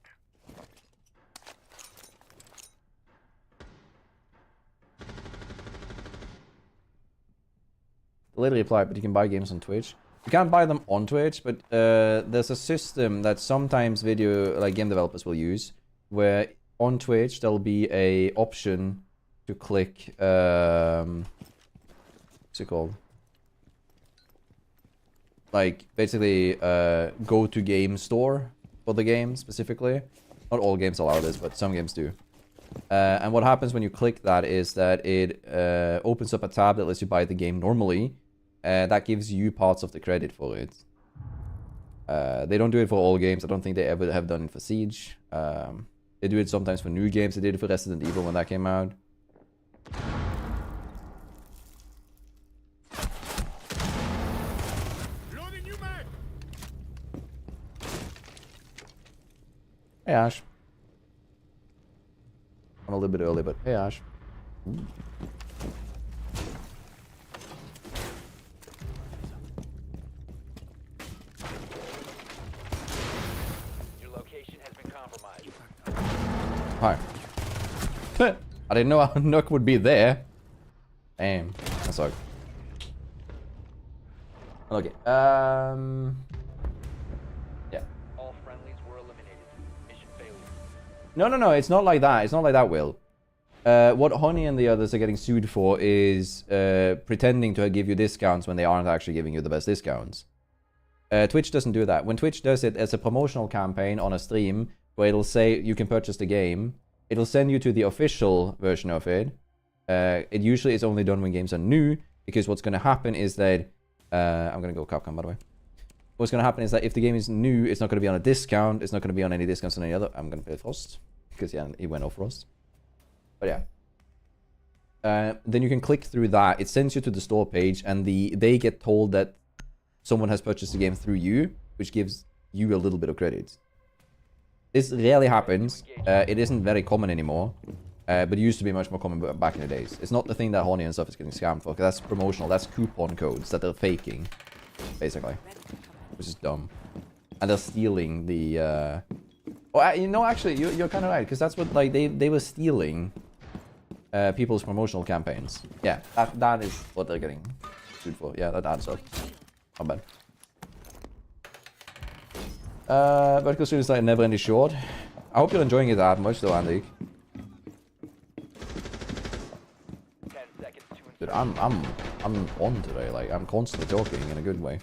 Literally apply, but you can buy games on Twitch. You can't buy them on Twitch, but there's a system that sometimes game developers will use, where on Twitch there'll be a option to click. What's it called? like basically go to game store for the game specifically. Not all games allow this, but some games do. And what happens when you click that is that it opens up a tab that lets you buy the game normally. That gives you parts of the credit for it. They don't do it for all games. I don't think they ever have done it for Siege. They do it sometimes for new games. They did it for Resident Evil when that came out. Hey Ash. I'm a little bit early, but hey Ash. Ooh. Your location has been compromised. Hi. I didn't know a Nook would be there. Damn. That sucked. Okay. Yeah. All friendlies were eliminated. Mission failure. No. It's not like that. It's not like that, Will. What Honey and the others are getting sued for is pretending to give you discounts when they aren't actually giving you the best discounts. Twitch doesn't do that. When Twitch does it as a promotional campaign on a stream, where it'll say you can purchase the game, it'll send you to the official version of it. It usually is only done when games are new, because what's going to happen is that... I'm going to go Capcom, by the way. What's going to happen is that if the game is new, it's not going to be on a discount. It's not going to be on any discounts on any other... I'm going to play Frost, because yeah, he went off Frost. But yeah. Then you can click through that. It sends you to the store page, and they get told that someone has purchased the game through you, which gives you a little bit of credit. This rarely happens. It isn't very common anymore. But it used to be much more common back in the days. It's not the thing that Honey and stuff is getting scammed for, because that's promotional. That's coupon codes that they're faking, basically. Which is dumb. And they're stealing the... Oh, you know, actually, you're kind of right, because that's what, like, they were stealing people's promotional campaigns. Yeah, that is what they're getting sued for. Yeah, that adds up. Not bad. Vertical Stream is like never ending short. I hope you're enjoying it that much, though, Andy. 10 seconds to Dude, I'm on today. Like, I'm constantly talking in a good way.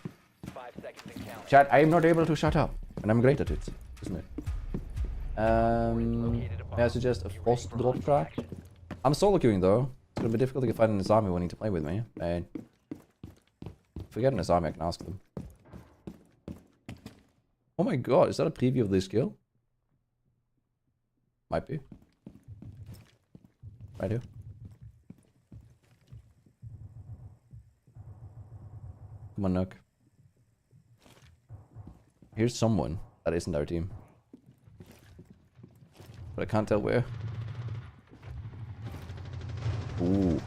5 seconds and counting. Chat, I am not able to shut up, and I'm great at it, isn't it? May I suggest a Frost drop track? I'm solo queuing though. It's gonna be difficult to get find an Azami wanting to play with me. And if we get an Azami, I can ask them. Oh my god, is that a preview of this skill? Might be. Right here. Come on, Nook. Here's someone that isn't our team. But I can't tell where. Ooh.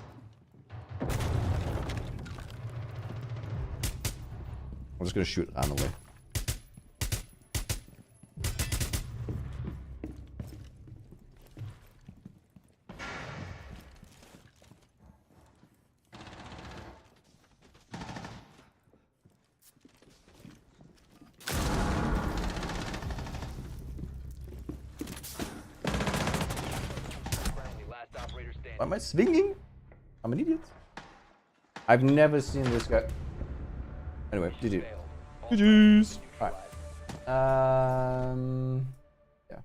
I'm just gonna shoot randomly. Friendly, last operator standing. Why am I swinging? I'm an idiot. I've never seen this guy. Anyway, GG. Failed. All GG's. friendlies Alright. Yeah.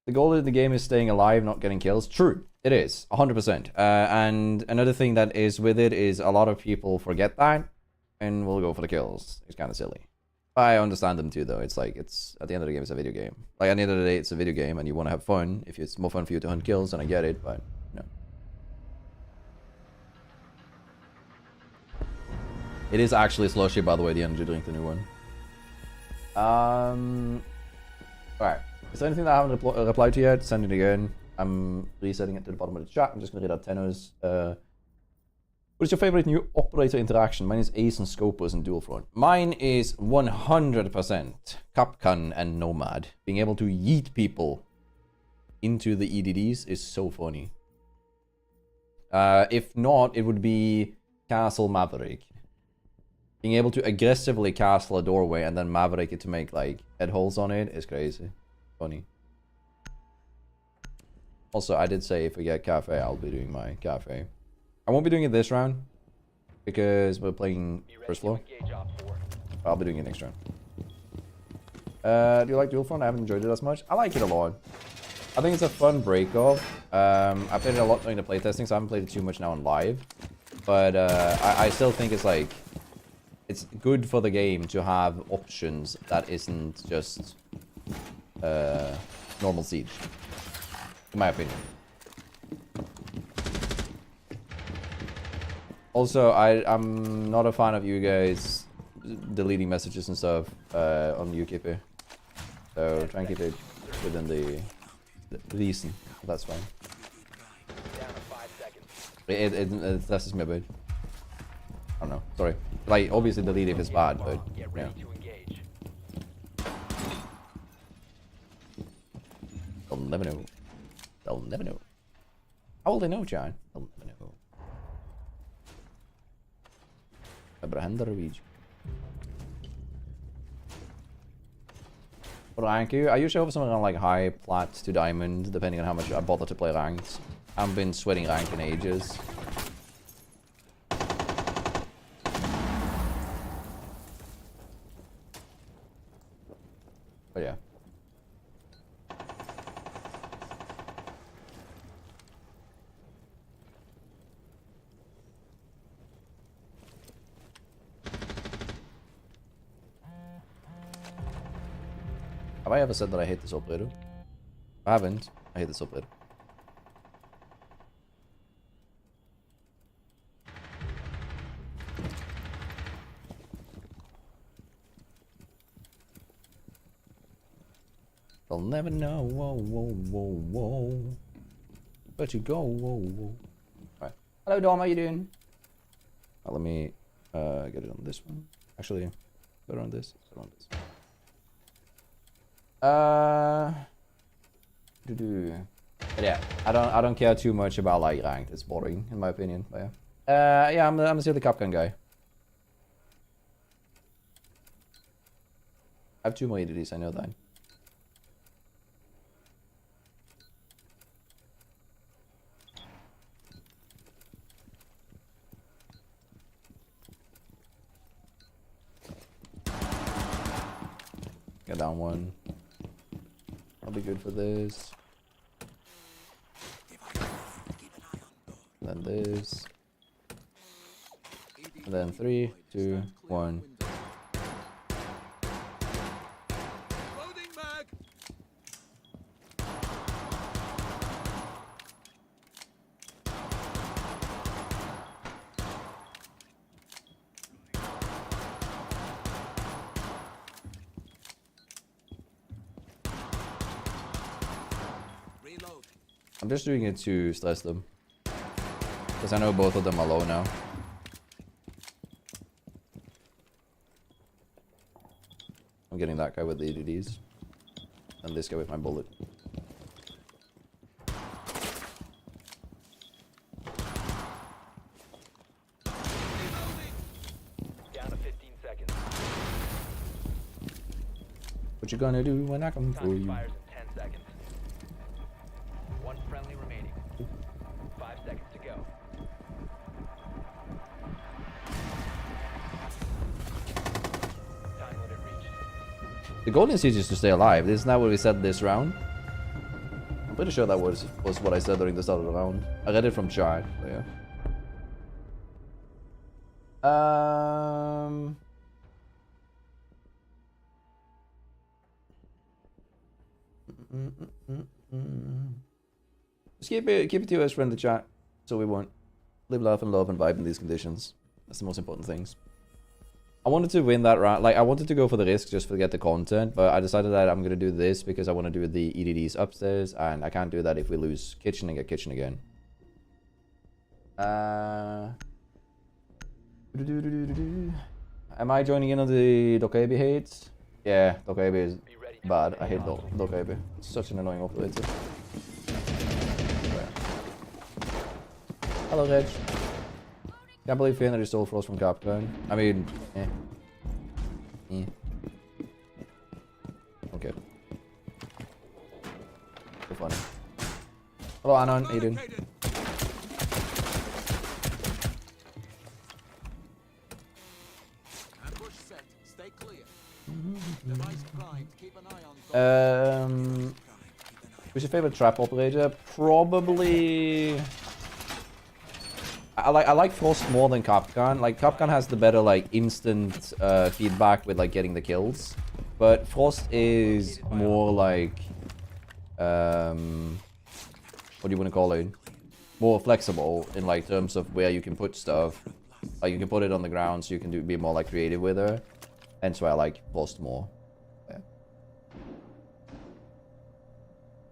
The goal of the game is staying alive, not getting kills. True, it is 100%. And another thing that is with it is a lot of people forget that and will go for the kills. It's kind of silly. I understand them too, though. It's like, it's at the end of the game, it's a video game. Like, at the end of the day, it's a video game, and you want to have fun. If it's more fun for you to hunt kills, then I get it, but no. It is actually slushy, by the way, the energy drink, the new one. Alright. Is there anything that I haven't replied to yet? Send it again. I'm resetting it to the bottom of the chat. I'm just going to read out tenors. What is your favorite new operator interaction? Mine is Ace and Scopers and Dual Front. Mine is 100% Capcan and Nomad. Being able to yeet people into the EDDs is so funny. If not, it would be Castle Maverick. Being able to aggressively castle a doorway and then Maverick it to make like head holes on it is crazy. Funny. Also, I did say if we get cafe, I'll be doing my cafe. I won't be doing it this round. because we're playing Be ready first to floor. engage Op 4. I'll be doing it next round. Do you like Dual Front? I haven't enjoyed it as much. I like it a lot. I think it's a fun break-off. I played it a lot during the playtesting, so I haven't played it too much now on live. But I still think it's like... It's good for the game to have options that isn't just normal Siege. In my opinion. Also, I'm not a fan of you guys deleting messages and stuff on UKP. So try and keep it within the reason. That's fine. Down to 5 seconds. That's just me a bit. I don't know. Sorry. Like, obviously delete if it's bad, but Get yeah. ready to engage. They'll never know. They'll never know. How will they know, John? They'll never know. Abraham Rouge. What rank you? I usually have something around like high, plat to diamond, depending on how much I bother to play ranked. I haven't been sweating rank in ages. But yeah. Have I ever said that I hate this operator? I haven't. I hate this operator. They'll never know. Whoa, whoa, whoa, whoa. But you go, whoa, whoa. Alright. Hello, Dom. How you doing? Let me get it on this one. Actually, put it on this. Put it on this. But yeah, I don't care too much about like ranked. It's boring in my opinion. But yeah. Yeah, I'm still the Capcan guy. I have 2 more EDDs, I know that. Get down one. I'll be good for this. Then this. And then 3, 2, 1. I'm just doing it to stress them. Because I know both of them are low now. I'm getting that guy with the EDDs. And this guy with my bullet. Down to 15 seconds. What you gonna do when I come for Time you? expires in 10 seconds. 1 friendly remaining. 5 seconds to go. Time limit reached. The golden siege is to stay alive. Isn't that what we said this round? I'm pretty sure that was what I said during the start of the round. I read it from chat, but yeah. Just keep it to us friendly chat, so we won't live, laugh, and love and vibe in these conditions. That's the most important things. I wanted to win that round. Like, I wanted to go for the risk just to get the content, but I decided that I'm gonna do this because I want to do the EDDs upstairs, and I can't do that if we lose kitchen and get kitchen again. Am I joining in on the Dokabi hate? Yeah, Dokabi is bad. I hate Dokabi. It's such an annoying operator. Hello, Reg. Can't believe Fenrir stole Frost from Capcom. I mean, eh. Okay. So funny. Hello, Anon. How you doing? Who's your favorite trap operator? Probably. I like Frost more than Capcan. Like Capcan has the better like instant feedback with like getting the kills, but Frost is more like what do you want to call it? More flexible in like terms of where you can put stuff. Like you can put it on the ground, so you can be more like creative with her. Hence why I like Frost more. Yeah.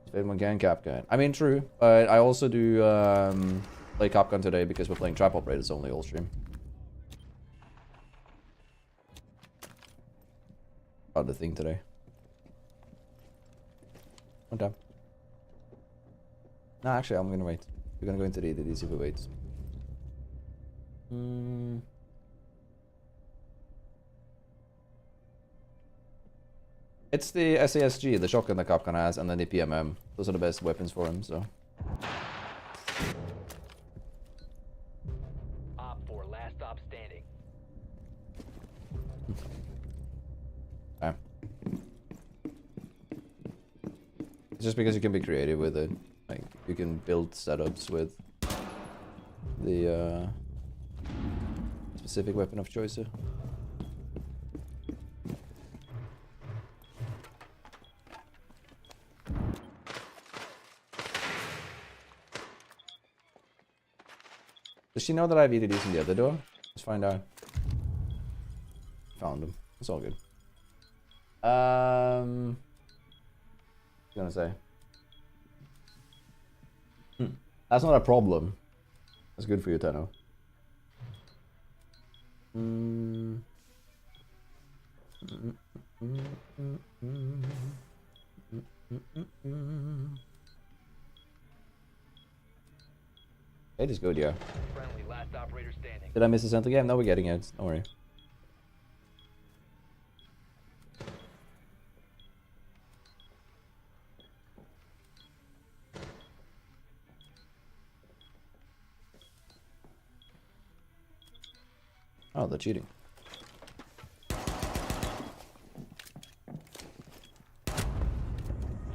Favorite one can Capcan. I mean, true, but I also do play Capcan today because we're playing trap operators only all stream. Hard to think today. One time. No, actually, I'm gonna wait. We're gonna go into the EDDs if we wait. It's the SASG, the shotgun that Capcan has, and then the PMM. Those are the best weapons for him, so. Op 4, last stop standing. Okay. It's just because you can be creative with it. Like, you can build setups with the specific weapon of choice here. Does she know that I have EDDs in the other door? Let's find out. Found them. It's all good. What was I gonna say? That's not a problem. That's good for you, Tenno. It is good, yeah. Friendly, last operator standing. Did I miss a center game? No, we're getting it. Don't worry. Oh, they're cheating.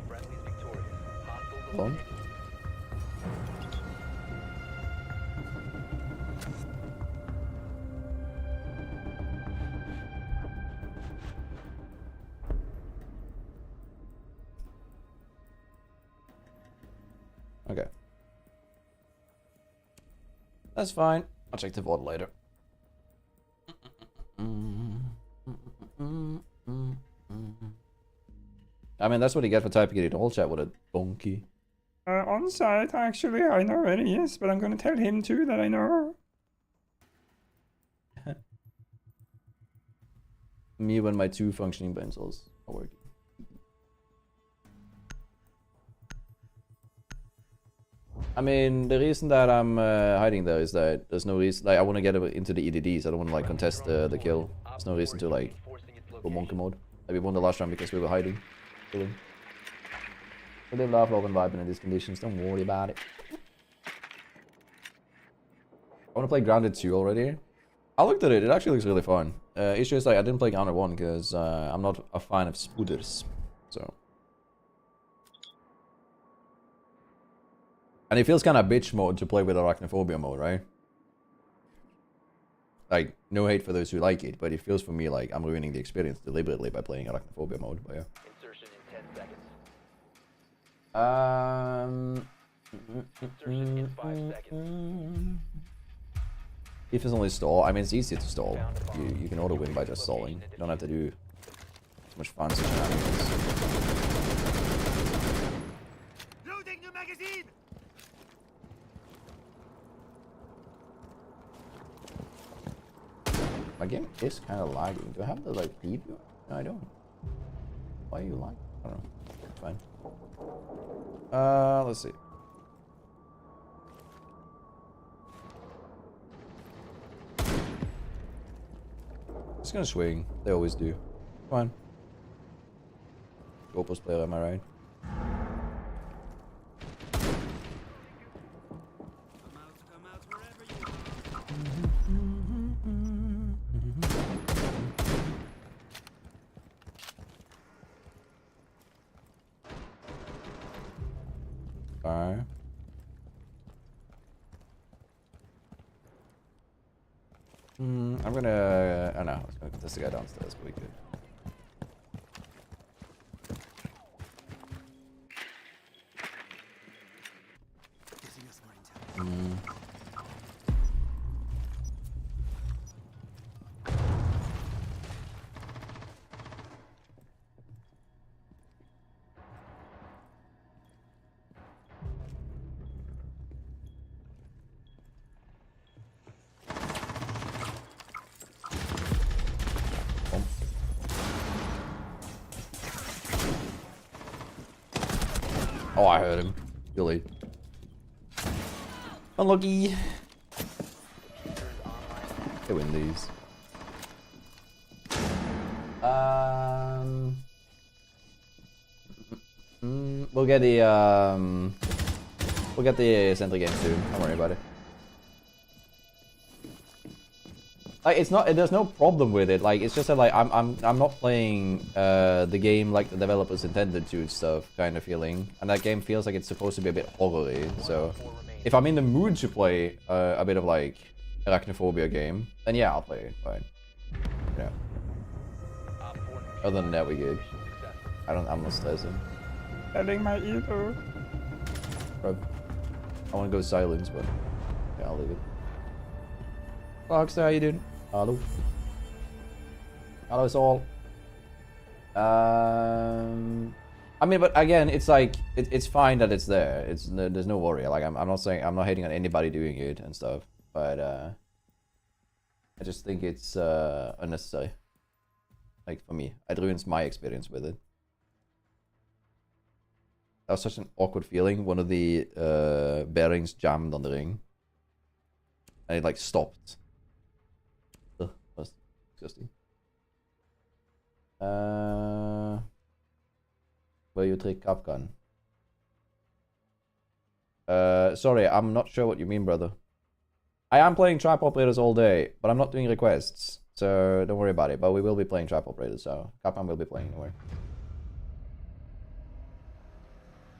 Friendly's victorious. Hostiles Hold on. eliminated. Okay. That's fine. I'll check the VOD later. I mean, that's what you get for typing it in all chat with a donkey. On site, actually, I know where he is, but I'm gonna tell him too that I know. Me when my 2 functioning pencils are working. I mean, the reason that I'm hiding there is that there's no reason. Like, I want to get into the EDDs. I don't want to like contest the kill. There's no reason to like go monkey mode. Like we won the last round because we were hiding. Killing. We live, laugh, love, and vibe in these conditions. Don't worry about it. I want to play Grounded 2 already. I looked at it. It actually looks really fun. It's just like I didn't play Grounded 1 because I'm not a fan of spooters. So. And it feels kind of bitch mode to play with Arachnophobia mode, right? Like, no hate for those who like it, but it feels for me like I'm ruining the experience deliberately by playing Arachnophobia mode, but yeah. Insertion in 10 seconds. Insertion in 5 seconds. If it's only stall, I mean it's easy to stall. You can auto win by just stalling. You don't have to do so much fancy shenanigans. Loading new magazine! My game is kind of lagging. Do I have the like preview? No, I don't. Why are you lagging? I don't know. It's fine. Let's see. It's gonna swing. They always do. Come on. Opus player, am I right? I'm gonna... I don't know. I was gonna test the guy downstairs, but we could. Oh, I heard him. Really. Unlucky. They win these. We'll get the Sentry game soon. Don't worry about it. Like, it's not. There's no problem with it. Like, it's just that, like, I'm not playing the game like the developers intended to, stuff kind of feeling, and that game feels like it's supposed to be a bit horror-y. So, if I'm in the mood to play a bit of like arachnophobia game, then yeah, I'll play it. Fine. Yeah. Other than that, we good. I'm not stressing. Telling my ego. Bro, I want to go silence, but yeah, I'll leave it. Foxter, how you doing? Hello. Hello, it's all. I mean, but again, it's like it's fine that it's there. There's no worry. Like I'm not saying I'm not hating on anybody doing it and stuff, but I just think it's unnecessary. Like for me, it ruins my experience with it. That was such an awkward feeling. One of the bearings jammed on the ring, and it like stopped. Ugh, that's disgusting. Where you take Capcan? Sorry, I'm not sure what you mean, brother. I am playing Trap Operators all day, but I'm not doing requests, so don't worry about it. But we will be playing Trap Operators, so Capcan will be playing anyway.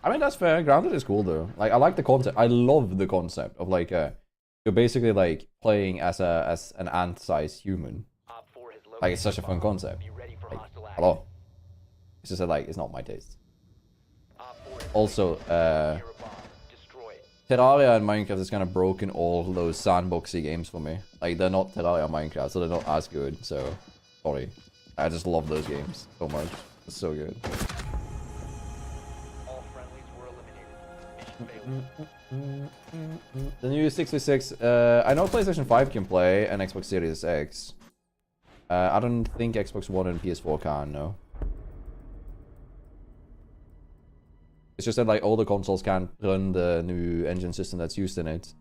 I mean, that's fair. Grounded is cool, though. Like, I like the concept. I love the concept of, like, you're basically, like, playing as an ant-sized human. Like, it's such a fun concept. Like, hello. It's just that, like, it's not my taste. Also, Terraria and Minecraft has kind of broken all those sandboxy games for me. Like, they're not Terraria and Minecraft, so they're not as good, so... Sorry. I just love those games so much. It's so good. The new 6v6, I know PlayStation 5 can play and Xbox Series X. I don't think Xbox One and PS4 can, no. It's just that, like, all the consoles can't run the new engine system that's used in it.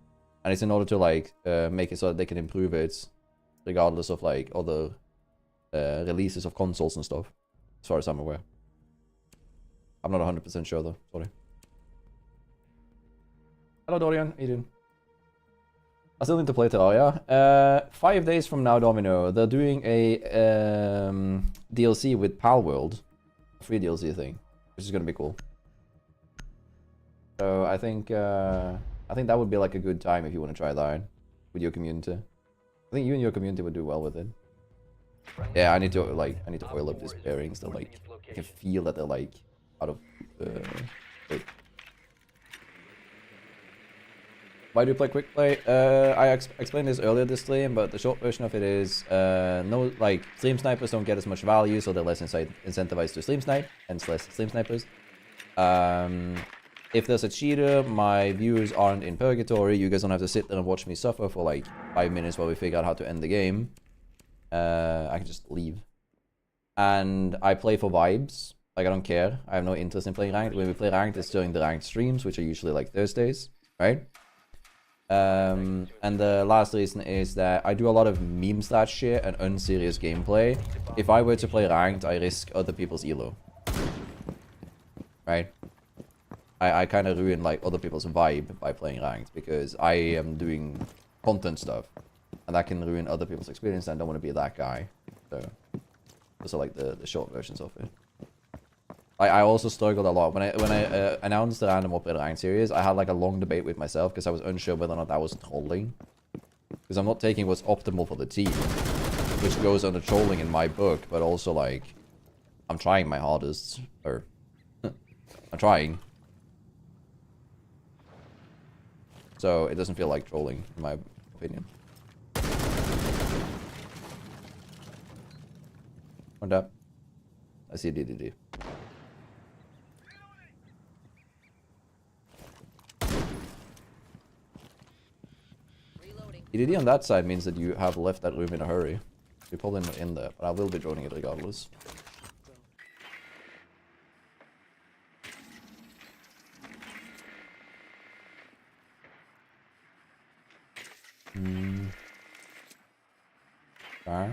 And it's in order to, like, make it so that they can improve it, regardless of, like, other releases of consoles and stuff, as far as I'm aware. I'm not 100% sure, though. Sorry. Hello, Dorian. How you doing? I still need to play Terraria. 5 days from now, Domino, they're doing a DLC with Palworld. A free DLC thing, which is gonna be cool. So I think that would be like a good time if you want to try that with your community. I think you and your community would do well with it. Yeah, I need to oil up these bearings. That like I can feel that they're like out of. Wait. Why do you play quick play? I explained this earlier this stream, but the short version of it is no, like, stream snipers don't get as much value, so they're less incentivized to stream snipe, hence less stream snipers. If there's a cheater, my viewers aren't in purgatory. You guys don't have to sit there and watch me suffer for like 5 minutes while we figure out how to end the game. I can just leave. And I play for vibes. Like, I don't care. I have no interest in playing ranked. When we play ranked, it's during the ranked streams, which are usually like Thursdays, right? And the last reason is that I do a lot of meme stat shit and unserious gameplay. If I were to play ranked, I risk other people's elo. Right? I kind of ruin like other people's vibe by playing ranked because I am doing content stuff. And that can ruin other people's experience, and I don't want to be that guy. So, those are like the short versions of it. I also struggled a lot when I announced the Random Operator Ranked series. I had like a long debate with myself because I was unsure whether or not that was trolling. Because I'm not taking what's optimal for the team, which goes under trolling in my book, but also like, I'm trying my hardest, or I'm trying. So it doesn't feel like trolling, in my opinion. What up? I see DDD. DDD on that side means that you have left that room in a hurry. You're probably not in there, but I will be joining it regardless. Okay.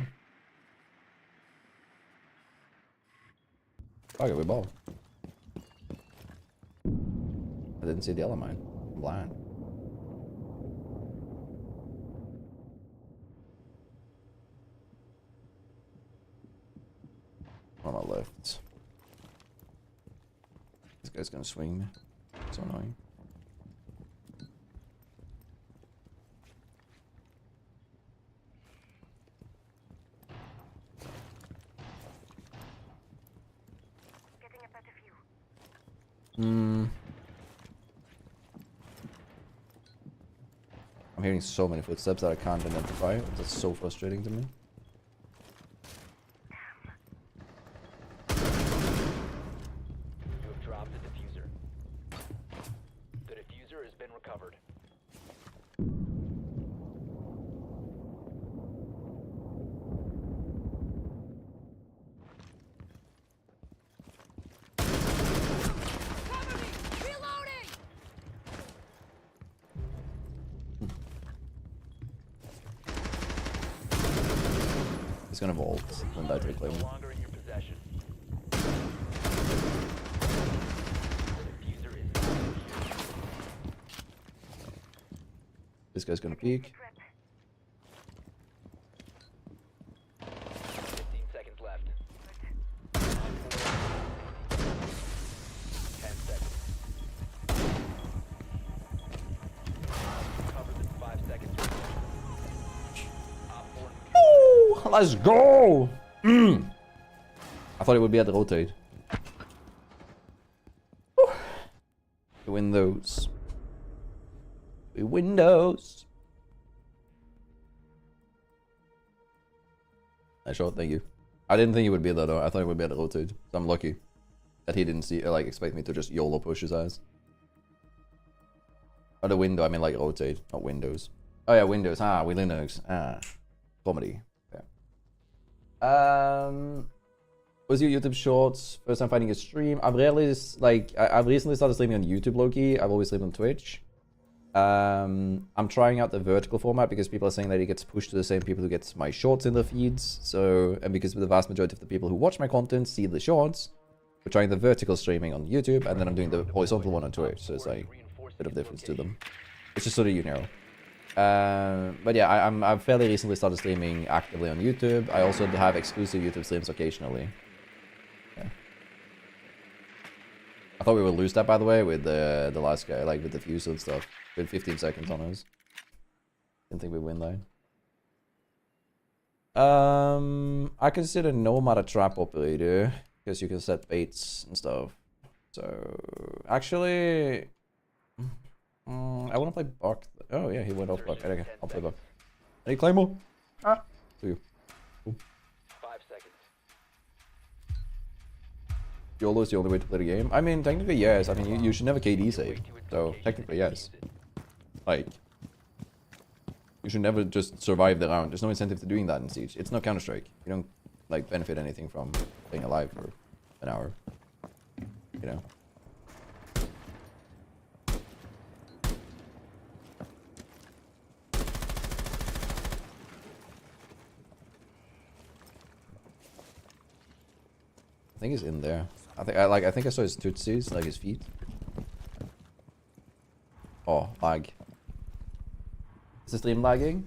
Okay, we ball. I didn't see the other mine. I'm blind. On my left. This guy's gonna swing me. So annoying. I'm hearing so many footsteps that I can't identify. That's so frustrating to me. You have dropped the diffuser. The diffuser has been recovered. Cover me! Reloading! He's gonna vault and die to the No claim. longer in your possession. The diffuser is not secure. This guy's gonna peek. 15 seconds left. 10 seconds. Covered in 5 seconds. Op 4 Let's go! I thought it would be at the rotate. The windows. The windows. Nice shot, thank you. I didn't think it would be there though. I thought it would be at the rotate. So I'm lucky that he didn't see, like, expect me to just YOLO push his ass. Or the window, I mean like rotate, not windows. Oh yeah, windows. Ah, we Linux. Ah, comedy. Was your YouTube shorts first time finding a stream? I've rarely I've recently started streaming on YouTube, low-key. I've always streamed on Twitch. I'm trying out the vertical format because people are saying that it gets pushed to the same people who get my shorts in their feeds. So, and because the vast majority of the people who watch my content see the shorts, we're trying the vertical streaming on YouTube, and then I'm doing the horizontal one on Twitch. So it's like a bit of difference to them. It's just so that you know. But yeah, I've fairly recently started streaming actively on YouTube. I also have exclusive YouTube streams occasionally. Yeah. I thought we would lose that, by the way, with the last guy, like with the fuse and stuff. With 15 seconds on us. Didn't think we'd win though. I consider Nomad a trap operator because you can set baits and stuff. So actually, I want to play Buck. Oh yeah, he went off Buck. Okay, I'll play Buck. Any Claymore? Ah, to you. Cool. 5 seconds. YOLO is the only way to play the game. I mean, technically yes. I mean, you should never KD save. So technically yes. Like, you should never just survive the round. There's no incentive to doing that in Siege. It's not Counter-Strike. You don't like benefit anything from staying alive for an hour. You know. I think he's in there. I think I saw his tootsies, like his feet. Oh, lag. Is the stream lagging?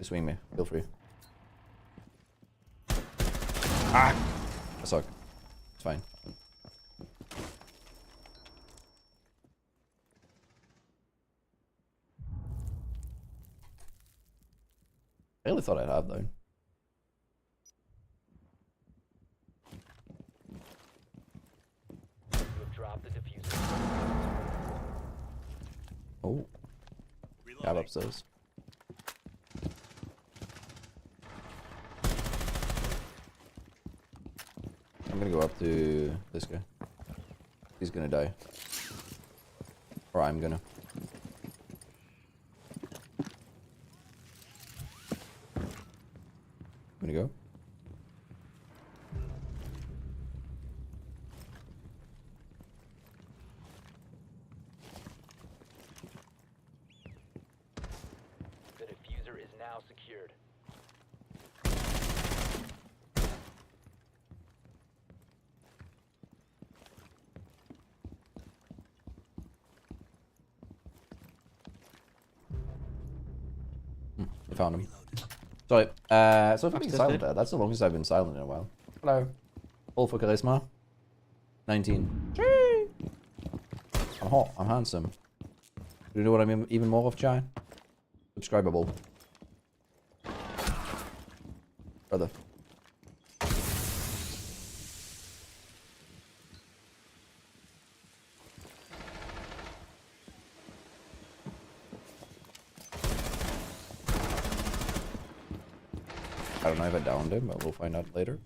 Swing me, feel free. Ah! I suck. would have thought I'd have though. You have dropped the diffuser. Oh, cab upstairs. I'm gonna go up to this guy. He's gonna die. Or I'm gonna. I'm gonna go. The diffuser is now secured. I found him. Sorry. So for being silent there, that's the longest I've been silent in a while. Hello. All for charisma. 19. I'm hot. I'm handsome. Do you know what I'm even more of, Chai? Subscribable. Brother. I don't know if I downed him, but we'll find out later.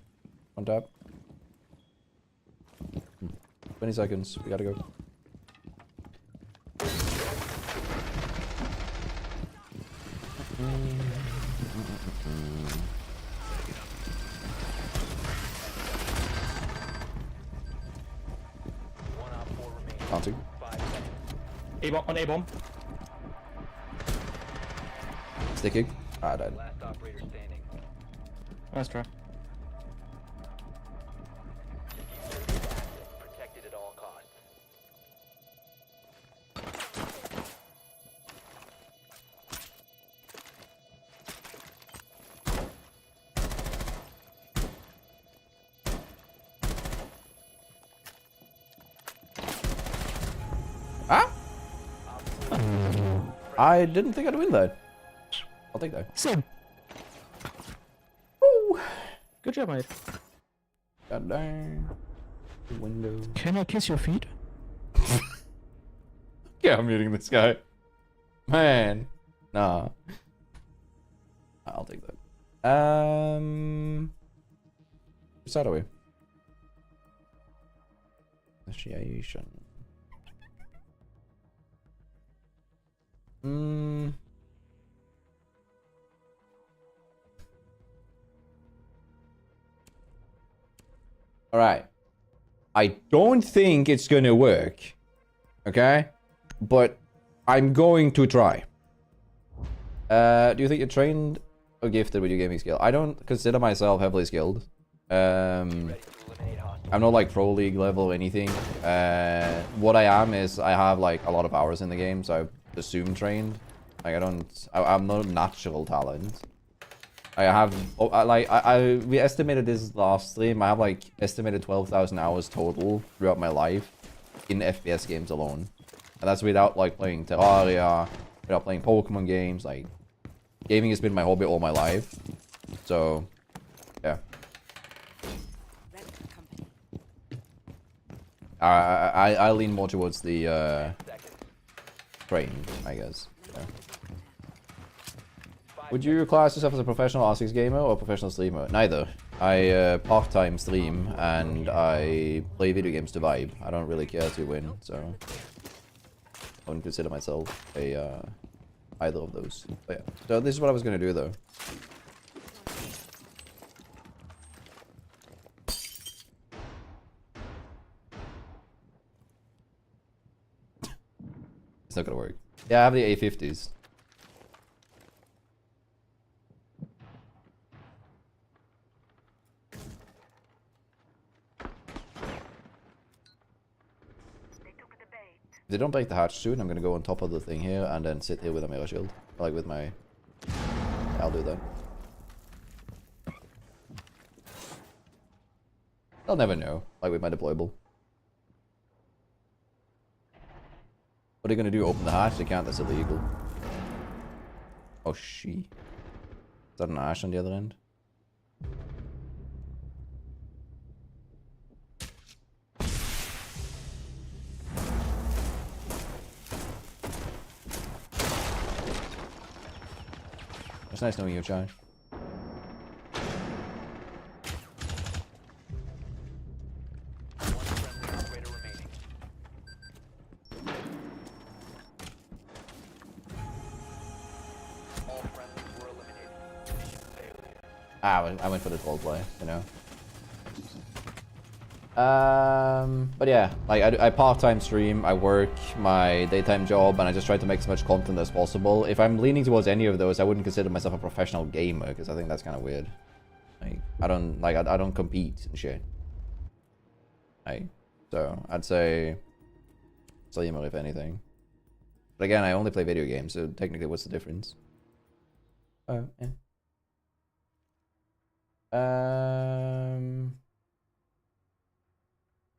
On tap. 20 seconds. We gotta go. One op 4 remaining. Counting. 5 seconds. A-bomb on A-bomb. Sticking. Ah, I died. Last operator standing. Nice try. Diffuser is active. Protected at all costs. Ah? I didn't think I'd win that. I'll take that. Same. Woo! Good job, mate. God dang. Window. Can I kiss your feet? Yeah, I'm muting this guy. Man. Nah. I'll take that. Which side are we? Initiation. Alright. I don't think it's gonna work. Okay? But I'm going to try. Do you think you're trained or gifted with your gaming skill? I don't consider myself heavily skilled. Ready to eliminate hostiles. I'm not like pro league level or anything. What I am is I have like a lot of hours in the game, so I assume trained. Like I'm not a natural talent. I have we estimated this last stream. I have like estimated 12,000 hours total throughout my life in FPS games alone, and that's without like playing Terraria, without playing Pokemon games. Like gaming has been my hobby all my life, so yeah. I lean more towards the trained, I guess. Yeah. Would you class yourself as a professional R6 gamer or a professional streamer? Neither. I part-time stream and I play video games to vibe. I don't really care to win, so I wouldn't consider myself a either of those. But yeah. So this is what I was gonna do though. It's not gonna work. Yeah, I have the A50s. If they don't break the hatch soon, I'm gonna go on top of the thing here and then sit here with a mirror shield. Like with my... I'll do that. They'll never know, like with my deployable. What are you gonna do? Open the hatch? They can't, that's illegal. Oh, she. Is that an Ash on the other end? It's nice knowing you, Chai. One friendly operator remaining. All friendlies were eliminated. Mission failure. I went for the 12 play, you know. But yeah, like I part-time stream, I work my daytime job, and I just try to make as much content as possible. If I'm leaning towards any of those, I wouldn't consider myself a professional gamer, because I think that's kind of weird. Like, I don't compete and shit. Like, so I'd say streamer if anything. But again, I only play video games, so technically, what's the difference? Oh, yeah.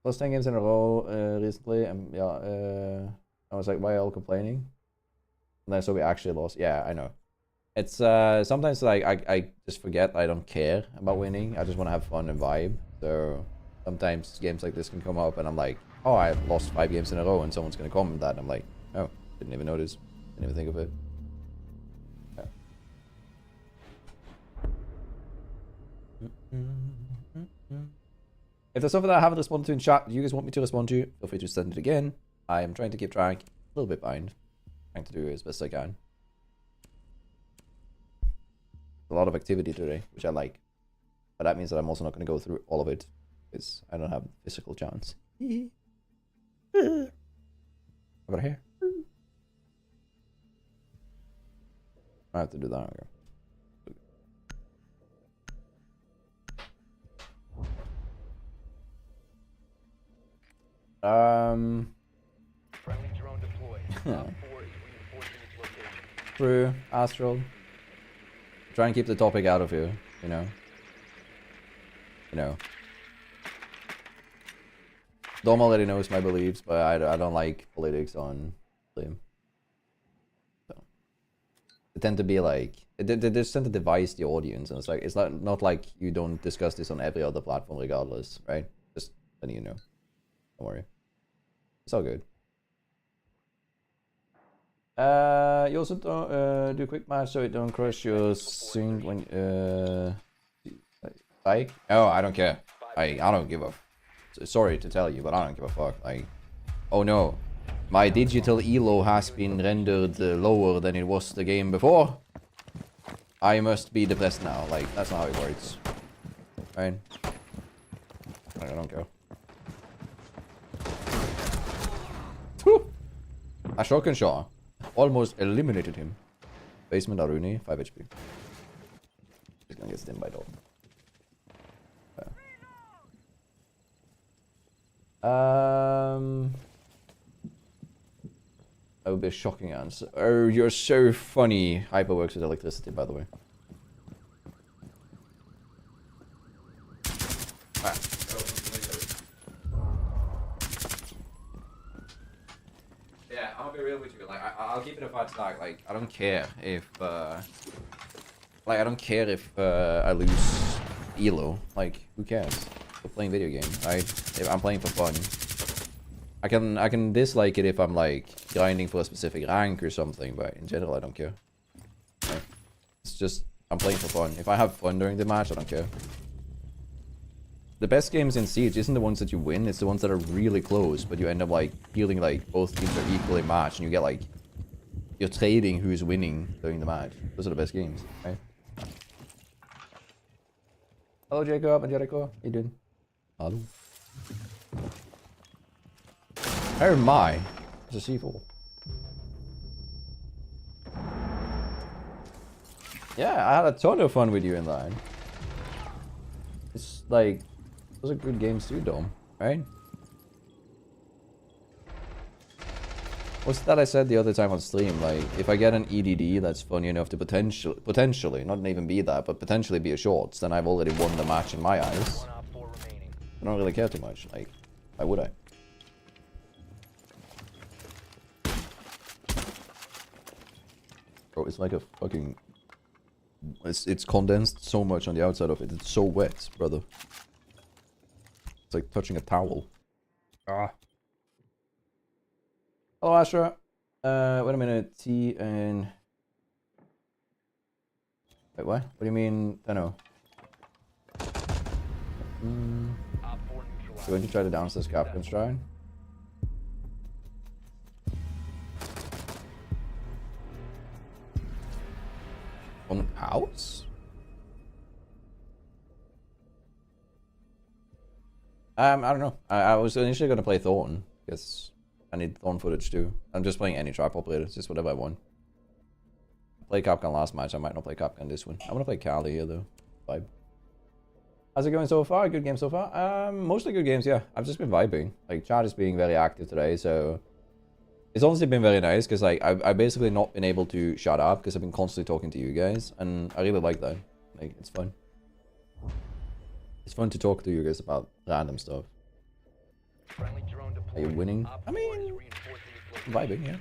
Lost 10 games in a row recently, and yeah, I was like, why are you all complaining? And then so we actually lost. Yeah, I know. It's sometimes like I just forget I don't care about winning. I just want to have fun and vibe. So sometimes games like this can come up, and I'm like, oh, I lost 5 games in a row, and someone's gonna comment that, and I'm like, oh, didn't even notice, didn't even think of it. Yeah. If there's something that I haven't responded to in chat, you guys want me to respond to, feel free to send it again. I am trying to keep track, a little bit behind, trying to do as best I can. A lot of activity today, which I like, but that means that I'm also not going to go through all of it because I don't have physical chance. I got a hair. I have to do that. Okay. Friendly drone deployed. Op 4 is reinforcing its location. True, Astral. Try and keep the topic out of here, you know. Dom already knows my beliefs, but I don't like politics on stream. So they tend to be like they just tend to devise the audience, and it's like it's not like you don't discuss this on every other platform regardless, right? Just letting you know. Don't worry. It's all good. You also don't do quick match so it don't crush your swing when like oh, I don't care. I don't give a sorry to tell you, but I don't give a fuck. Like, oh no, my digital elo has been rendered lower than it was the game before. I must be depressed now. Like, that's not how it works, right? I don't care. A shotgun shot almost eliminated him. Basement Aruni, 5 HP. He's gonna get stinned by dog. That would be a shocking answer. Oh, you're so funny. Hyper works with electricity, by the way. Yeah, I'm gonna be real with you. Like, I'll keep it a fight tonight. Like, I don't care if, I lose elo. Like, who cares? We're playing video games, right? If I'm playing for fun. I can dislike it if I'm like grinding for a specific rank or something, but in general, I don't care. Right? It's just I'm playing for fun. If I have fun during the match, I don't care. The best games in Siege isn't the ones that you win, it's the ones that are really close, but you end up like feeling like both teams are equally matched, and you get like you're trading who's winning during the match. Those are the best games, right? Hello, Jacob and Jericho. How you doing? Hello. Oh my! It's a C4. Yeah, I had a ton of fun with you in line. It's like those are good games too, Dom, right? What's that I said the other time on stream? Like, if I get an EDD that's funny enough to potentially, not even be that, but potentially be a shorts, then I've already won the match in my eyes. I don't really care too much. Like, why would I? Bro, it's like a fucking it's condensed so much on the outside of it. It's so wet, brother. It's like touching a towel. Ah. Hello, Astra. Wait a minute. T and wait, what? What do you mean? I know. Going to try to downstairs captain's shrine. On house? I don't know. I was initially going to play Thorn, because I need Thorn footage too. I'm just playing any trap operator, it's just whatever I want. Play Capcan last match, I might not play Capcan this one. I'm going to play Kali here though. Vibe. How's it going so far? Good game so far? Mostly good games, yeah. I've just been vibing. Like, chat is being very active today, so... It's honestly been very nice, because like, I've basically not been able to shut up, because I've been constantly talking to you guys, and I really like that. Like, it's fun. It's fun to talk to you guys about random stuff. Are you winning? I mean, vibing, yeah.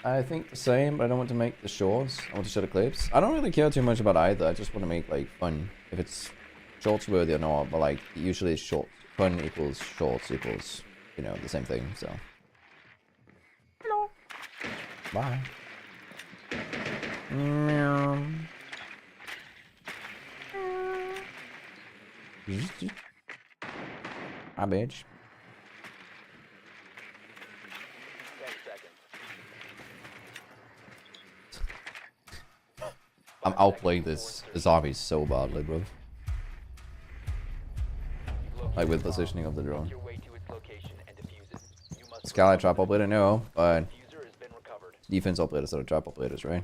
I think the same, but I don't want to make the shorts. I want to show the clips. I don't really care too much about either. I just want to make like fun. If it's shorts worthy or not, but like usually short fun equals shorts equals, you know, the same thing. So hello. Bye. Meow. Hi, bitch. I'm outplaying this zombie so badly, bro. Like with positioning of the drone. Skylight trap operator, no, but defense operators are trap operators, right?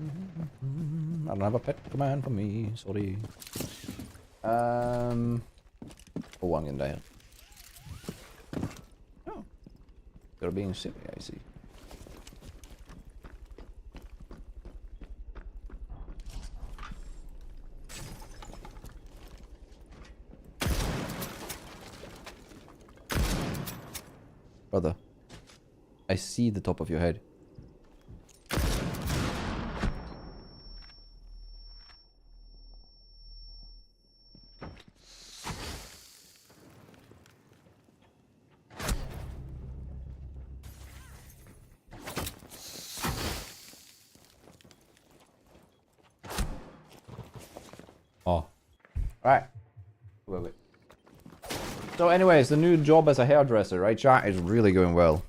I don't have a pet command for me, sorry. Oh, I'm gonna die. Oh. You're being silly, I see. Brother, I see the top of your head. Oh. Alright. Wait. So anyways, the new job as a hairdresser, right, chat, is really going well.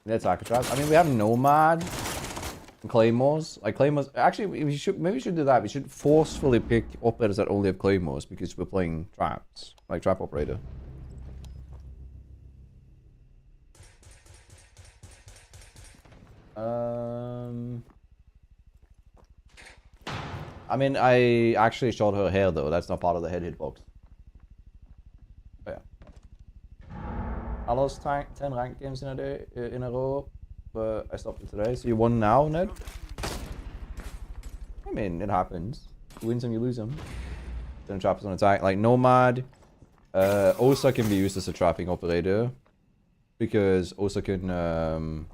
That's Alcatraz. I mean, we have Nomad and Claymores. Like, Claymores... Actually, maybe we should do that. We should forcefully pick operators that only have Claymores because we're playing traps. Like, trap operator. I mean, I actually shot her hair, though. That's not part of the head hitbox. Oh, yeah. I lost 10 ranked games in a row, but I stopped it today. So you won now, Ned? I mean, it happens. You win some, you lose some. Then traps on attack. Like, Nomad. Osa can be used as a trapping operator. Because Osa can...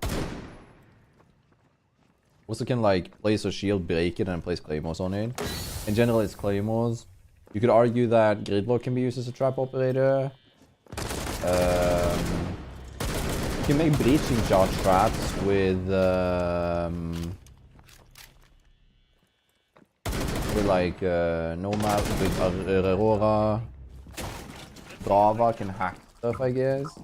Also can like place a shield, break it, and place claymores on it. In general, it's claymores. You could argue that gridlock can be used as a trap operator. You can make breaching charge traps with like Nomad, with Aurora. Brava can hack stuff, I guess.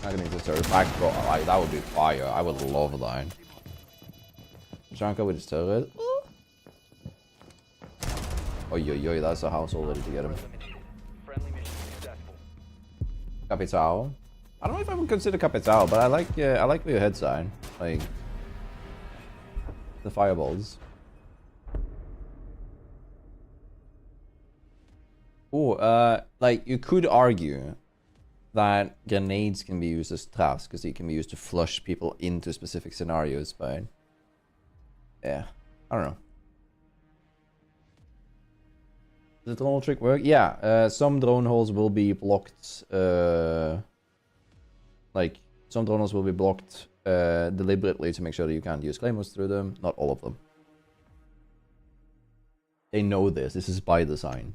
I'm gonna just start back, bro. Like, that would be fire. I would love that. Janka with his turret. Oi, that's a house already to get him. Capital. I don't know if I would consider Capital, but I like where your head's at. Like the fireballs. Oh, like you could argue that grenades can be used as traps because they can be used to flush people into specific scenarios, but yeah, I don't know. Does the drone hole trick work? Yeah, some drone holes will be blocked. Like some drone holes will be blocked deliberately to make sure that you can't use claymores through them. Not all of them. They know this. This is by design.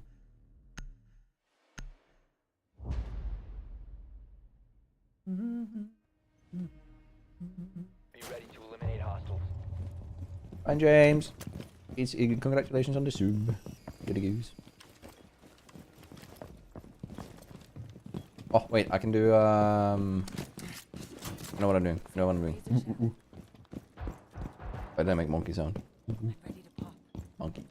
Be ready to eliminate hostiles. Fine, James. Congratulations on the sub. Get a goose. Oh, wait, I can do, I know what I'm doing. I know what I'm doing. I didn't make monkey sound. Ready to pop. Monkey.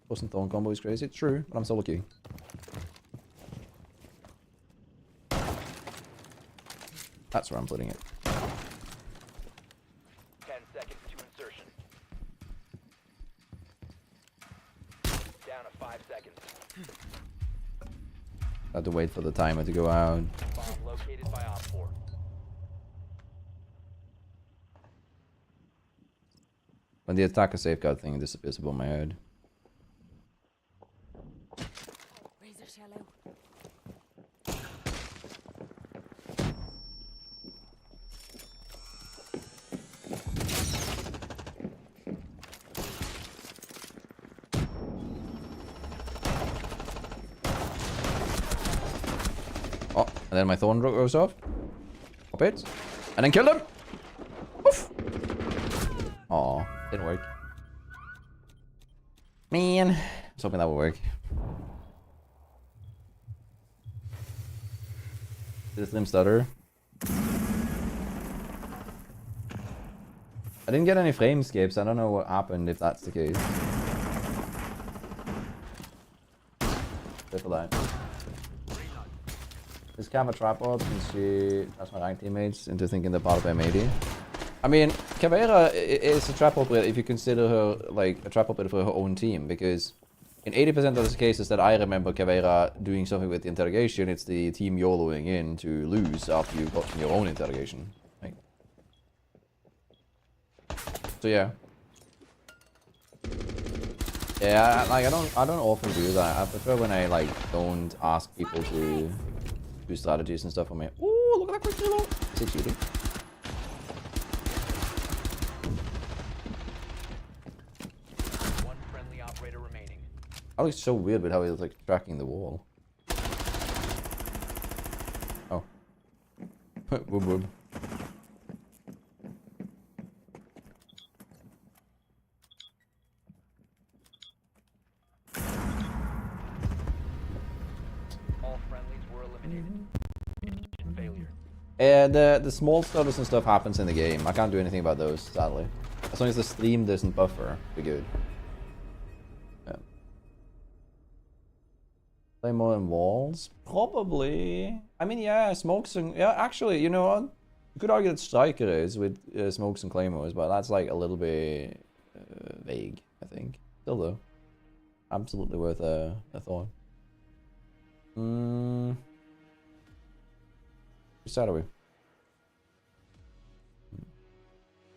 Wasn't throwing combo is crazy. It's true, but I'm solo queuing. That's where I'm putting it. 10 seconds to insertion. Down to 5 seconds. I had to wait for the timer to go out. Bomb located by Op 4. When the attacker safeguard thing disappears above my head. Razor shallow. Oh, and then my thorn goes off. Pop it. And then kill him! Oof! Aw, didn't work. Man, I was hoping that would work. Did the stream stutter? I didn't get any frame skips. I don't know what happened if that's the case. Good for that. This Cava tripod and she has my rank teammates into thinking they're part of M80. I mean, Caveira is a trap operator if you consider her like a trap operator for her own team, because in 80% of the cases that I remember Caveira doing something with the interrogation, it's the team YOLOing in to lose after you've gotten your own interrogation. Like, so yeah. Yeah, like I don't often do that. I prefer when I like don't ask people to do strategies and stuff for me. Ooh, look at that quick reload. Is it cheating? One friendly operator remaining. That looks so weird with how he's like tracking the wall. Oh. Woob woob. All friendlies were eliminated. Mission failure. The small stutters and stuff happens in the game. I can't do anything about those, sadly. As long as the stream doesn't buffer, we're good. Yeah. Play more in walls? Probably. I mean, yeah, smokes and... Yeah, actually, you know what? You could argue that Striker is with smokes and claymores, but that's like a little bit vague, I think. Still though. Absolutely worth a thought. Which side are we?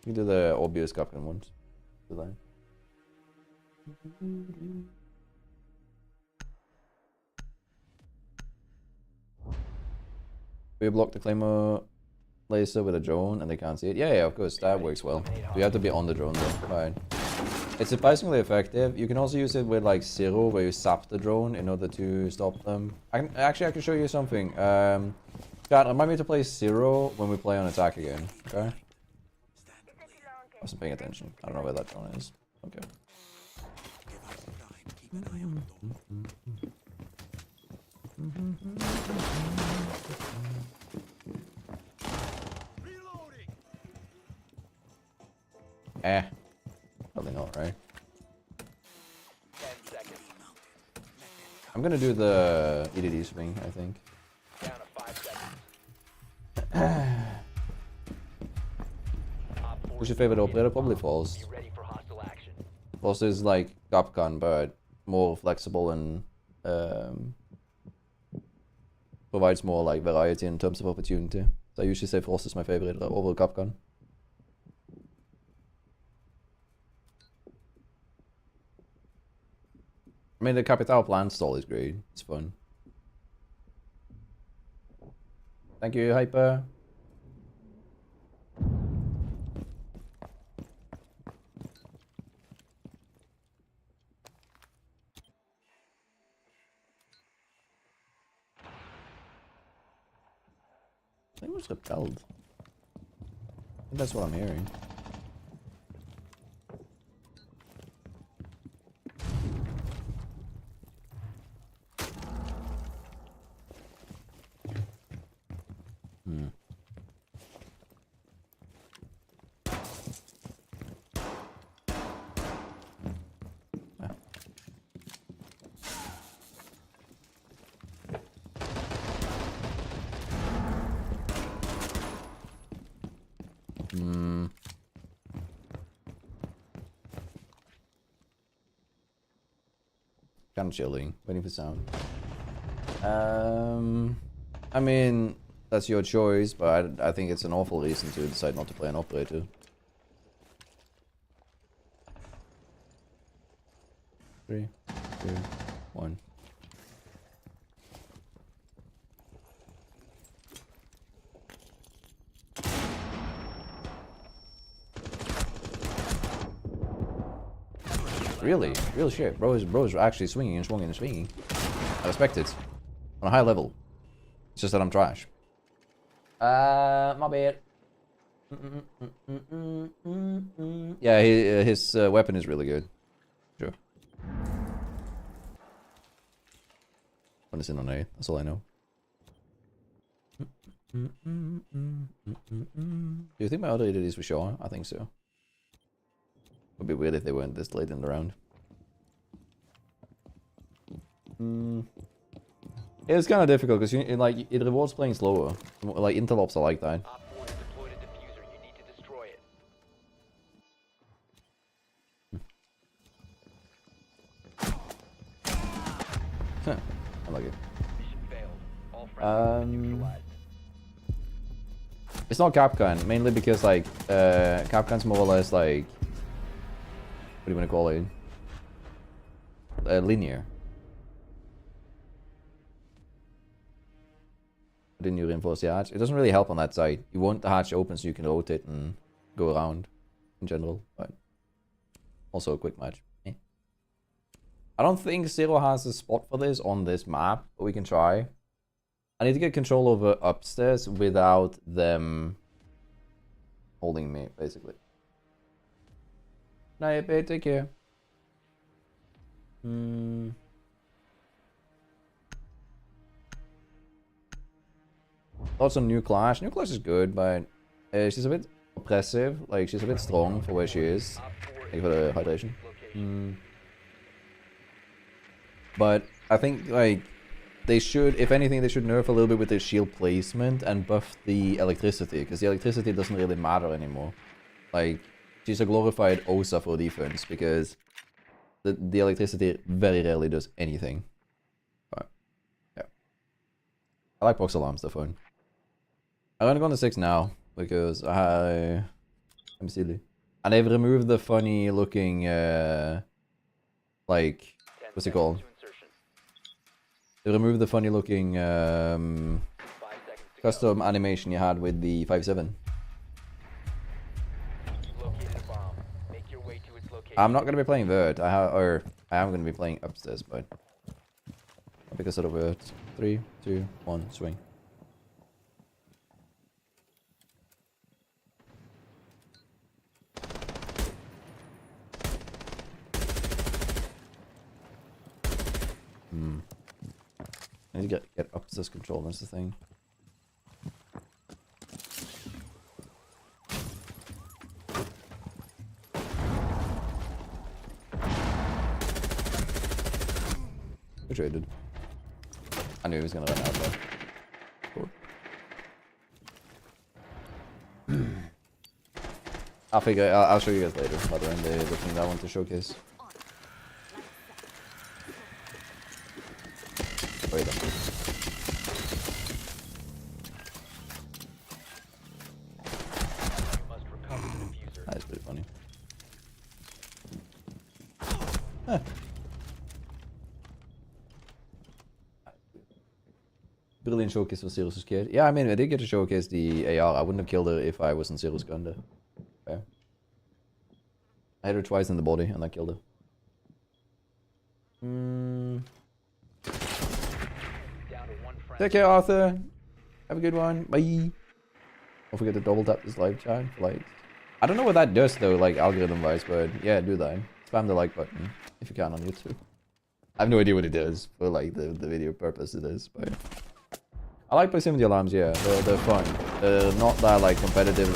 We do the obvious Captain ones. Do that. We block the claymore laser with a drone and they can't see it. Yeah, of course, that works well. You have to be on the drone though. Fine. It's surprisingly effective. You can also use it with like Zero, where you zap the drone in order to stop them. I can show you something. Chat, remind me to play Zero when we play on attack again. Okay. I wasn't paying attention. I don't know where that drone is. Okay. Probably not, right? 10 seconds. I'm gonna do the EDD swing, I think. Down to 5 seconds. Op 4 Who's your favorite operator? Probably Falls. Be ready for hostile action. Frost is like Capcom, but more flexible and provides more like variety in terms of opportunity. So I usually say Frost is my favorite over Capcom. I mean, the Capital Plan stall is great. It's fun. Thank you, Hyper. I think it was repelled. I think that's what I'm hearing. Hmm. Ah. Hmm. Kind of chilling, waiting for sound. I mean, that's your choice, but I think it's an awful reason to decide not to play an operator. 3, 2, 1. Really? Real shit. Bro is actually swinging and swinging and swinging. I respect it. On a high level. It's just that I'm trash. My bad. Yeah, his weapon is really good. Sure. When it's in on A, that's all I know. Do you think my other idiots were sure? I think so. Would be weird if they weren't this late in the round. It's kind of difficult because like it rewards playing slower. Like interlopes are like that. Op 4 has deployed a diffuser. You need to destroy it. I like it. Mission failed. All friendly have been neutralized. It's not Capcom, mainly because like Capcom's more or less like, what do you want to call it? Linear. Didn't you reinforce the hatch? It doesn't really help on that side. You want the hatch open so you can rotate and go around in general, but also a quick match. I don't think Zero has a spot for this on this map, but we can try. I need to get control over upstairs without them holding me, basically. Night, babe, take care. Thoughts on New Clash? New Clash is good, but she's a bit oppressive. Like, she's a bit strong for where she is. Thank you for the hydration. But I think, like, they should, if anything, they should nerf a little bit with the shield placement and buff the electricity, because the electricity doesn't really matter anymore. Like, she's a glorified OSA for defense, because the electricity very rarely does anything. But, yeah. I like box alarms, they're fun. I'm gonna go on the 6 now, because I'm silly. And they've removed the funny looking, like, what's it called? They removed the funny looking custom animation you had with the 5.7. I'm not gonna be playing Vert. I am gonna be playing upstairs, but I'll pick a set of Vert. 3, 2, 1, swing. I need to get upstairs control, that's the thing. We traded. I knew he was gonna run out there. Cool. I'll show you guys later, by the way, the thing that I want to showcase. brilliant showcase for Sirius's kid. Yeah, I mean, I did get to showcase the AR. I wouldn't have killed her if I wasn't Sirius Gunner. Okay. I hit her twice in the body and I killed her. Down to one friend. Take care, Arthur. Have a good one. Bye. Don't forget to double tap this live chat for likes. I don't know what that does though, like algorithm wise, but yeah, do that. Spam the like button if you can on YouTube. I have no idea what it does for like the video purpose it is, but I like proximity alarms. Yeah, they're fun. They're not that like competitive.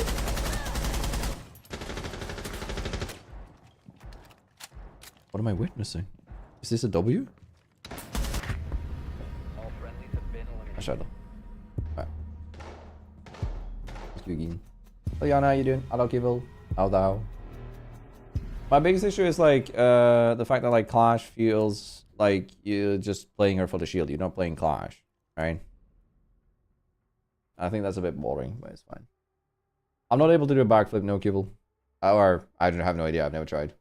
What am I witnessing? Is this a W? All friendlies have been eliminated. I shut up. Alright. Let's do again. Hey Yana, how you doing? Hello Kibble. How thou? My biggest issue is like the fact that like Clash feels like you're just playing her for the shield. You're not playing Clash, right? I think that's a bit boring, but it's fine. I'm not able to do a backflip, no Kibble. Or I don't have no idea. I've never tried.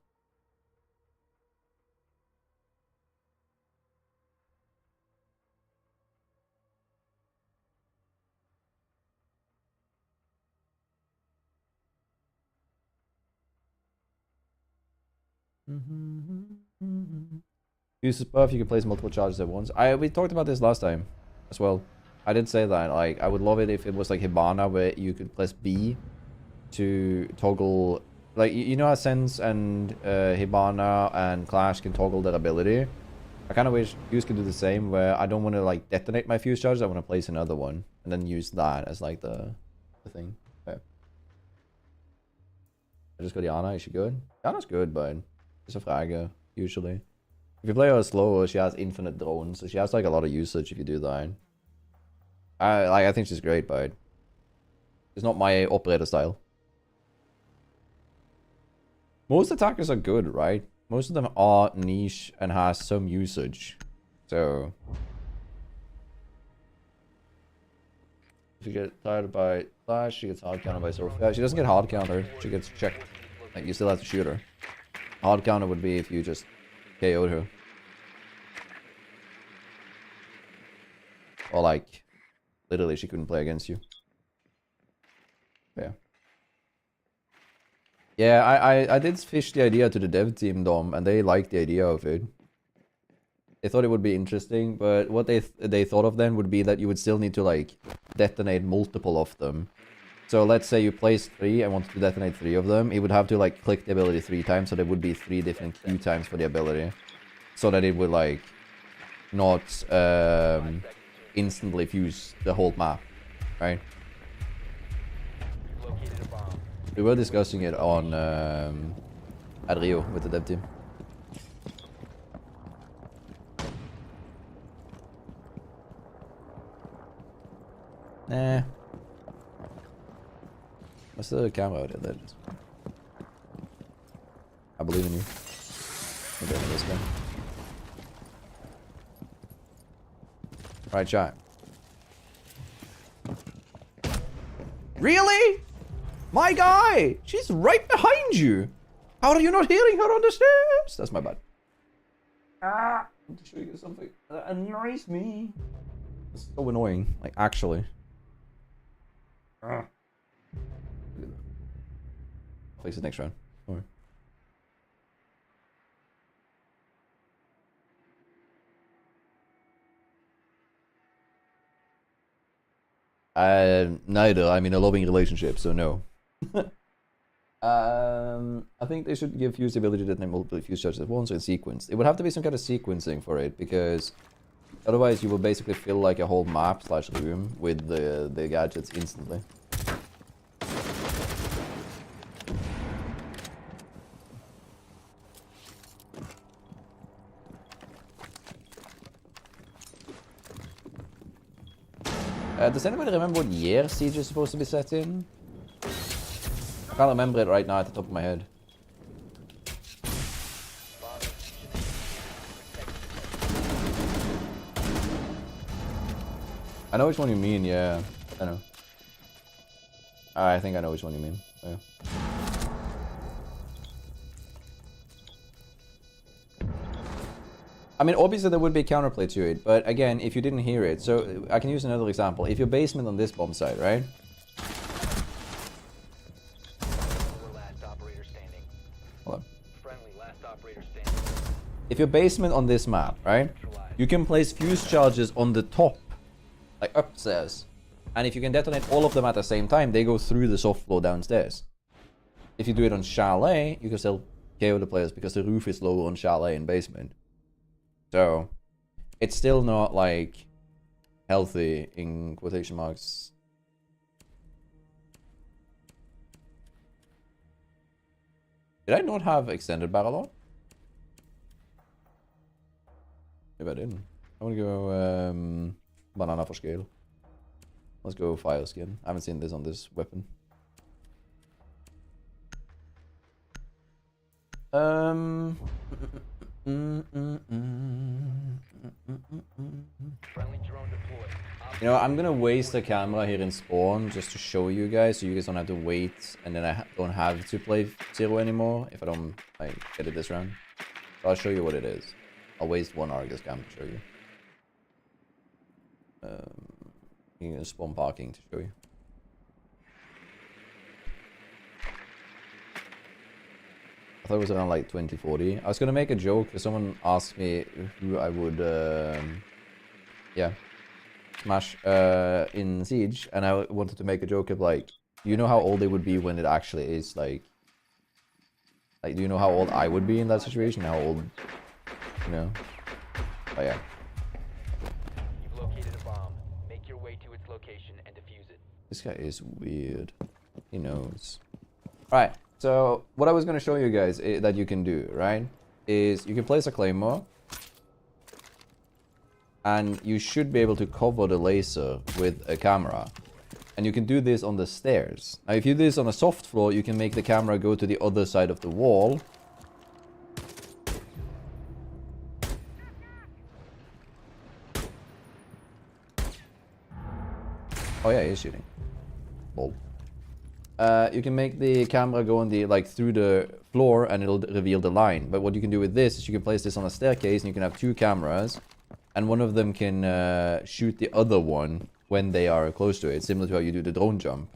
Use this buff, you can place multiple charges at once. We talked about this last time as well. I did say that, like, I would love it if it was like Hibana where you could press B to toggle, like, you know how Sense and Hibana and Clash can toggle their ability? I kind of wish Goose could do the same where I don't want to like detonate my fuse charges, I want to place another one and then use that as like the thing. Okay. I just got Yana, is she good? Yana's good, but it's a fragger, usually. If you play her slow, she has infinite drones, so she has like a lot of usage if you do that. I think she's great, but it's not my operator style. Most attackers are good, right? Most of them are niche and has some usage. So if you get tired by Flash, she gets hard countered by Sophia. She doesn't get hard countered, she gets checked. Like you still have to shoot her. Hard counter would be if you just KO'd her. Or like, literally she couldn't play against you. Yeah. Yeah, I did fish the idea to the dev team, Dom, and they liked the idea of it. They thought it would be interesting, but what they thought of then would be that you would still need to like detonate multiple of them. So let's say you place 3 and wanted to detonate 3 of them, it would have to like click the ability 3 times, so there would be 3 different Q times for the ability. So that it would like not instantly fuse the whole map, right? Located a bomb. We were discussing it on at Rio with the dev team. Nah. What's the camera out there? I believe in you. Okay, this guy. Right shot. Really? My guy! She's right behind you! How are you not hearing her on the stairs? That's my bad. I want to show you something that annoys me. It's so annoying, like actually. I'll fix it next round. Don't worry. Neither. I'm in a loving relationship, so no. I think they should give Fuse the ability to detonate multiple Fuse charges at once in sequence. It would have to be some kind of sequencing for it, because otherwise you will basically fill like a whole map / room with the gadgets instantly. Does anybody remember what year Siege is supposed to be set in? I can't remember it right now at the top of my head. I know which one you mean, yeah. I know. I think I know which one you mean. Yeah. I mean, obviously there would be counterplay to it, but again, if you didn't hear it, so I can use another example. If your basement on this bomb site, right? Last operator standing. Hold on. Friendly last operator standing. If your basement on this map, right? You can place fuse charges on the top, like upstairs. And if you can detonate all of them at the same time, they go through the soft floor downstairs. If you do it on chalet, you can still KO the players because the roof is low on chalet and basement. So, it's still not like healthy in quotation marks. Did I not have extended barrel on? Maybe I didn't. I want to go banana for scale. Let's go fire skin. I haven't seen this on this weapon. Friendly drone deployed. You know, I'm gonna waste the camera here in spawn just to show you guys, so you guys don't have to wait, and then I don't have to play Zero anymore if I don't like get it this round. So I'll show you what it is. I'll waste one Argus cam to show you. You can spawn parking to show you. I thought it was around like 2040. I was gonna make a joke because someone asked me who I would, yeah, smash in Siege, and I wanted to make a joke of like, you know how old they would be when it actually is like, do you know how old I would be in that situation? How old, you know? Oh yeah. You've located a bomb. Make your way to its location and defuse it. This guy is weird. He knows. Alright, so what I was going to show you guys that you can do, right, is you can place a claymore. And you should be able to cover the laser with a camera. And you can do this on the stairs. Now, if you do this on a soft floor, you can make the camera go to the other side of the wall. Oh yeah, he's shooting. Bold. You can make the camera go on the through the floor, and it'll reveal the line. But what you can do with this is you can place this on a staircase, and you can have two cameras, and one of them can shoot the other one when they are close to it, similar to how you do the drone jump.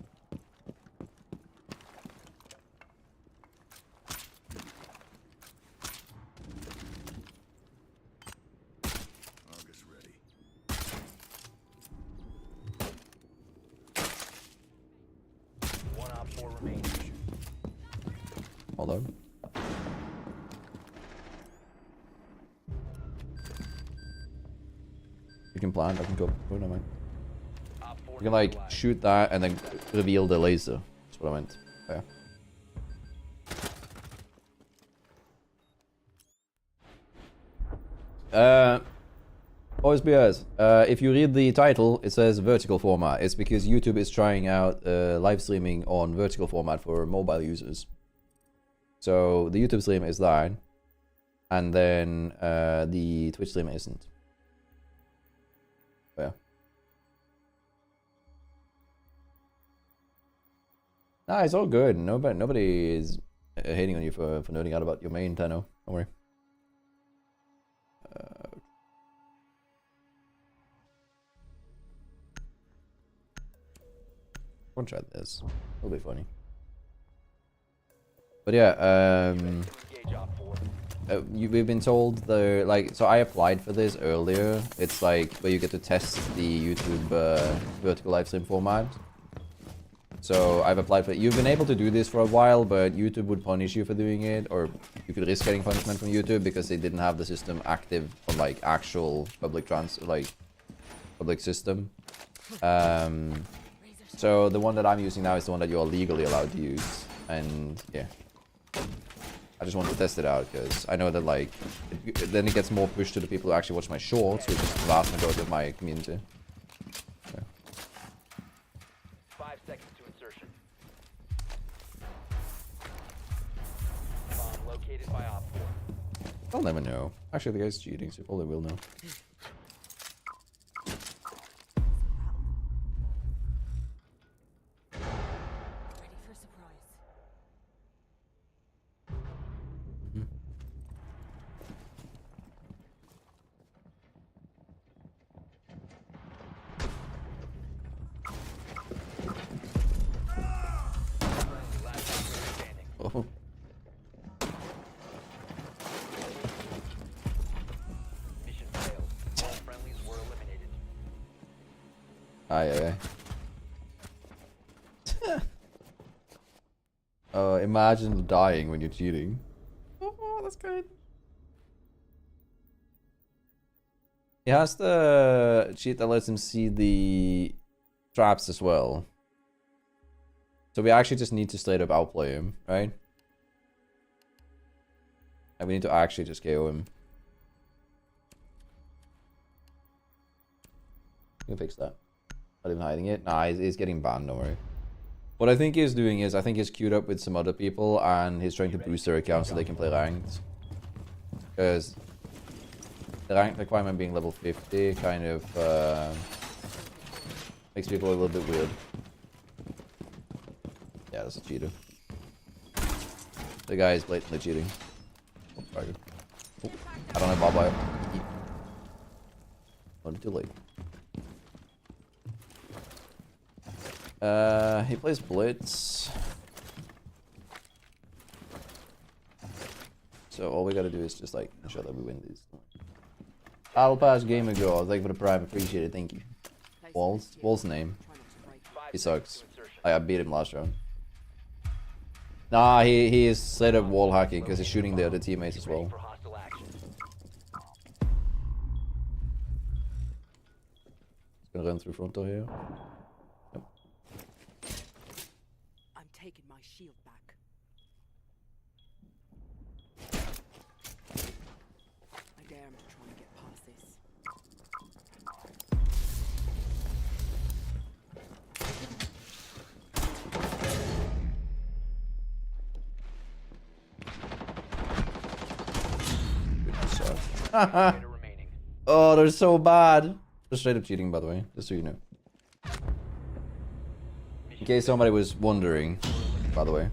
One op 4 remaining. Hold on. You can plant, I can go. Oh, no, man. You can like shoot that and then reveal the laser. That's what I meant. Yeah. OSBS, if you read the title, it says vertical format. It's because YouTube is trying out live streaming on vertical format for mobile users. So the YouTube stream is that, and then the Twitch stream isn't. Yeah. Nah, it's all good. Nobody is hating on you for nerding out about your main Tenno. Don't worry. I'll try this. It'll be funny. But yeah, we've been told so I applied for this earlier. It's like where you get to test the YouTube vertical livestream format. So I've applied for it. You've been able to do this for a while, but YouTube would punish you for doing it, or you could risk getting punishment from YouTube because they didn't have the system active on like actual public public system. So the one that I'm using now is the one that you are legally allowed to use, and yeah. I just wanted to test it out because I know that then it gets more pushed to the people who actually watch my shorts, which is the vast majority of my community. Yeah. 5 seconds to insertion. Bomb located by Op 4. They'll never know. Actually, the guy's cheating, so probably will know. Ready for surprise. Oh. Mission failed. All friendlies were eliminated. Aye, aye. Imagine dying when you're cheating. Oh, that's good. He has the cheat that lets him see the traps as well. So we actually just need to straight up outplay him, right? And we need to actually just KO him. You can fix that. Not even hiding it. Nah, he's getting banned, don't worry. What I think he's doing is, I think he's queued up with some other people and he's trying to boost their accounts so they can play ranked. Because the rank requirement being level 50 kind of makes people a little bit weird. Yeah, that's a cheater. The guy is blatantly cheating. Oh, sorry. Oh, I don't have ball bio. Too late. He plays Blitz. So all we gotta do is just like ensure that we win these. I'll pass game ago. Thank you for the prime. Appreciate it. Thank you. Wall's name. He sucks. I beat him last round. Nah, he is straight up wall hacking because he's shooting the other teammates as well. He's gonna run through frontal here. Yep. I'm taking my shield back. I dare him to try and get past this. Oh, they're so bad. They're straight up cheating, by the way, just so you know. In case somebody was wondering, by the way.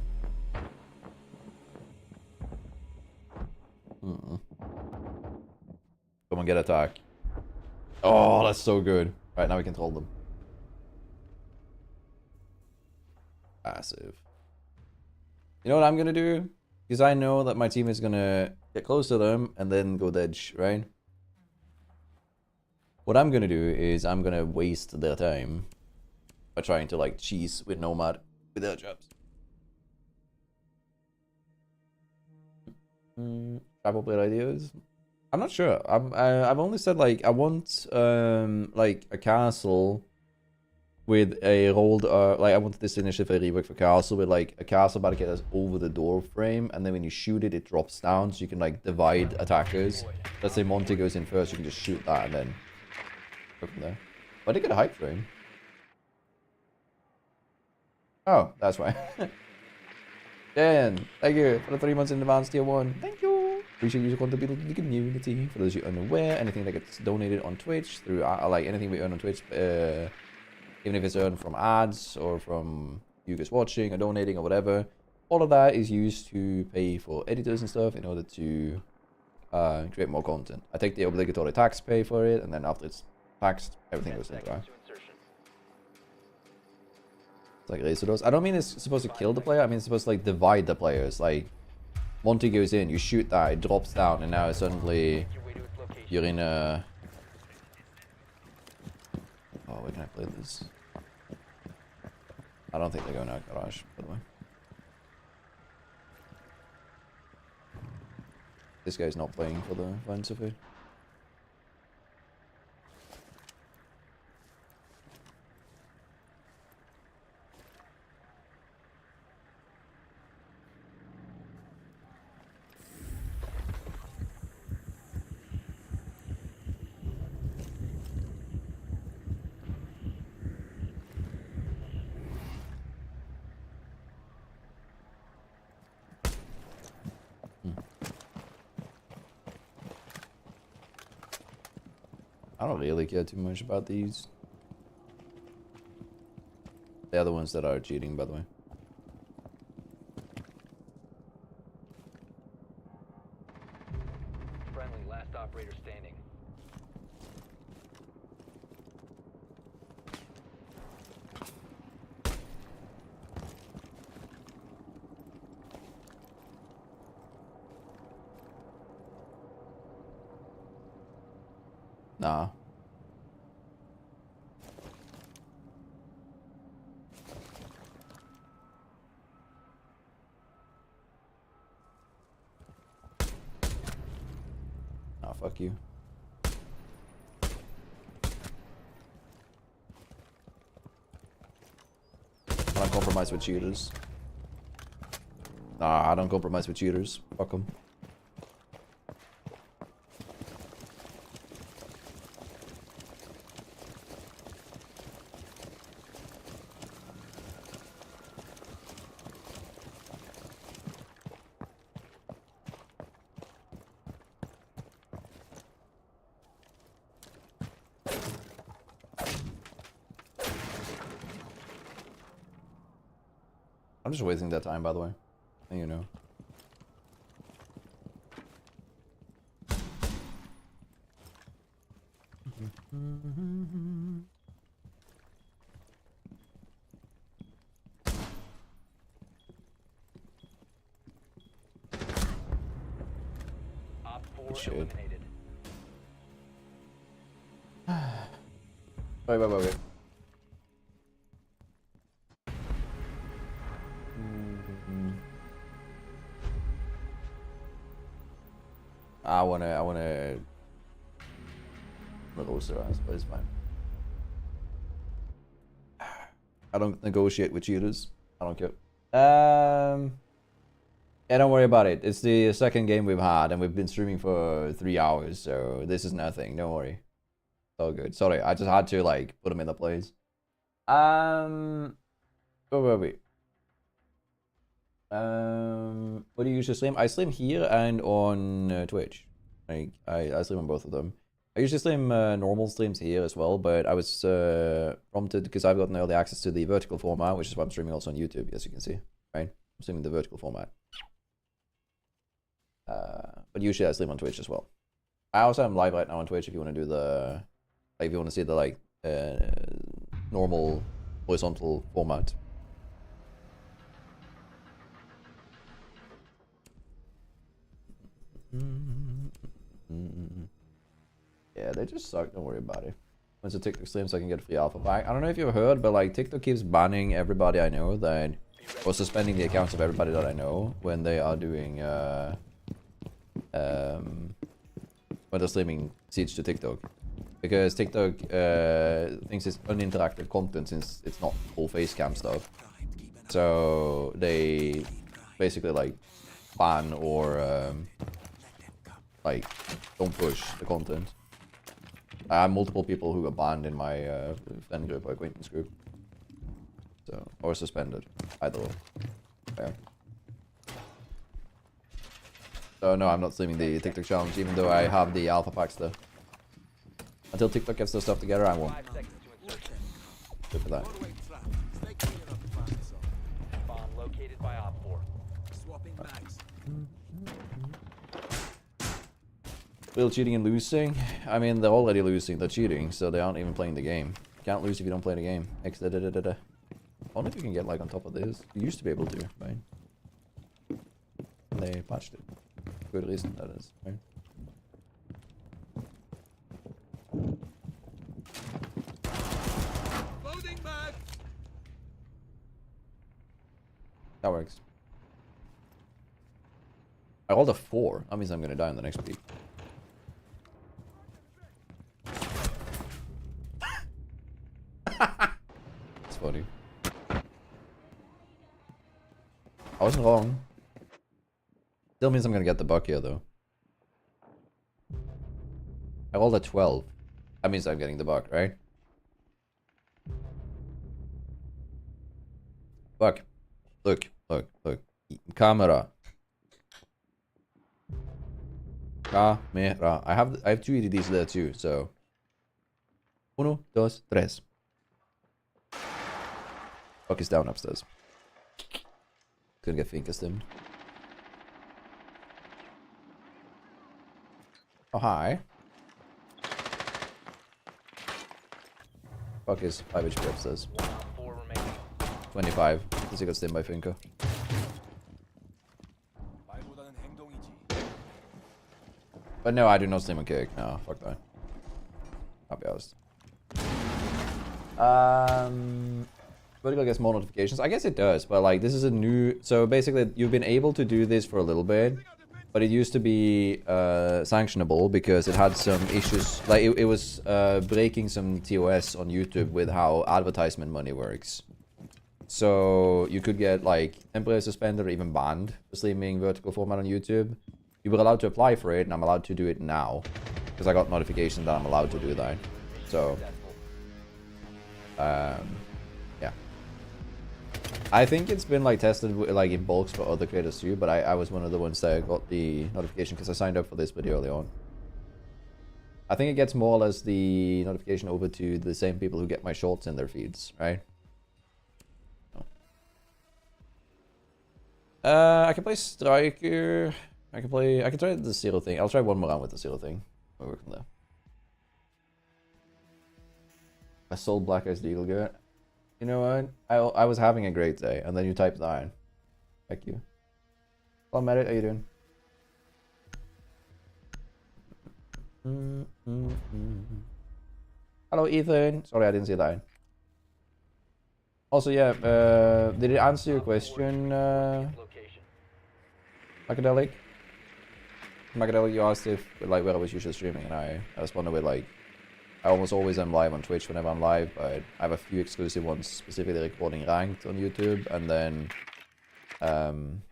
Come on, get attack. Oh, that's so good. Right, now we can hold them. Passive. You know what I'm gonna do? Because I know that my team is gonna get close to them and then go edge, right? What I'm gonna do is I'm gonna waste their time by trying to like cheese with Nomad with their jobs. Travel blade ideas? I'm not sure. I've only said like I want like a castle with a rolled like I wanted this initiative for a rework for castle with like a castle barricade that's over the door frame, and then when you shoot it, it drops down so you can like divide attackers. Let's say Monty goes in first, you can just shoot that and then go from there. But I did get a hype frame. Oh, that's why. Dan, thank you for the 3 months in advance tier 1. Thank you. Appreciate you contributing to the community. For those of you unaware, anything that gets donated on Twitch through like anything we earn on Twitch, even if it's earned from ads or from you guys watching or donating or whatever, all of that is used to pay for editors and stuff in order to create more content. I take the obligatory tax pay for it, and then after it's taxed, everything goes into that. It's like razor doors. I don't mean it's supposed to kill the player. I mean it's supposed to like divide the players. Like Monty goes in, you shoot that, it drops down, and now suddenly you're in a. Oh, where can I play this? I don't think they're going out garage, by the way. This guy's not playing for the Vines of it. I don't really care too much about these. They're the ones that are cheating, by the way. Friendly, last operator standing. Nah. Nah, fuck you. I don't compromise with cheaters. Nah, I don't compromise with cheaters. Fuck them. I'm just wasting that time, by the way. And you know. Op 4 Shit. eliminated. Wait. I wanna roast their ass, but it's fine. I don't negotiate with cheaters. I don't care. Yeah, don't worry about it. It's the second game we've had, and we've been streaming for 3 hours, so this is nothing. Don't worry. It's all good. Sorry, I just had to like put them in the place. Where were we? What do you usually stream? I stream here and on Twitch. Like I stream on both of them. I usually stream normal streams here as well, but I was prompted because I've gotten early access to the vertical format, which is why I'm streaming also on YouTube, as you can see. Right? I'm streaming the vertical format. But usually I stream on Twitch as well. I also am live right now on Twitch if you want to do the, like, if you want to see the like normal horizontal format. Yeah, they just suck. Don't worry about it. Once a TikTok stream, so I can get a free alpha pack. I don't know if you've heard, but like TikTok keeps banning everybody I know that, or suspending the accounts of everybody that I know when they are doing when they're streaming Siege to TikTok, because TikTok thinks it's uninteractive content since it's not full face cam stuff. So they basically like ban or like don't push the content. I have multiple people who got banned in my friend group or acquaintance group, so, or suspended, either or. Yeah. So no, I'm not streaming the TikTok challenge, even though I have the alpha packs there. Until TikTok gets their stuff together, I won't. 5 seconds to insertion. Good for that. Bomb located by Op 4. Real cheating and losing. I mean, they're already losing. They're cheating, so they aren't even playing the game. You can't lose if you don't play the game. I wonder if you can get like on top of this. You used to be able to, right? They patched it. Good reason, that is, right? That works. I rolled a 4. That means I'm gonna die in the next peak. It's funny. I wasn't wrong. Still means I'm gonna get the buck here though. I rolled a 12. That means I'm getting the buck, right? Buck. Look. Camera. Camera. I have 2 EDDs there too, so. 1, 2, 3. Buck is down upstairs. Gonna get Finka stimmed. Oh, hi. Buck is 5 HP upstairs. 1 Op 4 remaining. 25. Because he got stimmed by Finka. But no, I do not stim on kick. No, fuck that. I'll be honest. Vertical gets more notifications. I guess it does, but like this is a new. So basically, you've been able to do this for a little bit, but it used to be sanctionable because it had some issues. Like it was breaking some TOS on YouTube with how advertisement money works. So you could get like temporary suspended or even banned for streaming vertical format on YouTube. You were allowed to apply for it, and I'm allowed to do it now because I got notification that I'm allowed to do that. So, yeah. I think it's been like tested like in bulks for other creators too, but I was one of the ones that got the notification because I signed up for this video early on. I think it gets more or less the notification over to the same people who get my shorts in their feeds, right? I can play Striker. I can try the zero thing. I'll try one more round with the zero thing. We'll work from there. I sold Black Eyes Deagle Gert. You know what? I was having a great day, and then you typed iron. Thank you. Hello, Merit. How you doing? Hello, Ethan. Sorry, I didn't see that. Also, yeah. Did it answer your question, Macadelic? Macadelic, you asked if like where I was usually streaming, and I responded with like. I almost always am live on Twitch whenever I'm live, but I have a few exclusive ones specifically recording ranked on YouTube, and then I'm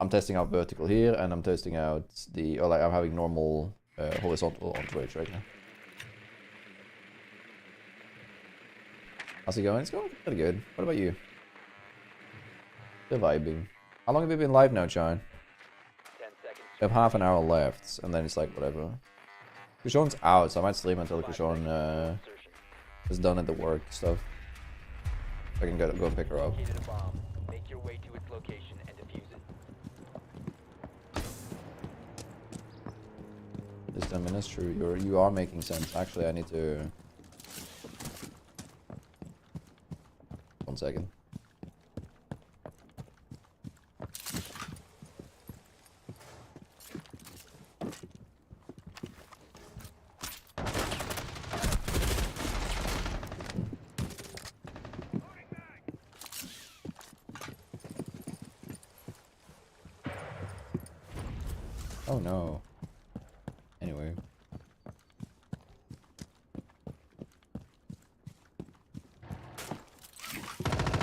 testing out vertical here, and I'm testing out I'm having normal horizontal on Twitch right now. How's it going? It's going pretty good. What about you? Still vibing. How long have you been live now, Chine? 10 seconds. We have half an hour left, and then it's like whatever. Kushon's out, so I might stream until Kushon is done at the work stuff. I can go and pick her up. Located a bomb. Make your way to its location and defuse it. This 10 minutes, true. You are making sense. Actually, I need to. 1 second. Oh no. Anyway.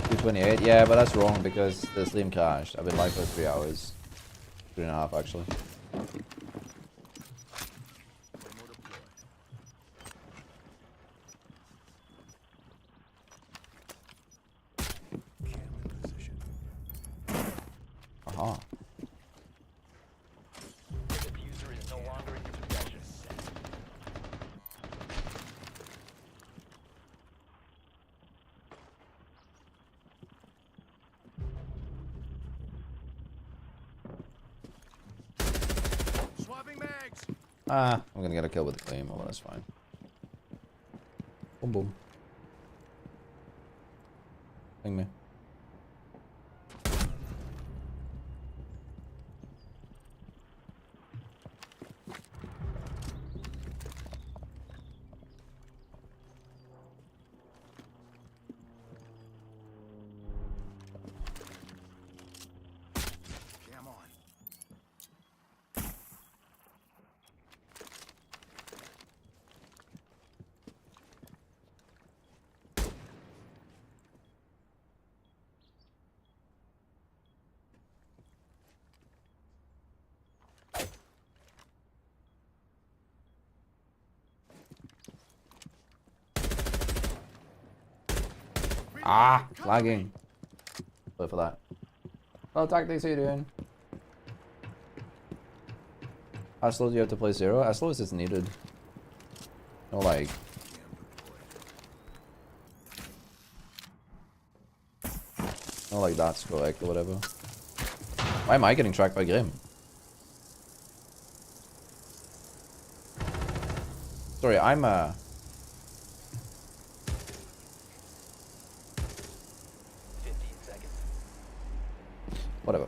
$228, yeah, but that's wrong because the stream crashed. I've been live for 3 hours. 3.5 actually. Aha. I'm gonna get a kill with the claim, well that's fine. Boom boom. Ping me. Ah, lagging. Sorry for that. Hello, Tactics, how you doing? How slow do you have to play zero? As slow as it's needed. No, like. No, like that's correct or whatever. Why am I getting tracked by Grim? Sorry, I'm 15 seconds. Whatever.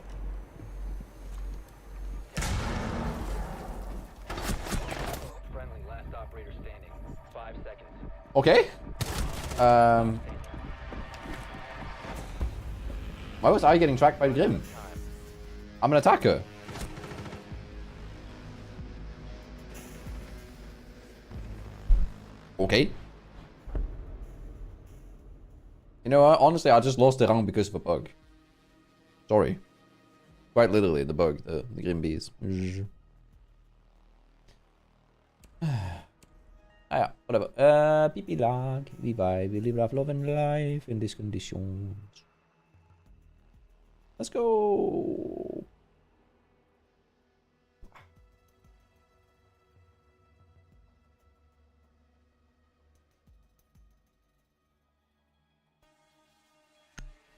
Friendly, last operator standing. 5 seconds. Okay. Why was I getting tracked by Grim? I'm an attacker. Okay. You know what? Honestly, I just lost the round because of a bug. Sorry. Quite literally, the bug, the Grim Bees. Ja, whatever. Pipi lag, vi vibe, we live love and life in these conditions. Let's go.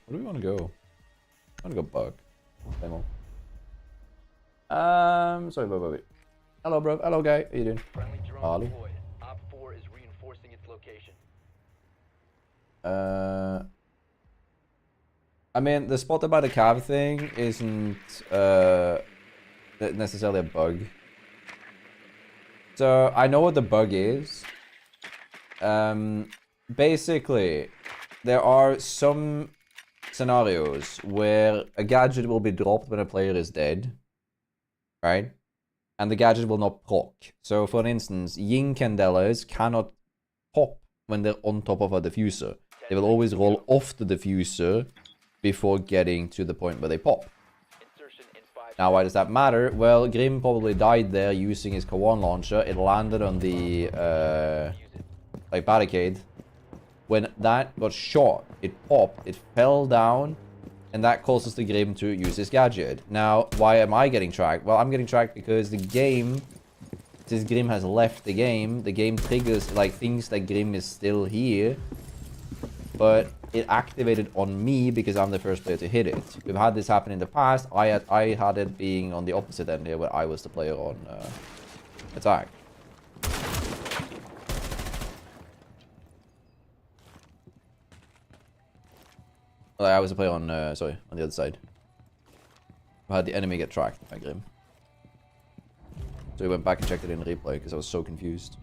Where do we want to go? I want to go bug. Same old. Sorry, wait. Hello, bro. Hello, guy. How you doing? Friendly drone Ollie. deployed. Op 4 is reinforcing its location. I mean, the spotted by the cab thing isn't necessarily a bug. So I know what the bug is. Basically, there are some scenarios where a gadget will be dropped when a player is dead, right? And the gadget will not proc. So, for instance, Yin candelas cannot pop when they're on top of a diffuser. They will always roll off the diffuser before getting to the point where they pop. Insertion in 5 Now, why does that matter? Well, Grim probably died there using his Kawan launcher. It landed on the like barricade. When that got shot, it popped, it fell down, and that causes the Grim to use his gadget. Now, why am I getting tracked? Well, I'm getting tracked because the game, since Grim has left the game triggers, like, thinks that Grim is still here, but it activated on me because I'm the first player to hit it. We've had this happen in the past. I had it being on the opposite end here, where I was the player on attack. I was a player on, sorry, on the other side. I had the enemy get tracked by Grim. So we went back and checked it in replay because I was so confused.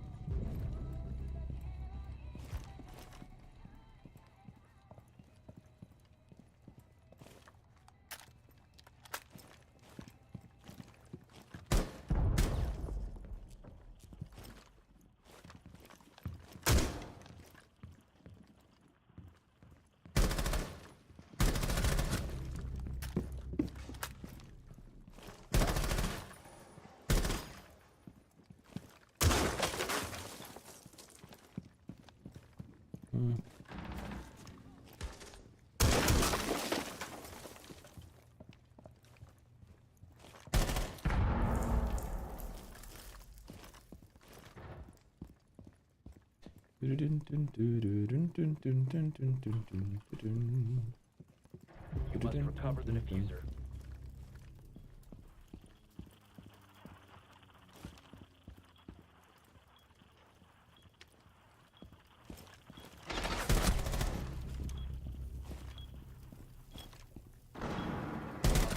You must recover the diffuser.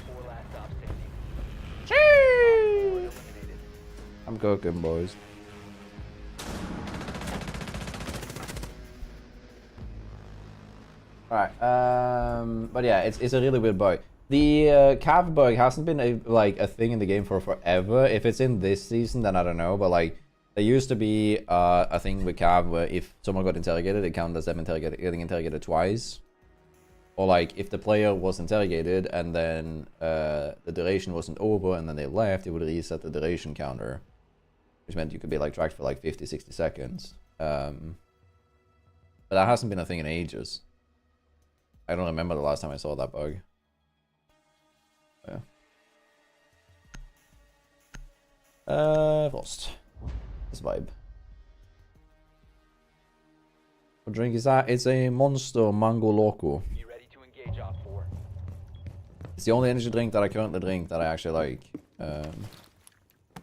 Four last stop standing. Eliminated. I'm cooking, boys. Alright, but yeah, it's a really weird bug. The cav bug hasn't been a thing in the game for forever. If it's in this season, then I don't know, but like, there used to be a thing with cav where if someone got interrogated, it counted as them getting interrogated twice. Or like, if the player was interrogated and then the duration wasn't over and then they left, it would reset the duration counter. Which meant you could be like tracked for like 50, 60 seconds. But that hasn't been a thing in ages. I don't remember the last time I saw that bug. Yeah. Frost. This vibe. What drink is that? It's a Monster Mango Loco. Be ready to engage Op 4. It's the only energy drink that I currently drink that I actually like. I'm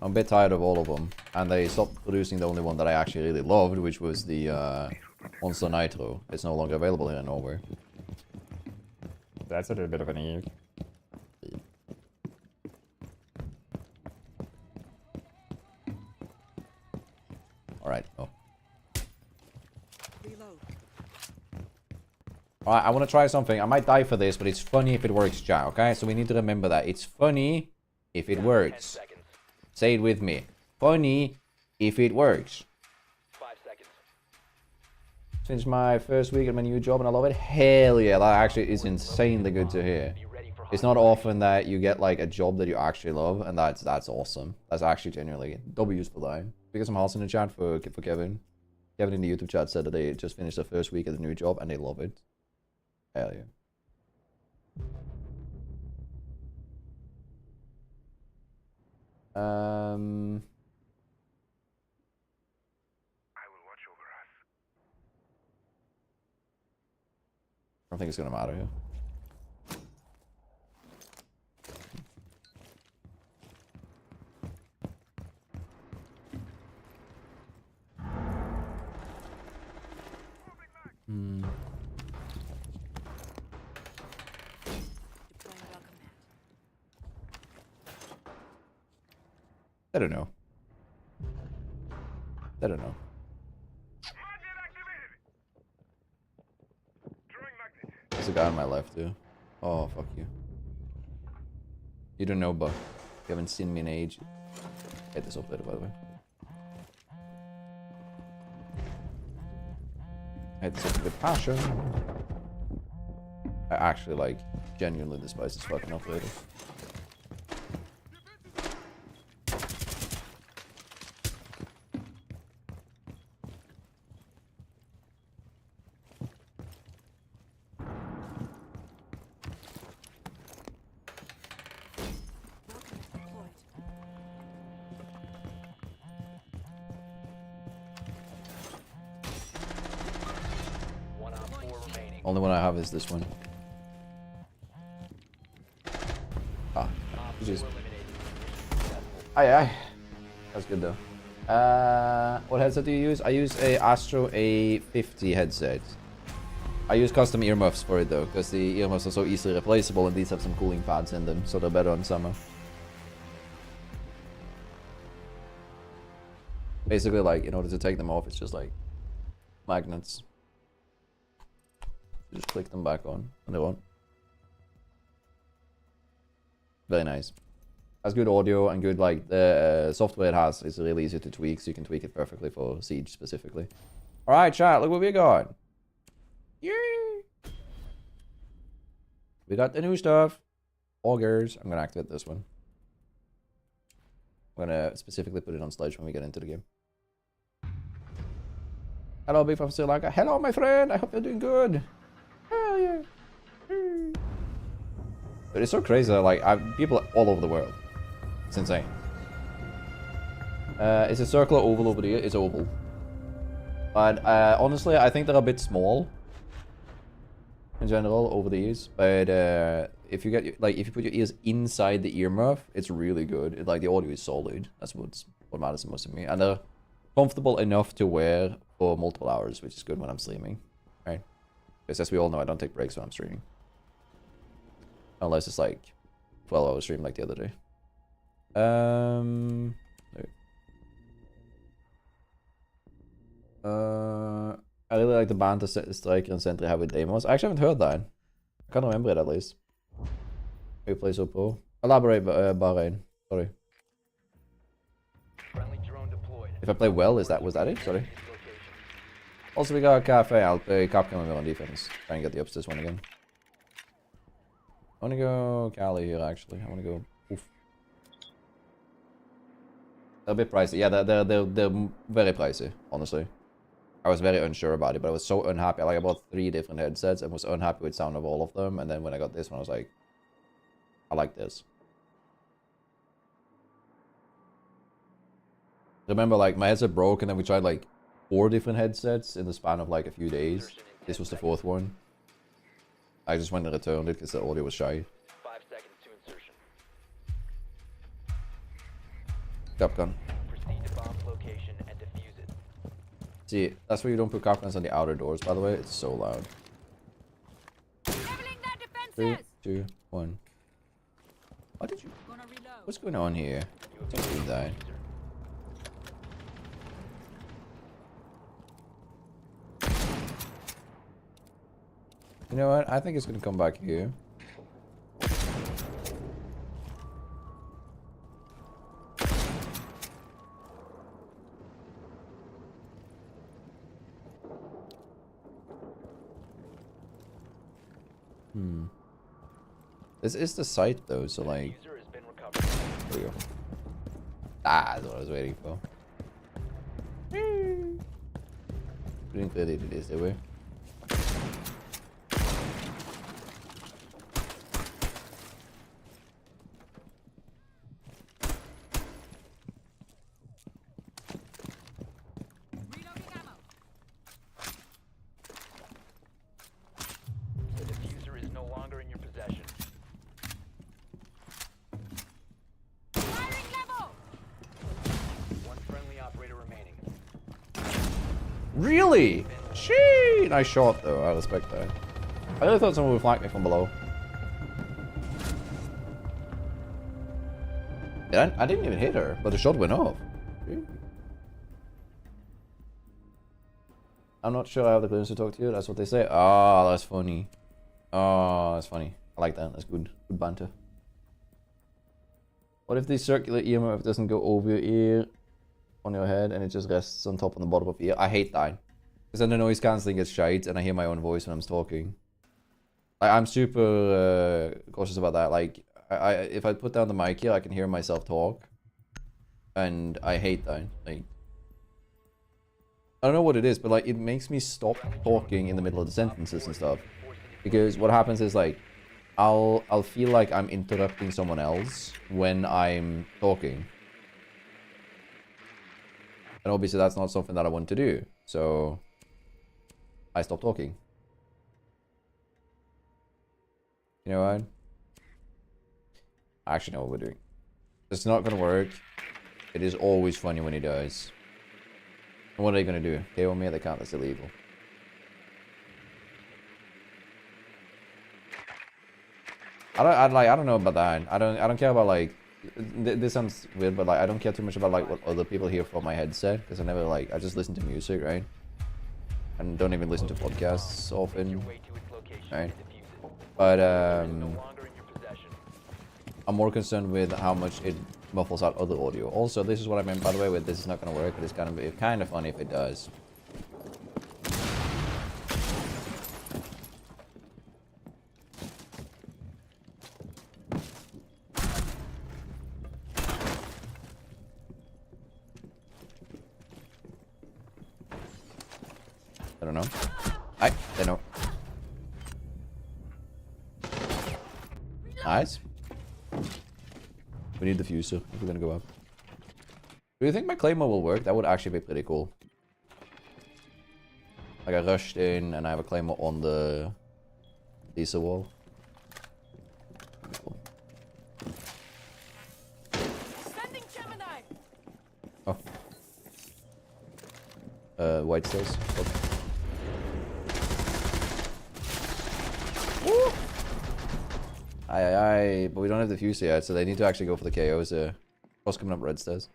a bit tired of all of them. And they stopped producing the only one that I actually really loved, which was the Monster Nitro. It's no longer available here in Norway. That's a little bit of an eve. Alright, oh. Alright, I want to try something. I might die for this, but it's funny if it works, chat, okay? So we need to remember that. It's funny if it works. Say it with me. Funny if it works. 5 seconds. Since my first week at my new job and I love it. Hell yeah, that actually is insanely good to hear. Be ready for It's not often that you get like a job that you actually love, and that's awesome. That's actually genuinely W's for that. Because I'm also in the chat for Kevin. Kevin in the YouTube chat said that they just finished their first week at the new job and they love it. Hell yeah. I will watch over us. I don't think it's gonna matter here. Hmm. Deploying welcome mat. I don't know. I don't know. Magnet activated. Drawing magnet. There's a guy on my left too. Oh, fuck you. You don't know, Buck. You haven't seen me in age. Hit this up later, by the way. Hit this up with passion. I actually, like, genuinely despise this fucking operator. Welcome mat deployed. One op 4 remaining. Only one I have is this one. Ah, Op 2 jeez. eliminated. Successful. Aye, aye. That's good though. What headset do you use? I use a Astro A50 headset. I use custom earmuffs for it though, because the earmuffs are so easily replaceable and these have some cooling pads in them, so they're better on summer. Basically, like, in order to take them off, it's just like magnets. You just click them back on, and they're on. Very nice. Has good audio and good, like, the software it has is really easy to tweak, so you can tweak it perfectly for Siege specifically. Alright, chat, look what we got. Yay! We got the new stuff. Augers. I'm gonna activate this one. I'm gonna specifically put it on sledge when we get into the game. Hello, Big Professor Lanka. Hello, my friend. I hope you're doing good. Hell yeah. But it's so crazy that, like, people all over the world. It's insane. Is it circular, oval over there? It's oval. But honestly, I think they're a bit small in general over the ears. But if you get, like, if you put your ears inside the earmuff, it's really good. Like, the audio is solid. That's what matters the most to me. And they're comfortable enough to wear for multiple hours, which is good when I'm streaming, right? Because as we all know, I don't take breaks when I'm streaming. Unless it's like 12-hour stream like the other day. No. I really like the banter striker and sentry have with demos. I actually haven't heard that. I can't remember it at least. Maybe play so pro. Elaborate, Bahrain. Sorry. Friendly drone deployed. If I play well, was that it? Sorry. Also, we got a cafe. I'll play Capcom on defense. Try and get the upstairs one again. I want to go Cali here, actually. I want to go... Oof. They're a bit pricey. Yeah, they're very pricey, honestly. I was very unsure about it, but I was so unhappy. Like, I bought 3 different headsets and was unhappy with the sound of all of them. And then when I got this one, I was like, I like this. Remember, like, my headset broke and then we tried, like, 4 different headsets in the span of, like, a few days. This was the 4th one. I just went and returned it because the audio was shy. 5 seconds to insertion. Capgun. Proceed to bomb's location and defuse it. See, that's why you don't put capguns on the outer doors, by the way. It's so loud. Leveling their 3, defenses. 2, 1. What did you... Gonna reload. What's going on here? You have Don't do that. diffuser. You know what? I think it's gonna come back here. This is the site though, so like. Diffuser has been recovered. There we go. Ah, that's what I was waiting for. We didn't clearly do this, did we? The diffuser is no longer in your possession. One friendly operator remaining. Really? Shee! Nice shot though, I respect that. I really thought someone would flank me from below. Yeah, I didn't even hit her, but the shot went off. Shee. I'm not sure I have the clearance to talk to you, that's what they say. Oh, that's funny. Oh, that's funny. I like that, that's good. Good banter. What if the circular EMF doesn't go over your ear on your head and it just rests on top and the bottom of your ear? I hate that. Because then the noise cancelling gets shite and I hear my own voice when I'm talking. I'm super cautious about that. Like, if I put down the mic here, I can hear myself talk. And I hate that. Like, I don't know what it is, but like, it makes me stop talking in the middle of the sentences and stuff. Because what happens is like, I'll feel like I'm interrupting someone else when I'm talking. And obviously that's not something that I want to do. So I stop talking. You know what? I actually know what we're doing. It's not gonna work. It is always funny when he does. And what are they gonna do? KO me? They can't, that's illegal. I don't know about that. I don't care about like this sounds weird, but like I don't care too much about like what other people hear from my headset because I never like I just listen to music, right? And don't even listen to podcasts often, right? But I'm more concerned with how much it muffles out other audio. Also, this is what I meant by the way with this is not gonna work, but it's gonna be kind of funny if it does. I don't know. They know. Nice. We need the fuser if we're gonna go up. Do you think my claymore will work? That would actually be pretty cool. Like I rushed in and I have a claymore on the diesel wall. Cool. Oh. White stairs. Okay. Woo! Aye, but we don't have the fuse yet, so they need to actually go for the KOs. Cross coming up red stairs.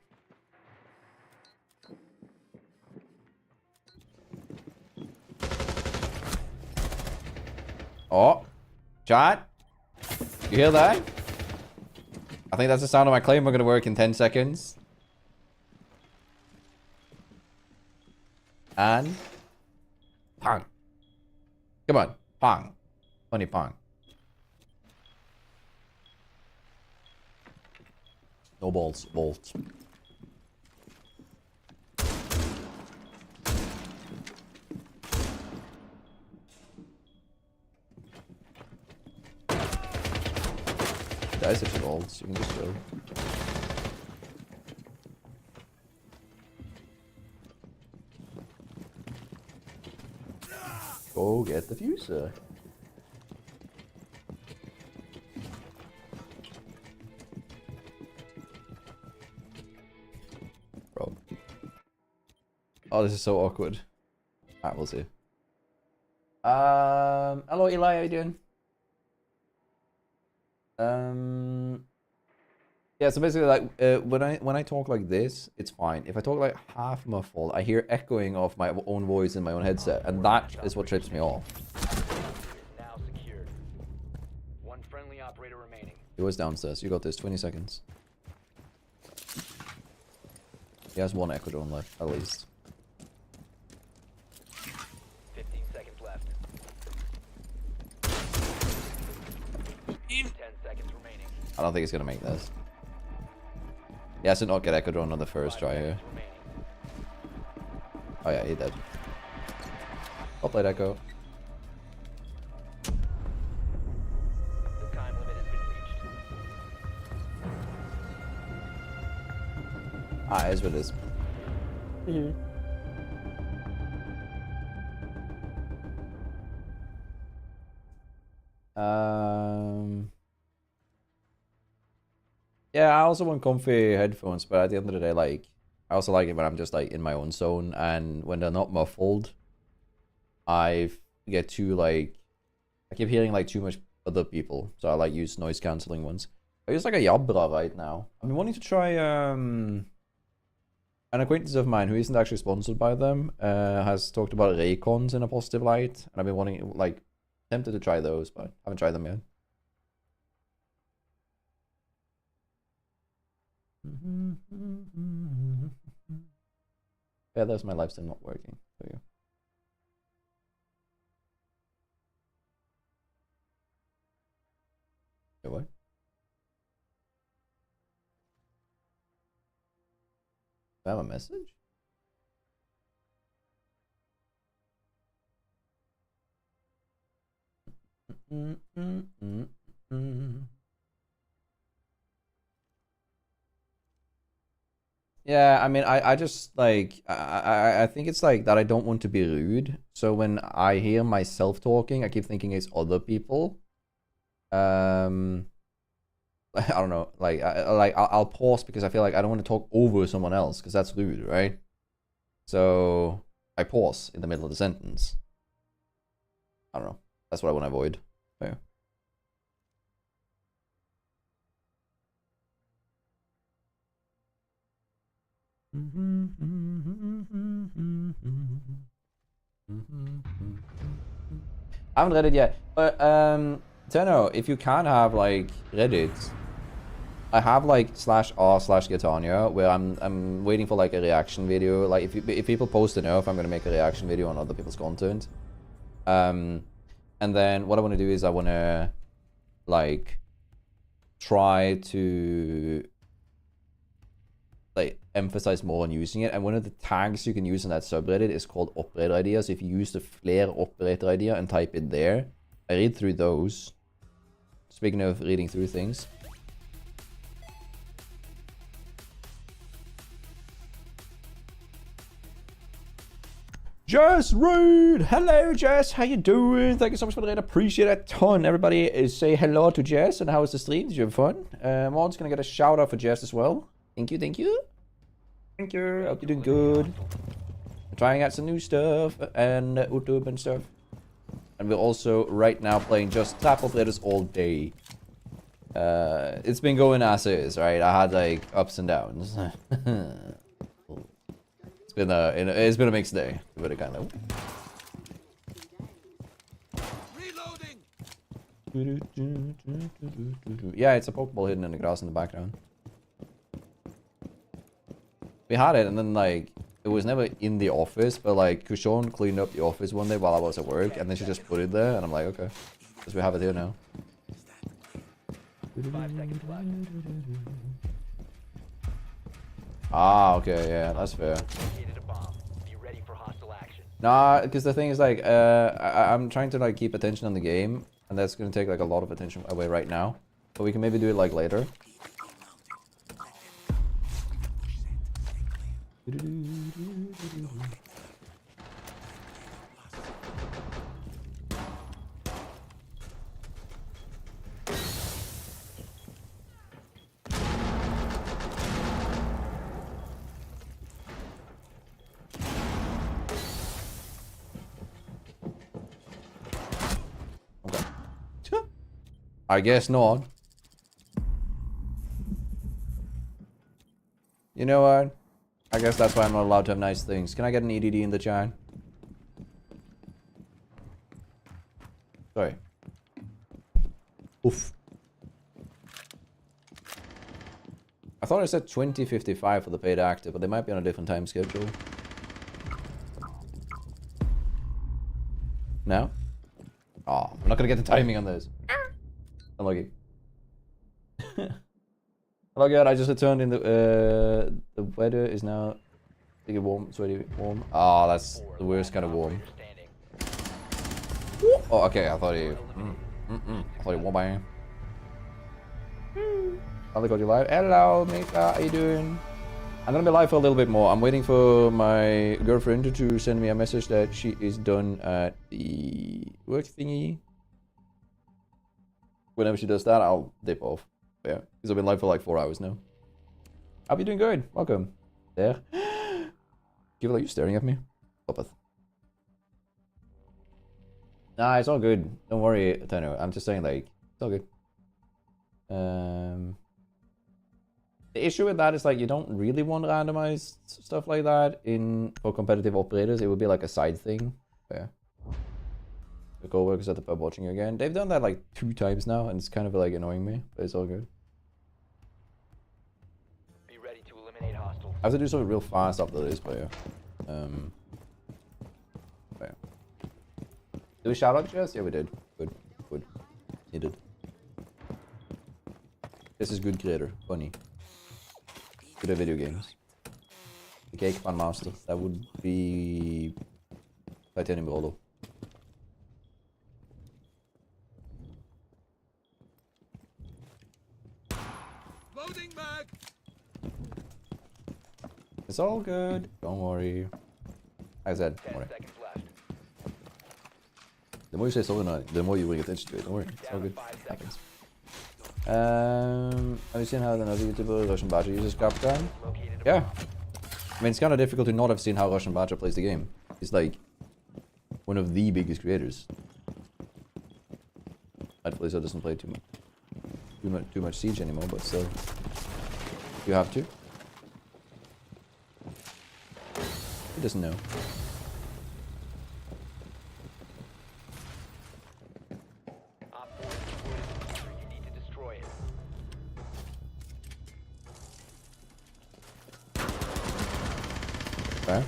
Oh, chat, you hear that? I think that's the sound of my claim. We're gonna work in 10 seconds. And pong. Come on, pong. Funny pong. No balls, bolts. Guys, such bolts. You can just go. Go get the fuser. Bro. Oh, this is so awkward. Alright, we'll see. Hello Eli, how you doing? Yeah, so basically like when I talk like this, it's fine. If I talk like half muffled, I hear echoing of my own voice in my own headset, and that is what trips me off. Now operator remaining. He was downstairs. You got this. 20 seconds. He has one echo drone left, at least. 15 seconds left. 10 seconds remaining. I don't think he's gonna make this. He has to not get echo drone on the first 5 try here. seconds remaining. Oh yeah, he did. Well played, Echo. The time limit has been reached. Ah, it is what it is. Yeah, I also want comfy headphones, but at the end of the day, like, I also like it when I'm just like in my own zone, and when they're not muffled, I get too like, I keep hearing like too much other people, so I like use noise cancelling ones. I use like a Jabra right now. I've been wanting to try an acquaintance of mine who isn't actually sponsored by them has talked about Raycons in a positive light, and I've been wanting, like, tempted to try those, but I haven't tried them yet. Yeah, there's my Livestream not working. There you go. Wait, what? Do I have a message? Yeah, I mean, I just like I think it's like that I don't want to be rude. So when I hear myself talking, I keep thinking it's other people. I don't know, like I'll pause because I feel like I don't want to talk over someone else because that's rude, right? So I pause in the middle of the sentence. I don't know. That's what I want to avoid. Yeah. I haven't read it yet, but Tenno, if you can have like Reddit, I have like /r/Girtania where I'm waiting for like a reaction video. Like if people post enough, I'm gonna make a reaction video on other people's content. And then what I want to do is I want to like try to like emphasize more on using it, and one of the tags you can use in that subreddit is called operator idea. So if you use the Flare operator idea and type it there, I read through those. Speaking of reading through things, Jess Reed, hello Jess, how you doing? Thank you so much for the raid, appreciate it a ton. Everybody is say hello to Jess, and how was the stream? Did you have fun? Mod's gonna get a shout out for Jess as well. Thank you, thank you. Thank you. Hope you're doing good. I'm trying out some new stuff and YouTube and stuff. And we're also right now playing just trap operators all day. It's been going as is, right? I had like ups and downs. It's been a mixed day, but it kind of. Yeah, it's a Pokeball hidden in the grass in the background. We had it, and then like it was never in the office, but like Kushon cleaned up the office one day while I was at work, and then she just put it there, and I'm like, okay, because we have it here now. 5 seconds left. Ah, okay, yeah, that's fair. Located a bomb. Be ready for hostile action. Nah, because the thing is like, I'm trying to like keep attention on the game, and that's gonna take like a lot of attention away right now. But we can maybe do it like later. Okay. I guess not. You know what? I guess that's why I'm not allowed to have nice things. Can I get an EDD in the chat? Sorry. Oof. thought I said 20:55 for the paid active, but they might be on a different time schedule. No? Oh, I'm not gonna get the timing on this. Unlucky. Hello, God. I just returned in the weather is now pretty warm. It's already warm. Oh, that's the worst kind of warm. Oh, okay. I thought he. I thought he warm by. Hello, got you live. Hello, Mika. How you doing? I'm gonna be live for a little bit more. I'm waiting for my girlfriend to send me a message that she is done at the work thingy. Whenever she does that, I'll dip off. But yeah, because I've been live for like 4 hours now. I'll be doing good. Welcome. There. Give it like you staring at me. Stop it. Nah, it's all good. Don't worry, Tano. I'm just saying, like, it's all good. The issue with that is like you don't really want randomized stuff like that for competitive operators. It would be like a side thing. But yeah. The co-workers at the pub watching you again. They've done that like 2 times now, and it's kind of like annoying me, but it's all good. Be ready to eliminate hostiles. I have to do something real fast after this, but yeah. But yeah. Did we shout out Jess? Yeah, we did. Good. Good. Needed. This is good creator. Funny. Good at video games. The Cake Pan Master. That would be Titanium Rollo. Loading back. It's all good. Don't worry. Like I said, don't 10 worry. seconds left. The more you say something, the more you bring attention to it. Don't worry. It's all Down to good. 5 seconds. Have you seen how another YouTuber, Russian Badger, uses Captain? Located a Yeah. bomb. I mean, it's kind of difficult to not have seen how Russian Badger plays the game. He's like one of the biggest creators. Hopefully, so doesn't play too much Siege anymore, but still, you have to. He doesn't know. Op 4 is deployed as a diffuser. You need to destroy it. Okay.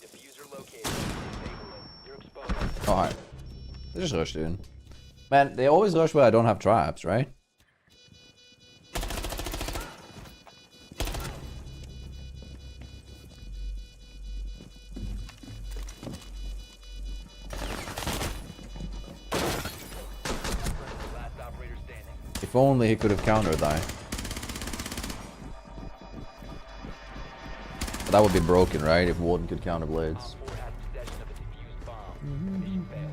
Diffuser located. Disable it. You're exposed. Oh, hi. They just rushed in. Man, they always rush where I don't have traps, right? Last operator standing. If only he could have countered that. But that would be broken, right? If Warden could counter blades. Op 4 has possession of a defused bomb. Mission failed.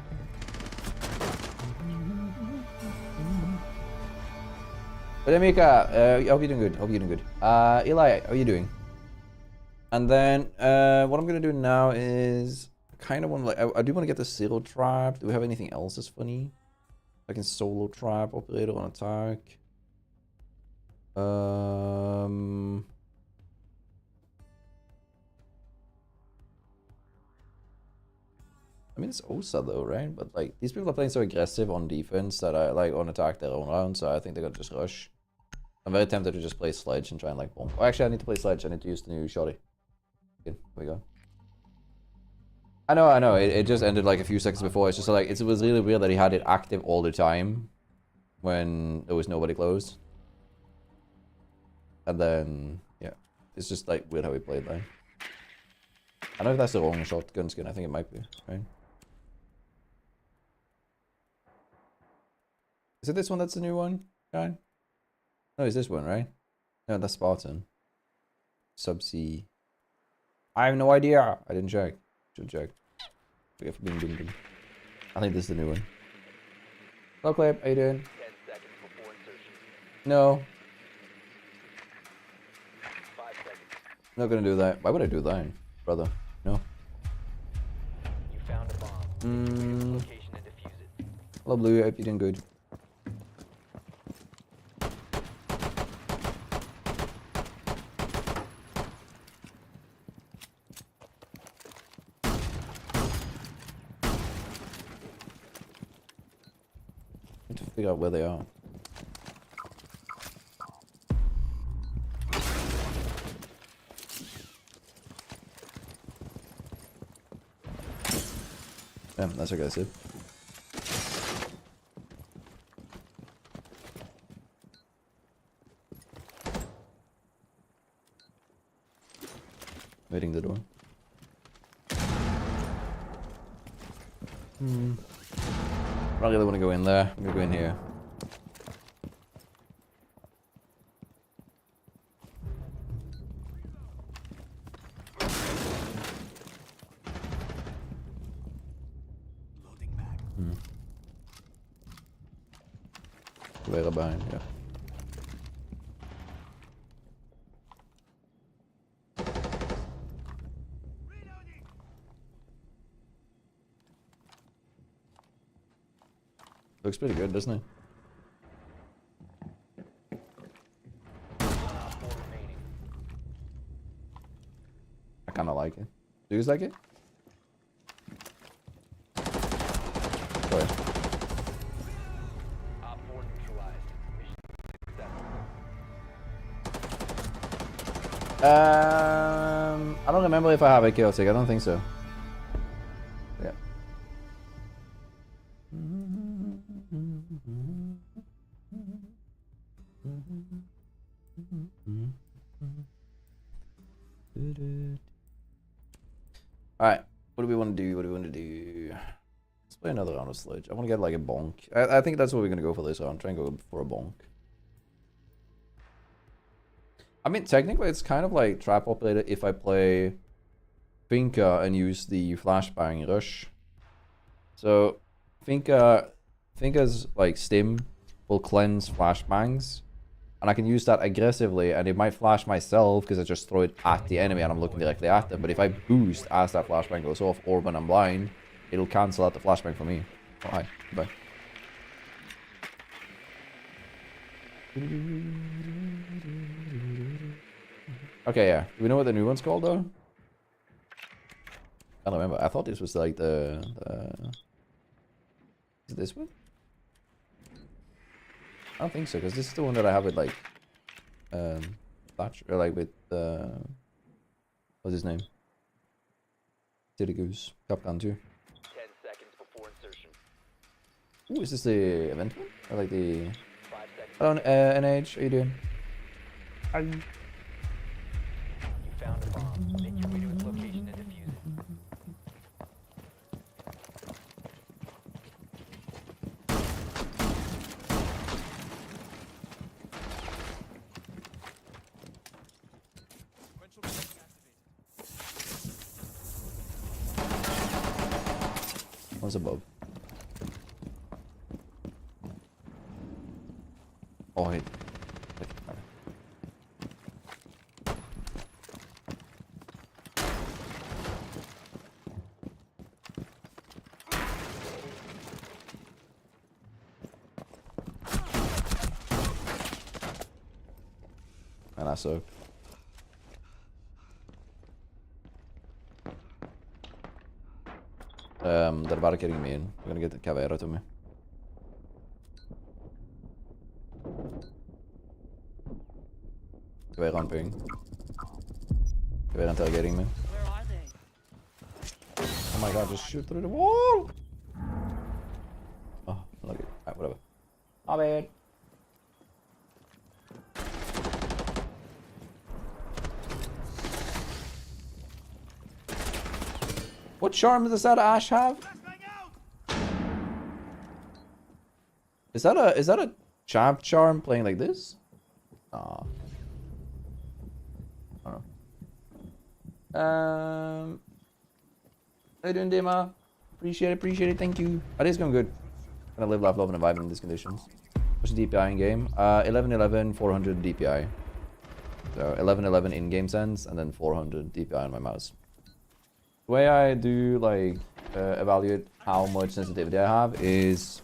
But Mika, I hope you're doing good. Eli, how are you doing? And then what I'm gonna do now is kind of want to like I do want to get the zero trap. Do we have anything else that's funny? I can solo trap operator on attack. I mean, it's Osa though, right? But like these people are playing so aggressive on defense that I like on attack their own round, so I think they're gonna just rush. I'm very tempted to just play Sledge and try and like bomb. Oh, actually, I need to play Sledge. I need to use the new shotty. Good, here we go. I know. It just ended like a few seconds before. It's just like it was really weird that he had it active all the time when there was nobody close. And then yeah, it's just like weird how he played that. I don't know if that's the wrong shotgun skin. I think it might be, right? Is it this one that's the new one, guy? No, it's this one, right? No, that's Spartan. Subsea. I have no idea. I didn't check. Should check. Forget for being. I think this is the new one. Hello, Clip. How you doing? 10 seconds before insertion. No. 5 seconds. I'm not gonna do that. Why would I do that, brother? No. You found a bomb. Location and defuse it. Hello, Blue. I hope you're doing good. figure out where they are. Damn, that's aggressive. Waiting the door. I don't really want to go in there. I'm gonna go in here. Way behind, yeah. Looks pretty good, doesn't it? I kind of like it. Do you like it? Sorry. I don't remember if I have a chaotic. I don't think so. Yeah. Alright, what do we want to do? What do we want to do? Let's play another round of Sledge. I want to get like a bonk. I think that's what we're going to go for this round. Try and go for a bonk. I mean, technically, it's kind of like trap operator if I play Finca and use the flashbang rush. So, Finca's like stim will cleanse flashbangs, and I can use that aggressively, and it might flash myself because I just throw it at the enemy and I'm looking directly at them. But if I boost as that flashbang goes off, or when I'm blind, it'll cancel out the flashbang for me. Oh, hi. Bye. Okay, yeah. Do we know what the new one's called, though? I don't remember. I thought this was like the... Is it this one? I don't think so, because this is the one that I have with, like... Thatcher, or like with, what's his name? City Goose. Top Gun 2. 10 seconds before insertion. Ooh, is this the event one? Or like the... 5 seconds. Hello, NH. How you doing? You found a bomb. Make your way to its location and defuse it. One's above. Oh, wait. And I suck. They're barricading me in. I'm gonna get the Cavera to me. Cavera on ping. Cavera interrogating me. Where are they? Oh my god, just shoot through the wall! Oh, look at it. Whatever. My bad. What charm does that Ash have? Is that a champ charm playing like this? Aw. I don't know. How you doing, Dima? Appreciate it, thank you. It is going good. Gonna live, laugh, love, and vibe in these conditions. What's the DPI in game? 1111, 400 DPI. So 1111 in game sense, and then 400 DPI on my mouse. The way I do like evaluate how much sensitivity I have is,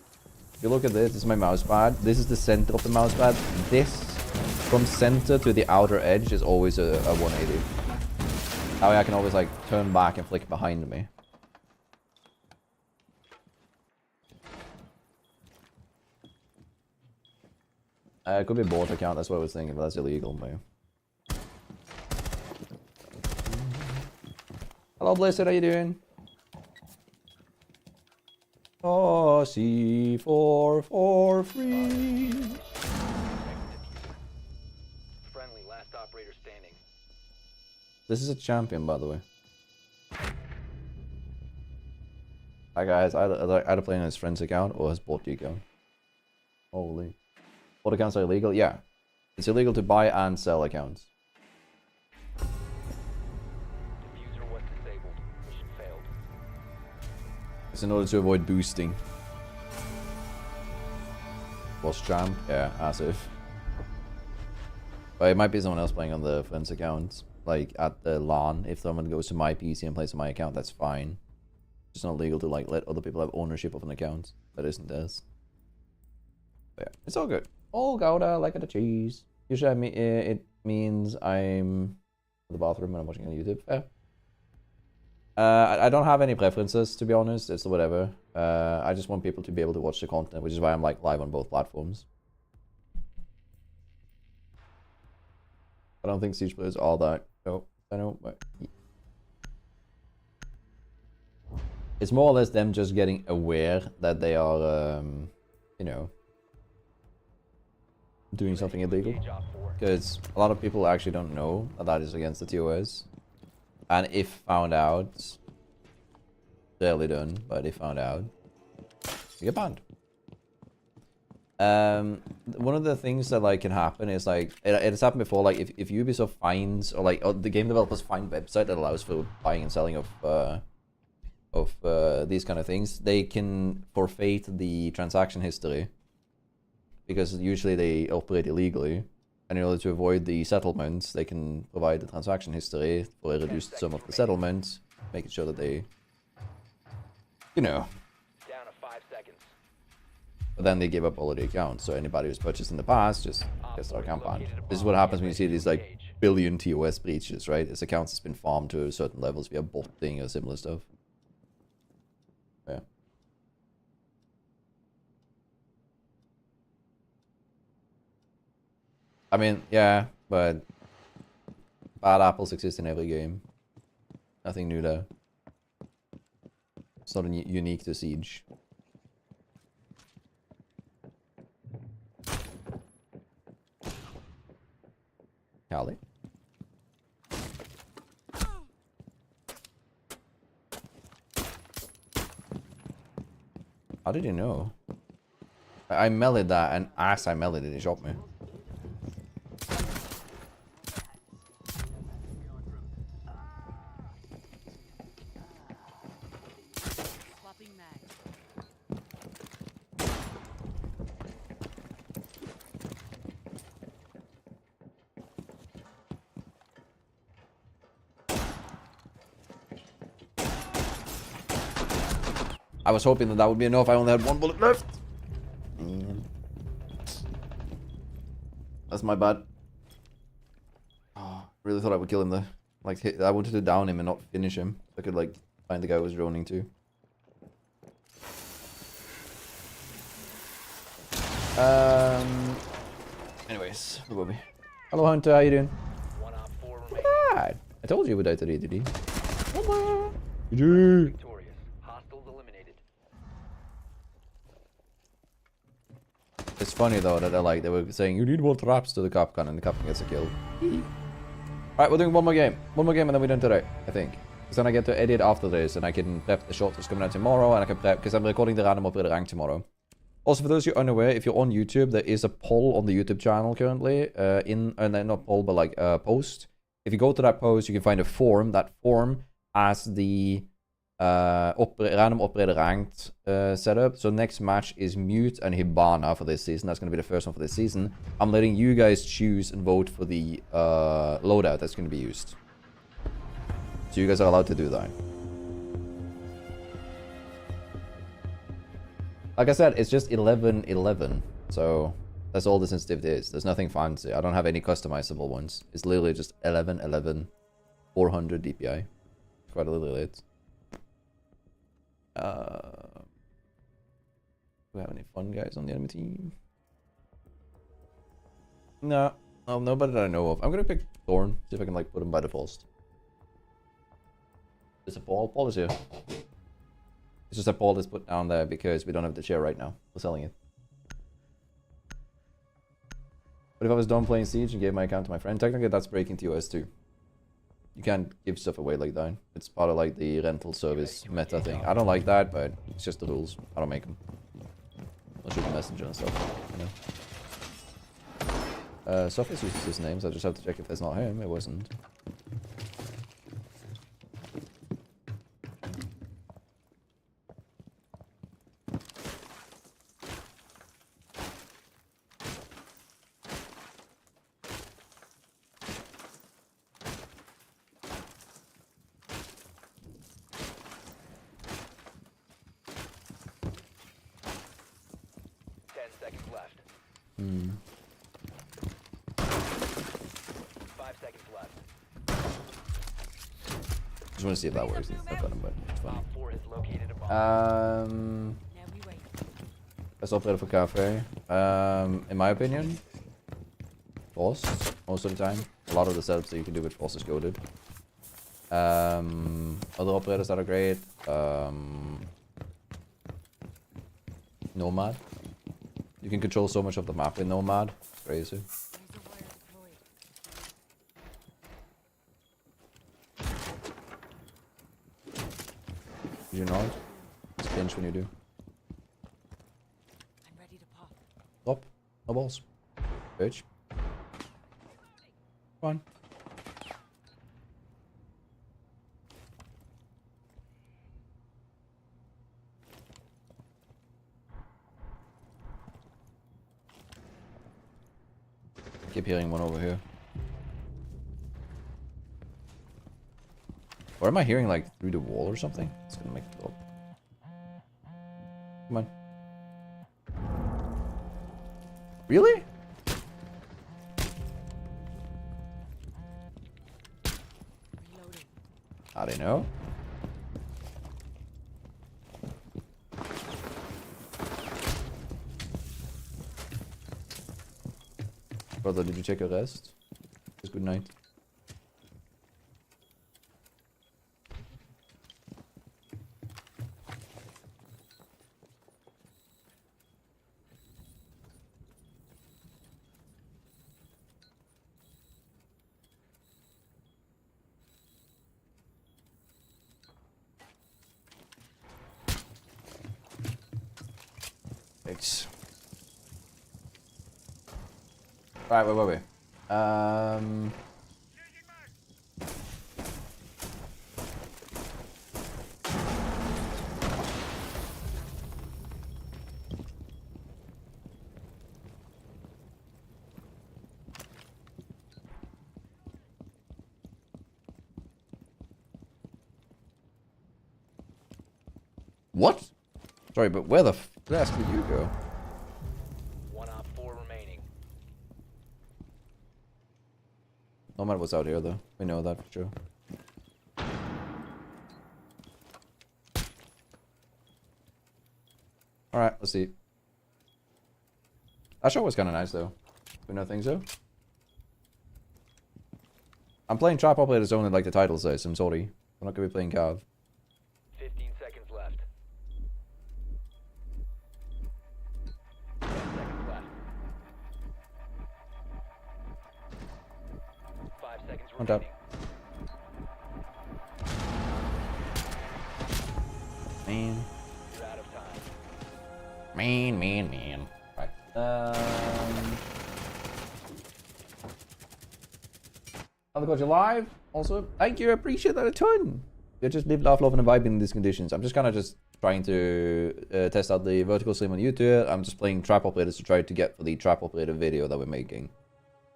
if you look at this is my mouse pad. This is the center of the mouse pad. This from center to the outer edge is always a 180. That way I can always like turn back and flick behind me. It could be bot account, that's what I was thinking, but that's illegal, man. Hello, Blizzard, how you doing? Oh, C4 for free. Friendly, last operator standing. This is a champion, by the way. That guy's either playing on his friend's account or his bot account. Holy. Bot accounts are illegal? Yeah. It's illegal to buy and sell accounts. Diffuser was disabled. Mission failed. It's in order to avoid boosting. Was champ? Yeah, as if. But it might be someone else playing on the friend's account. Like at the LAN. If someone goes to my PC and plays on my account, that's fine. It's not legal to like let other people have ownership of an account. That isn't theirs. But yeah, it's all good. All Gouda like the cheese. Usually it means I'm in the bathroom when I'm watching on YouTube. Yeah. I don't have any preferences, to be honest. It's whatever. I just want people to be able to watch the content, which is why I'm like live on both platforms. I don't think Siege players are that. No, I know, but it's more or less them just getting aware that they are, you know, doing something illegal. Because a lot of people actually don't know that that is against the TOS. And if found out, rarely done, but if found out, you get banned. One of the things that like can happen is like it has happened before. Like if Ubisoft finds or like the game developers find a website that allows for buying and selling of these kind of things, they can forfeit the transaction history because usually they operate illegally. And in order to avoid the settlements, they can provide the transaction history for a reduced sum of the settlement, making sure that they, you know. Down to 5 seconds. But then they give up all of the accounts, so anybody who's purchased in the past just gets their account banned. This is what happens when you see these like billion TOS breaches, right? It's accounts that's been farmed to certain levels via botting or similar stuff. Yeah. I mean, yeah, but bad apples exist in every game. Nothing new there. It's not unique to Siege. Callie? How did you know? I melted that, and as I melted it, it shot me. Swapping mag. I was hoping that that would be enough. I only had one bullet left. That's my bad. Oh, really thought I would kill him there. Like, I wanted to down him and not finish him. So I could, like, find the guy who was droning too. Anyways, Bobby. Hello, Hunter. How you doing? 1 op 4 remaining. Bad. I told you we died today, did he? Victorious. Hostiles eliminated. It's funny though that they were saying you need more traps to the Capcan and the Capcan gets a kill. Alright, we're doing one more game. One more game and then we're done today, I think. Because then I get to edit after this and I can prep the short that's coming out tomorrow and I can prep because I'm recording the random operator rank tomorrow. Also, for those of you unaware, if you're on YouTube, there is a poll on the YouTube channel currently. Not poll, but like a post. If you go to that post, you can find a form. That form has the random operator ranked setup. So next match is Mute and Hibana for this season. That's going to be the first one for this season. I'm letting you guys choose and vote for the loadout that's going to be used. So you guys are allowed to do that. Like I said, it's just 11-11. So that's all the sensitivity is. There's nothing fancy. I don't have any customizable ones. It's literally just 11-11, 400 DPI. Quite a little late. Do we have any fun guys on the enemy team? No. No, nobody that I know of. I'm gonna pick Thorn. See if I can like put him by default. Is it Paul? Paul is here. It's just that Paul is put down there because we don't have the chair right now. We're selling it. But if I was done playing Siege and gave my account to my friend, technically that's breaking TOS too. You can't give stuff away like that. It's part of like the rental service meta thing. I don't like that, but it's just the rules. I don't make them. I'll shoot the messenger and stuff, you know. Sophis uses his names. I just have to check if that's not him. It wasn't. Hmm. 5 seconds left. Just want to see if that works. It's not done, but it's funny. Op 4 has located a bomb. Now we wait. Best operator for Cafe. In my opinion, Force, most of the time. A lot of the setups that you can do with Force is goated. Other operators that are great. Nomad. You can control so much of the map in Nomad. It's crazy. Laser wire deployed. Did you not? It's pinch when you do. I'm ready to pop. Stop. No balls. Bitch. Come on. I keep hearing one over here. Or am I hearing like through the wall or something? It's gonna make it go up. Come on. Really? Reloading. I don't know. Brother, did you take a rest? Just good night. Thanks. Right, wait, wait, wait. What? Sorry, but where the f*** did you go? One Op 4 remaining. Nomad was out here though. We know that for sure. Alright, let's see. That shot was kinda nice though. We don't think so? I'm playing Trap Operators only like the title says, I'm sorry. I'm not gonna be playing Cav. 15 seconds left. 10 seconds left. 5 seconds On top. remaining. Man. You're out of time. Man. Right. I've got you live. Also, thank you. I appreciate that a ton. You just live, laugh, love, and vibe in these conditions. I'm just kind of just trying to test out the vertical stream on YouTube. I'm just playing Trap Operators to try to get for the Trap Operator video that we're making.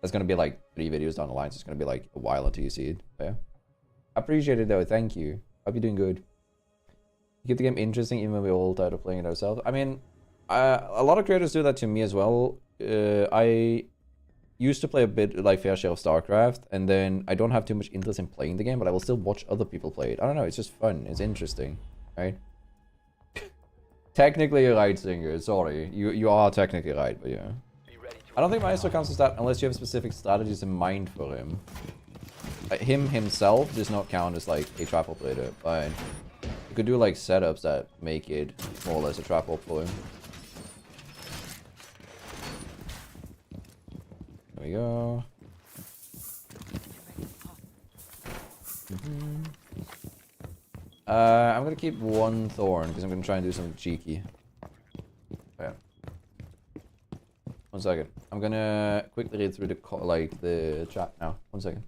That's going to be like 3 videos down the line, so it's going to be like a while until you see it. But yeah. I appreciate it though. Thank you. Hope you're doing good. You keep the game interesting even when we're all tired of playing it ourselves. I mean, a lot of creators do that to me as well. I used to play a bit like fair share of StarCraft, and then I don't have too much interest in playing the game, but I will still watch other people play it. I don't know, it's just fun, it's interesting, right? Technically you're right, Singer, sorry. You are technically right, but yeah. Be ready I don't think Maestro counts as that unless you have specific strategies in mind for him. Like, him himself does not count as like a trap operator, but you could do like setups that make it more or less a trap op for him. There we go. I'm gonna keep one thorn because I'm gonna try and do something cheeky. Yeah. 1 second. I'm gonna quickly read through the chat now. 1 second.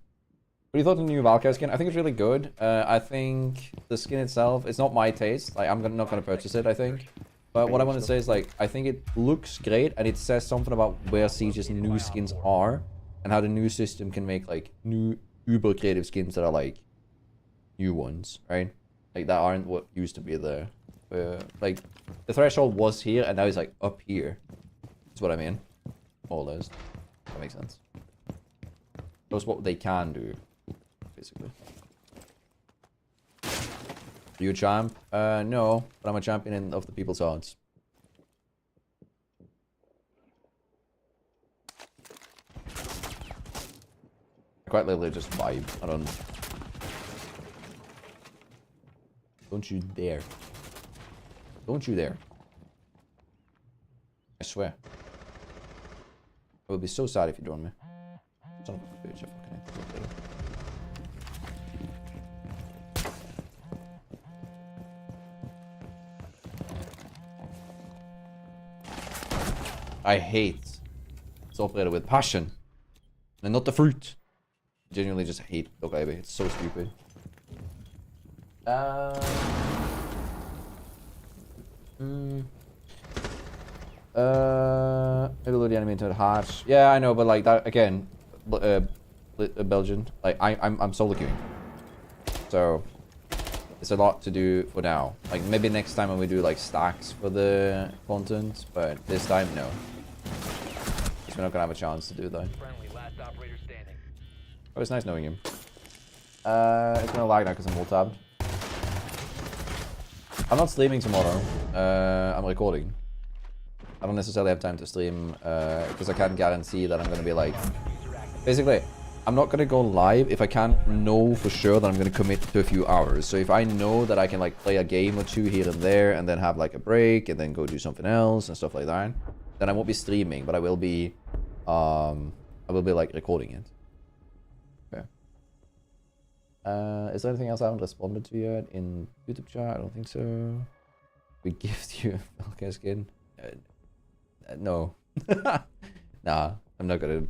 What do you thought of the new Valkyrie skin? I think it's really good. I think the skin itself, it's not my taste. Like, I'm not gonna purchase it, I think. But what I want to say is, like, I think it looks great and it says something about where Siege's new skins are and how the new system can make like new uber creative skins that are like new ones, right? Like that aren't what used to be there. Like the threshold was here and now it's like up here. That's what I mean. More or less. That makes sense. That's what they can do, basically. Are you a champ? No, but I'm a champion of the people's hearts. I quite literally just vibe. I don't... Don't you dare. Don't you dare. I swear. I would be so sad if you joined me. Son of a bitch, I fucking hate this. I hate it's operated with passion and not the fruit. I genuinely just hate the baby. It's so stupid. Maybe load the enemy into a hatch. Yeah, I know, but like that again, Belgian. Like I'm solo queuing, so it's a lot to do for now. Like maybe next time when we do like stacks for the content, but this time no. We're not gonna have a chance to do that. Oh, it's nice knowing him. It's gonna lag now because I'm alt-tabbed. I'm not streaming tomorrow. I'm recording. I don't necessarily have time to stream because I can't guarantee that I'm gonna be like... Basically, I'm not gonna go live if I can't know for sure that I'm gonna commit to a few hours. So if I know that I can like play a game or two here and there and then have like a break and then go do something else and stuff like that, then I won't be streaming, but I will be like recording it. Okay. Is there anything else I haven't responded to yet in YouTube chat? I don't think so. We gift you a Valkyrie skin. No. Nah, I'm not gonna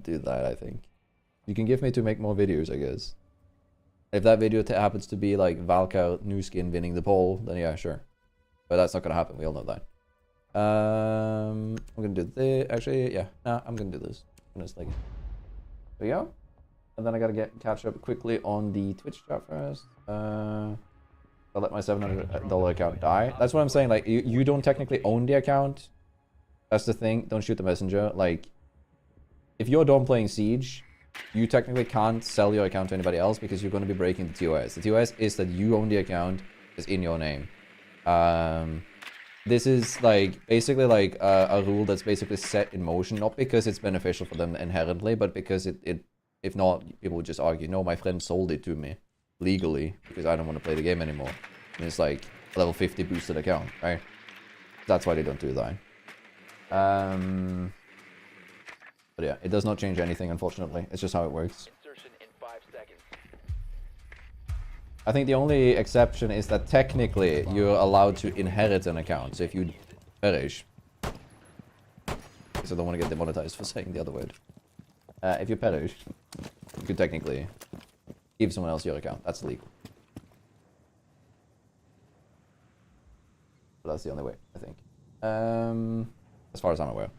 do that, I think. You can give me to make more videos, I guess. If that video happens to be like Valkyrie new skin winning the poll, then yeah, sure. But that's not gonna happen, we all know that. I'm gonna do this. Actually, yeah. Nah, I'm gonna do this. I'm just like, there we go. And then I gotta catch up quickly on the Twitch chat first. I'll let my $700 account die. That's what I'm saying. Like, you don't technically own the account. That's the thing. Don't shoot the messenger. Like, if you're done playing Siege, you technically can't sell your account to anybody else because you're going to be breaking the TOS. The TOS is that you own the account. It's in your name. This is like basically like a rule that's basically set in motion, not because it's beneficial for them inherently, but because it if not, people would just argue, no, my friend sold it to me legally because I don't want to play the game anymore. And it's like a level 50 boosted account, right? That's why they don't do that. But yeah, it does not change anything, unfortunately. It's just how it works. I think the only exception is that technically you're allowed to inherit an account. So if you perish, because I don't want to get demonetized for saying the other word. If you perish, you could technically give someone else your account. That's legal. But that's the only way, I think. As far as I'm aware.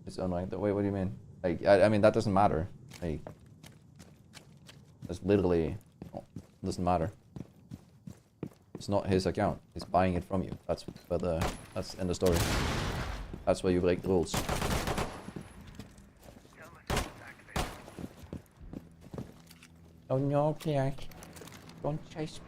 It's unlike the wait, what do you mean? Like, I mean that doesn't matter. Like, that's literally doesn't matter. It's not his account. He's buying it from you. That's where that's in the story. That's where you break the rules. Oh no, Pierre. Don't chase.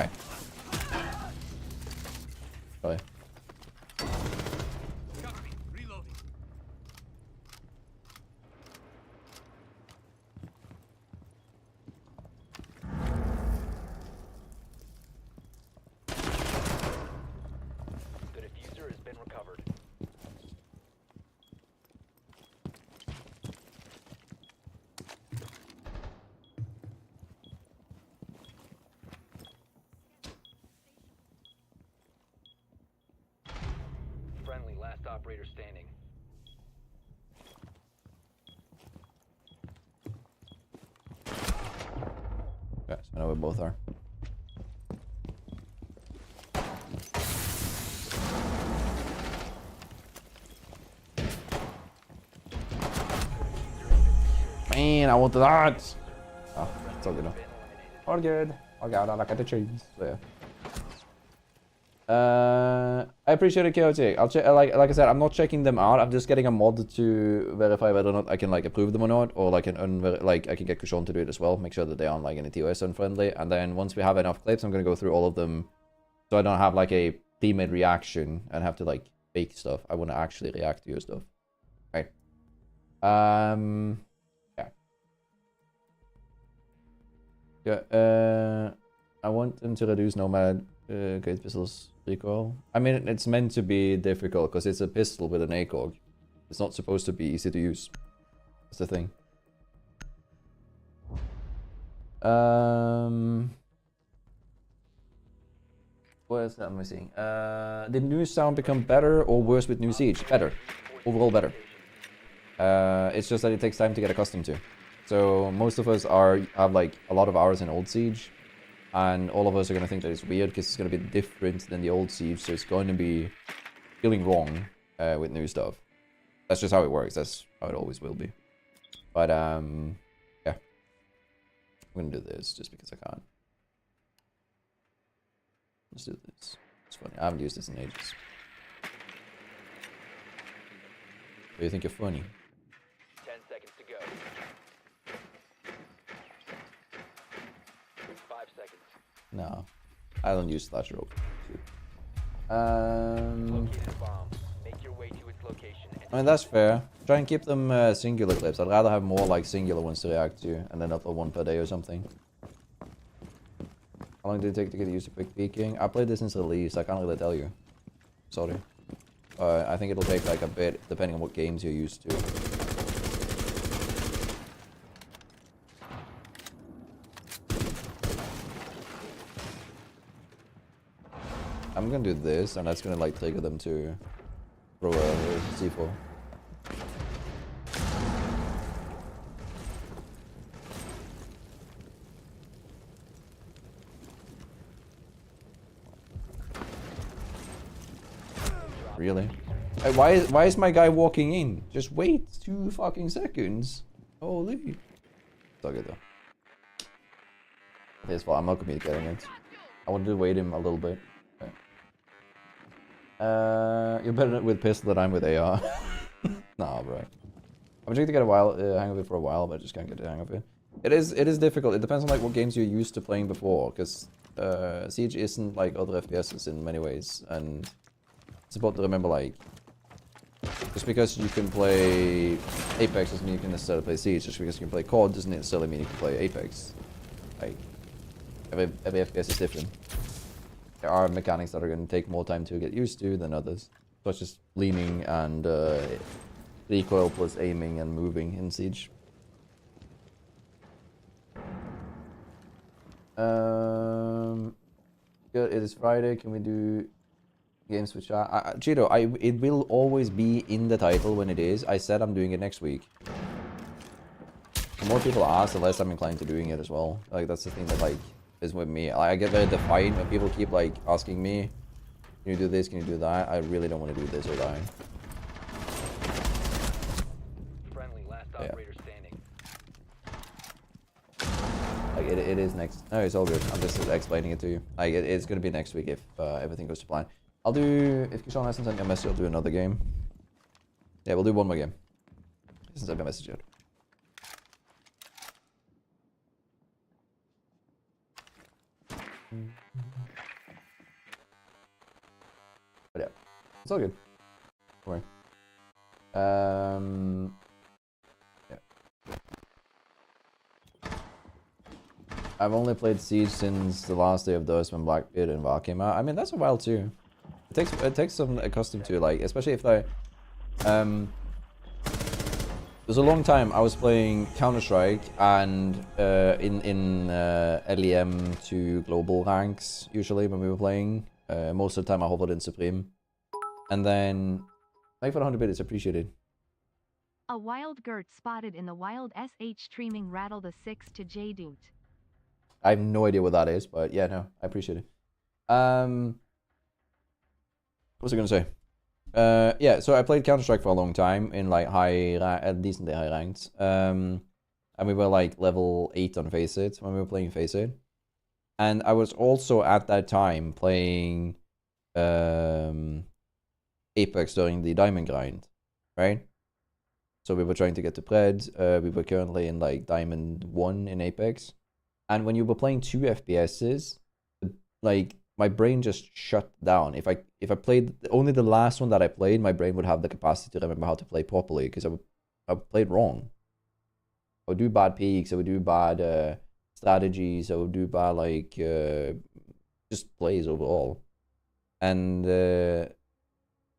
die. Really. Cover me. Reloading. The diffuser has been recovered. Friendly, last operator standing. Okay, so I know where both are. Man, I wanted that. Oh, it's all good now. All good. All good. I like the trees. So, yeah. I appreciate it, chaotic. I'll check. Like I said, I'm not checking them out. I'm just getting a mod to verify whether or not I can like approve them or not, or like I can get Kushon to do it as well. Make sure that they aren't like any TOS unfriendly. And then once we have enough clips, I'm gonna go through all of them, so I don't have like a pre-made reaction and have to like fake stuff. I want to actually react to your stuff. Right. Yeah. Yeah. I want them to reduce Nomad Great Pistol's recoil. I mean, it's meant to be difficult because it's a pistol with an ACOG. It's not supposed to be easy to use. That's the thing. What else am I seeing? Did new sound become better or worse with new Siege? Better. Overall better. It's just that it takes time to get accustomed to. So most of us have like a lot of hours in old Siege, and all of us are going to think that it's weird because it's going to be different than the old Siege, so it's going to be feeling wrong with new stuff. That's just how it works. That's how it always will be. But yeah, I'm going to do this just because I can. Let's do this. It's funny. I haven't used this in ages. Do you think you're funny? 10 seconds to go. 5 seconds. No, I don't use Slasher Open. Locate a bomb. Make your way to its location. I mean, that's fair. Try and keep them singular clips. I'd rather have more like singular ones to react to, and then upload one per day or something. How long did it take to get used to quick peeking? I played this since release. I can't really tell you. Sorry. I think it'll take like a bit, depending on what games you're used to. I'm gonna do this, and that's gonna like trigger them to throw a C4. Really? Hey, why is my guy walking in? Just wait 2 fucking seconds. Holy. It's all good though. His fault. I'm not communicating it. I wanted to wait him a little bit. Okay. You're better with pistol than I'm with AR. Nah, bro. I'm trying to get a hang of it for a while, but I just can't get the hang of it. It is difficult. It depends on like what games you're used to playing before, because Siege isn't like other FPSs in many ways, and it's important to remember, like, just because you can play Apex doesn't mean you can necessarily play Siege. Just because you can play COD doesn't necessarily mean you can play Apex. Like, every FPS is different. There are mechanics that are going to take more time to get used to than others, such as leaning and recoil plus aiming and moving in Siege. Good, it is Friday. Can we do games with chat? Cheeto, it will always be in the title when it is. I said I'm doing it next week. The more people ask, the less I'm inclined to doing it as well. Like, that's the thing that like is with me. I get very defiant when people keep like asking me, can you do this, can you do that? I really don't want to do this or that. Friendly, last operator standing. Like, it is next. No, it's all good. I'm just explaining it to you. Like, it's gonna be next week if everything goes to plan. I'll do, if Kishan hasn't sent me a message, I'll do another game. Yeah, we'll do one more game. He hasn't sent me a message yet. But yeah, it's all good. Don't worry. Yeah. I've only played Siege since the last day of Dust when Blackbeard and VAR came out. I mean, that's a while too. It takes some accustomed to, like, especially if I there's a long time I was playing Counter-Strike and in LEM to global ranks usually when we were playing. Most of the time I hovered in Supreme. And then thank you for the 100 bits, appreciated. A wild Gert spotted in the wild SH streaming rattle the 6 to J Doot. I have no idea what that is, but yeah, no, I appreciate it. What was I gonna say? Yeah, so I played Counter-Strike for a long time in like decently high ranks. And we were like level 8 on Face It when we were playing Face It. And I was also at that time playing Apex during the Diamond grind, right? So we were trying to get to Pred. We were currently in like Diamond 1 in Apex. And when you were playing 2 FPSs, like my brain just shut down. If I played only the last one that I played, my brain would have the capacity to remember how to play properly because I played wrong. I would do bad peaks. I would do bad strategies. I would do bad like just plays overall. And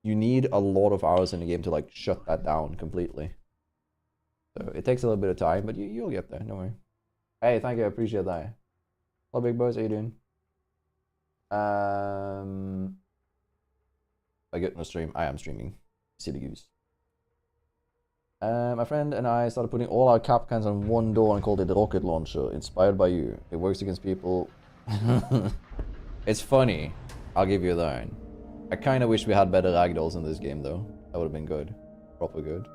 you need a lot of hours in the game to like shut that down completely. So it takes a little bit of time, but you'll get there. Don't worry. Hey, thank you. I appreciate that. Hello, big boys. How you doing? I get no stream. I am streaming. See the Goose. My friend and I started putting all our cap cans on one door and called it the rocket launcher, inspired by you. It works against people. It's funny. I'll give you that. I kind of wish we had better ragdolls in this game, though. That would have been good. Proper good.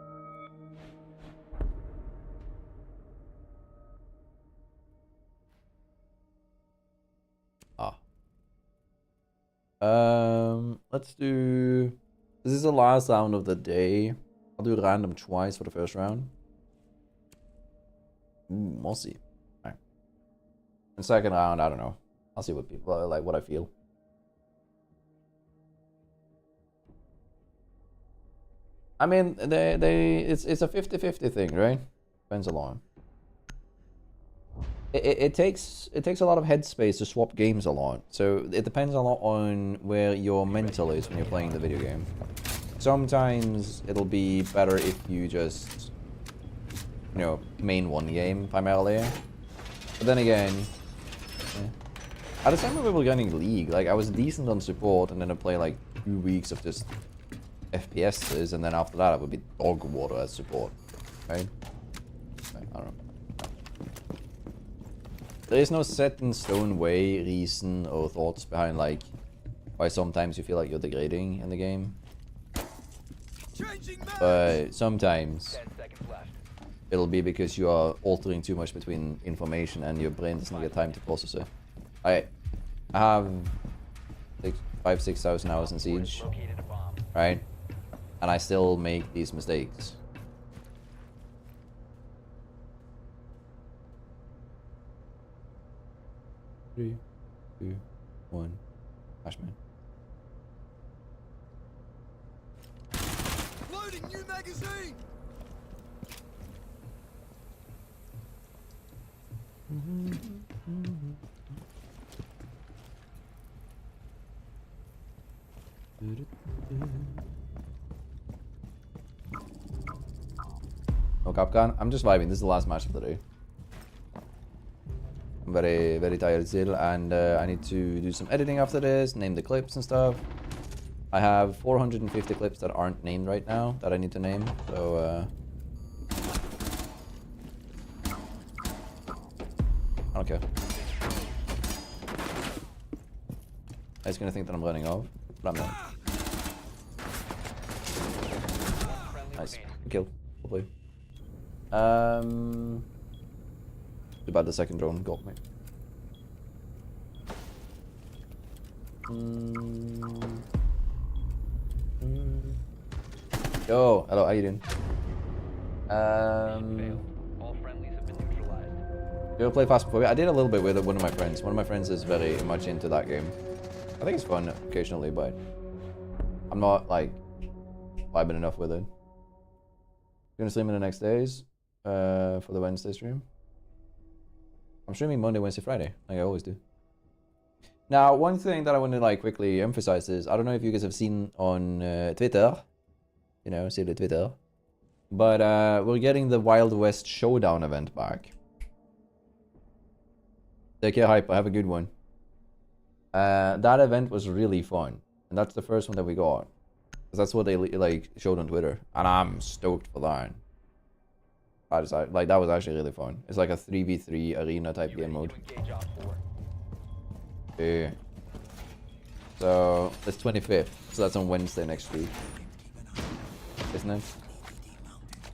Let's do... This is the last round of the day. I'll do random twice for the first round. We'll see. Alright. And second round, I don't know. I'll see what people like, what I feel. I mean, it's a 50-50 thing, right? Depends a lot. It takes a lot of headspace to swap games a lot. So it depends a lot on where your mental is when you're playing the video game. Sometimes it'll be better if you just, you know, main one game primarily. But then again, yeah. At the time when we were running League, like I was decent on support, and then I'd play like 2 weeks of just FPSs, and then after that I would be dog water as support, right? I don't know. There is no set in stone way, reason, or thoughts behind like why sometimes you feel like you're degrading in the game. But sometimes it'll be because you are altering too much between information and your brain doesn't get time to process it. I have 5,000-6,000 hours in Siege, right? And I still make these mistakes. Three, 2, 1, Flashman. Loading new magazine. No Capcan, I'm just vibing. This is the last match of the day. I'm very, very tired still, and I need to do some editing after this, name the clips and stuff. I have 450 clips that aren't named right now that I need to name, so I don't care. I was gonna think that I'm running off, but I'm not. Nice, kill, hopefully. Too bad the second drone got me. Yo, hello, how you doing? You ever play Phasmophobia? I did a little bit with one of my friends. One of my friends is very much into that game. I think it's fun occasionally, but I'm not like vibing enough with it. Gonna stream in the next days for the Wednesday stream. I'm streaming Monday, Wednesday, Friday, like I always do. Now, one thing that I want to like quickly emphasize is, I don't know if you guys have seen on Twitter, you know, see the Twitter, but we're getting the Wild West Showdown event back. Take care, Hyper, have a good one. That event was really fun, and that's the first one that we got. Because that's what they like showed on Twitter, and I'm stoked for that. That was actually really fun. It's like a 3v3 arena type game mode. Yeah. So it's 25th, so that's on Wednesday next week, isn't it?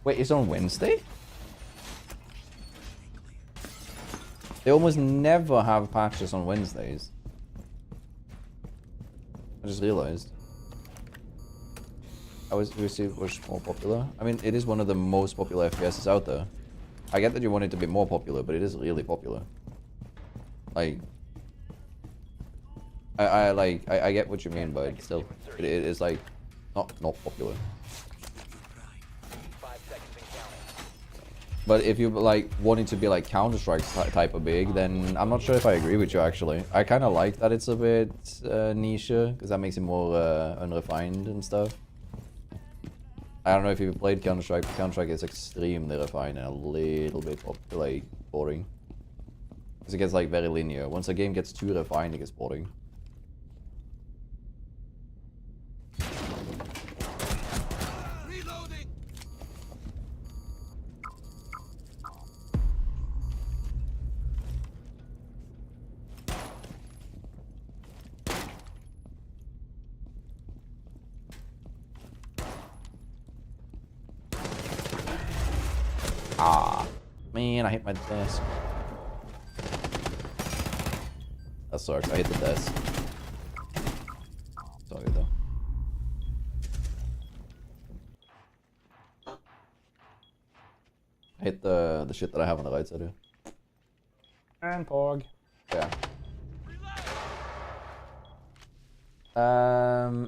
Wait, it's on Wednesday? They almost never have patches on Wednesdays. I just realized. I was more popular. I mean, it is one of the most popular FPSs out there. I get that you want it to be more popular, but it is really popular. Like, I get what you mean, but still, it is like not popular. But if you like wanting to be like Counter-Strike type of big, then I'm not sure if I agree with you actually. I kind of like that it's a bit niche, because that makes it more unrefined and stuff. I don't know if you've played Counter-Strike, but Counter-Strike is extremely refined and a little bit like boring. Because it gets like very linear. Once a game gets too refined, it gets boring. Reloading. Ah, man, I hit my desk. That sucks. I hit the desk. It's all good though. I hit the shit that I have on the right side here. And Pog. Yeah.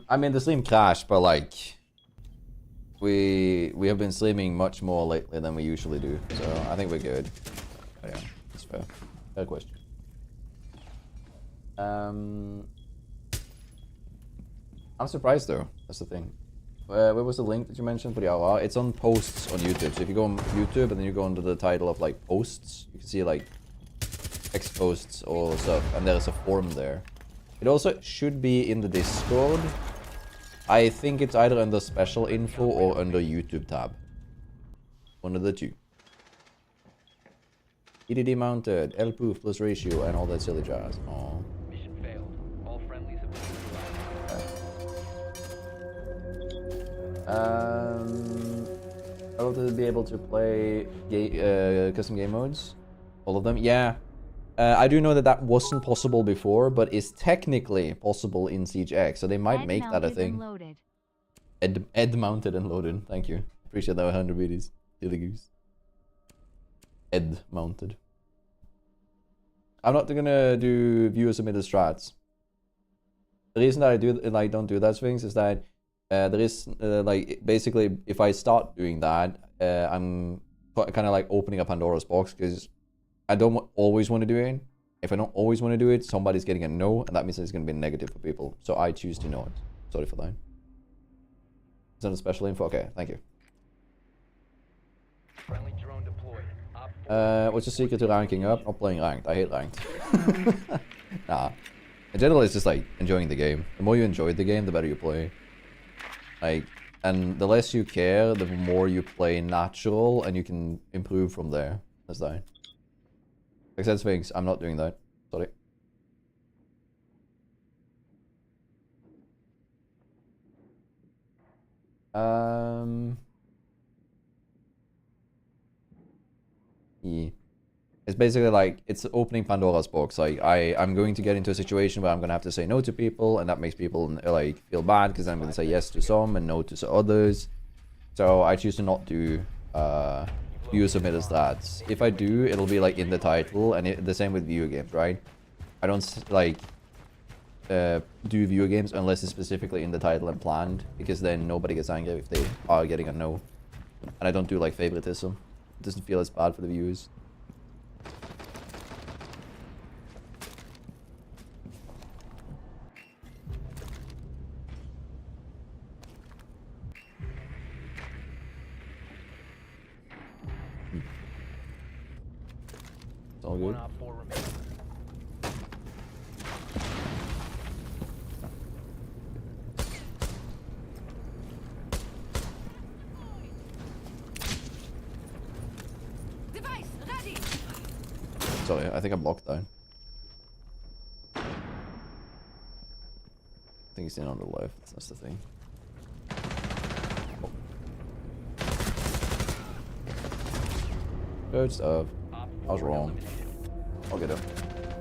I mean the stream crashed, but like we have been streaming much more lately than we usually do, so I think we're good. But yeah, that's fair. Fair question. I'm surprised though. That's the thing. Where was the link that you mentioned for the RR? It's on posts on YouTube. So if you go on YouTube and then you go under the title of like posts, you can see like text posts or stuff, and there's a form there. It also should be in the Discord. I think it's either under special info or under YouTube tab. One of the two. EDD mounted, L poof plus ratio, and all that silly jazz. Aww. Mission failed. All friendlies have been I hope to be able to play custom game modes. All of them? Yeah. I do know that that wasn't possible before, but is technically possible in Siege X, so they might make that a thing. Ed mounted and loaded. Thank you. Appreciate that 100 BDs. Silly Goose. Ed mounted. I'm not gonna do viewer submitted strats. The reason that I don't do those things is that there is like basically if I start doing that, I'm kind of like opening a Pandora's box, because I don't always want to do it. If I don't always want to do it, somebody's getting a no, and that means it's going to be negative for people. So I choose to know it. Sorry for that. Is that a special info? Okay, thank you. friendly drone deployed. What's the secret to ranking up? Not playing ranked. I hate ranked. Nah. In general, it's just like enjoying the game. The more you enjoy the game, the better you play. Like, and the less you care, the more you play natural, and you can improve from there. That's that. Except things, I'm not doing that. Sorry. Yeah. It's basically like, it's opening Pandora's box. Like, I'm going to get into a situation where I'm going to have to say no to people, and that makes people like feel bad, because I'm going to say yes to some and no to others. So I choose to not do viewer submitted stats. If I do, it'll be like in the title, and the same with video games, right? I don't like, do video games unless it's specifically in the title and planned, because then nobody gets angry if they are getting a no. And I don't do like favoritism. It doesn't feel as bad for the viewers. It's all good. 1 op 4 remaining. Device ready. Sorry, I think I'm locked down. I think he's in on the left, that's the thing. Good stuff. I was wrong. I'll get him.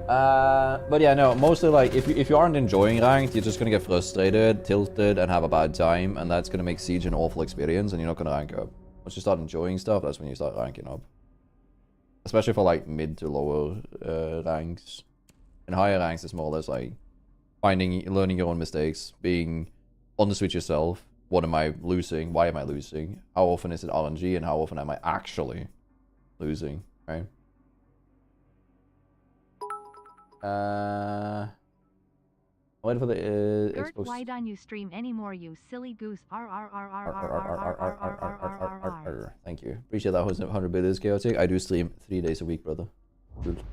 But yeah, no, mostly like if you aren't enjoying ranked, you're just gonna get frustrated, tilted, and have a bad time, and that's gonna make Siege an awful experience, and you're not gonna rank up. Once you start enjoying stuff, that's when you start ranking up. Especially for like mid to lower ranks. In higher ranks, it's more or less like learning your own mistakes, being honest with yourself. What am I losing? Why am I losing? How often is it RNG, and how often am I actually losing? Right? Wait for the Gert, Xbox. why don't you stream anymore, you silly goose? Thank you. Appreciate that. 100 bit is chaotic. I do stream 3 days a week, brother. Good.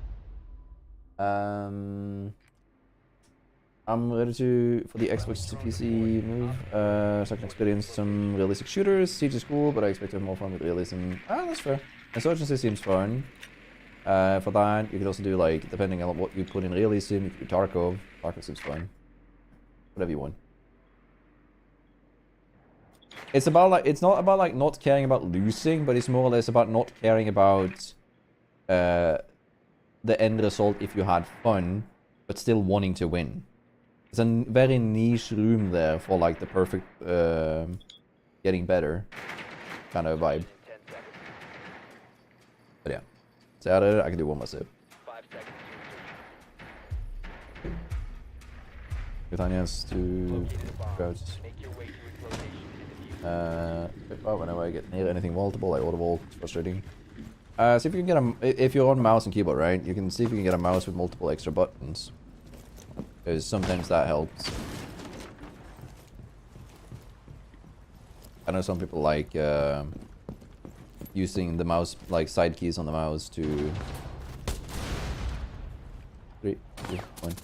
I'm ready for the Xbox to PC move, so I can experience some realistic shooters. Siege is cool, but I expect to have more fun with realism. Ah, that's fair. Insurgency seems fun. For that, you could also do like, depending on what you put in realism, you could do Tarkov. Tarkov seems fun. Whatever you want. It's about like, it's not about like not caring about losing, but it's more or less about not caring about the end result if you had fun, but still wanting to win. There's a very niche room there for like the perfect getting better kind of vibe. But yeah. So I can do one more sip. 5 seconds. Girtania's to guards. Make your way to its location. Whenever I get near anything multiple, I audible. It's frustrating. See if you can get if you're on mouse and keyboard, right? You can see if you can get a mouse with multiple extra buttons. Because sometimes that helps. I know some people like using the mouse, like side keys on the mouse to 3, 2, 1.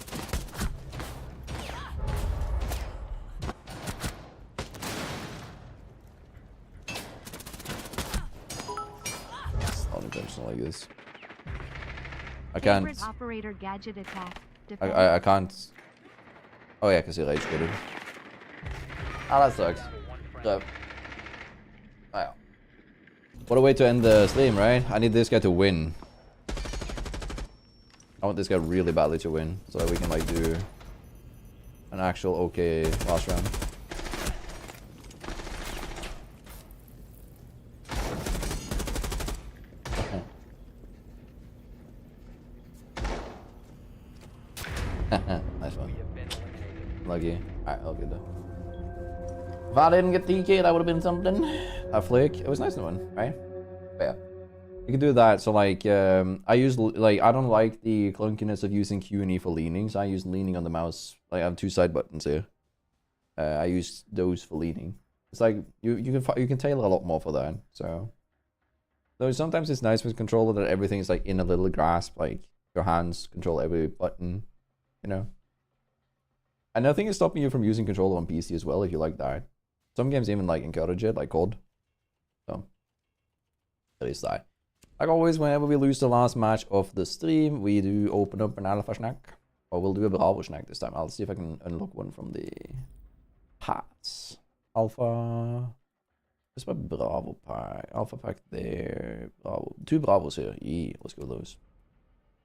It's not intentional like this. I can't. Favorite operator gadget attack. I can't. Oh yeah, because he rage quitted. Ah, that sucks. So, oh yeah. What a way to end the stream, right? I need this guy to win. I want this guy really badly to win, so that we can like do an actual okay last round. Nice one. Lucky. Alright, I'll get that. If I didn't get DK, that would have been something. A flick. It was nice one, right? But yeah. You can do that. So like, I use like, I don't like the clunkiness of using Q and E for leaning. So I use leaning on the mouse. Like I have 2 side buttons here. I use those for leaning. It's like you can tailor a lot more for that. So though sometimes it's nice with controller that everything is like in a little grasp. Like your hands control every button. You know. And nothing is stopping you from using controller on PC as well if you like that. Some games even like encourage it, like COD. So, there is that. Like always, whenever we lose the last match of the stream, we do open up an alpha snack. Or we'll do a bravo snack this time. I'll see if I can unlock one from the pass. Alpha. Where's my bravo pack? Alpha pack there. Bravo. 2 bravos here. Yeah, let's go with those.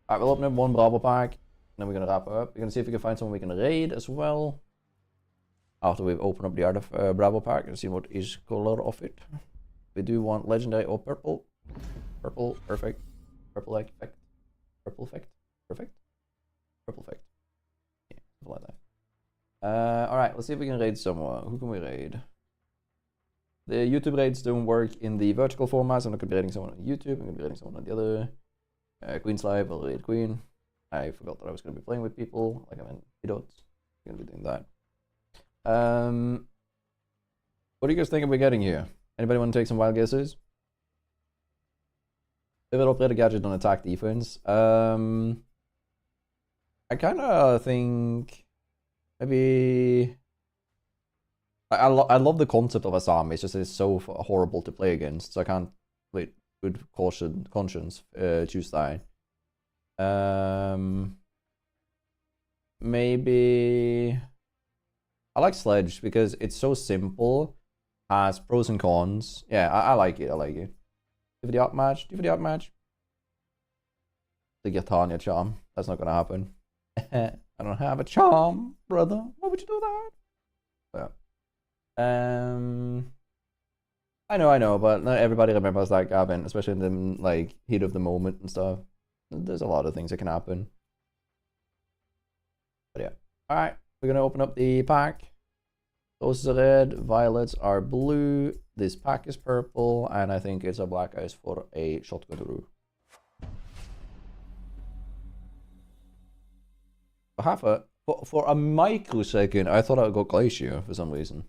Alright, we'll open up 1 bravo pack. Then we're gonna wrap up. We're gonna see if we can find someone we can raid as well. After we've opened up the other Bravo pack and see what is color of it. We do want legendary or purple. Purple, perfect. Purple effect. Purple effect. Perfect. Purple effect. Yeah, something like that. Alright, let's see if we can raid someone. Who can we raid? The YouTube raids don't work in the vertical format, so I'm not going to be raiding someone on YouTube. I'm going to be raiding someone on the other. Queen's Live, I'll raid Queen. I forgot that I was going to be playing with people. Like, I'm in Dots. I'm going to be doing that. What do you guys think we're getting here? Anybody want to take some wild guesses? Newvid operator gadget on attack defense. I kind of think maybe I love the concept of Asami. It's just it's so horrible to play against, so I can't with good conscience choose that. Maybe I like Sledge because it's so simple, has pros and cons. Yeah, I like it. I like it. Do for the up match. Do for the up match. The Girtania charm. That's not gonna happen. I don't have a charm, brother. Why would you do that? Yeah. I know, but not everybody remembers that, Gavin, especially in the like heat of the moment and stuff. There's a lot of things that can happen. But yeah. Alright, we're gonna open up the pack. Those are red, violets are blue, this pack is purple, and I think it's a black ice for a shotgun. For a microsecond, I thought I got Glacier for some reason.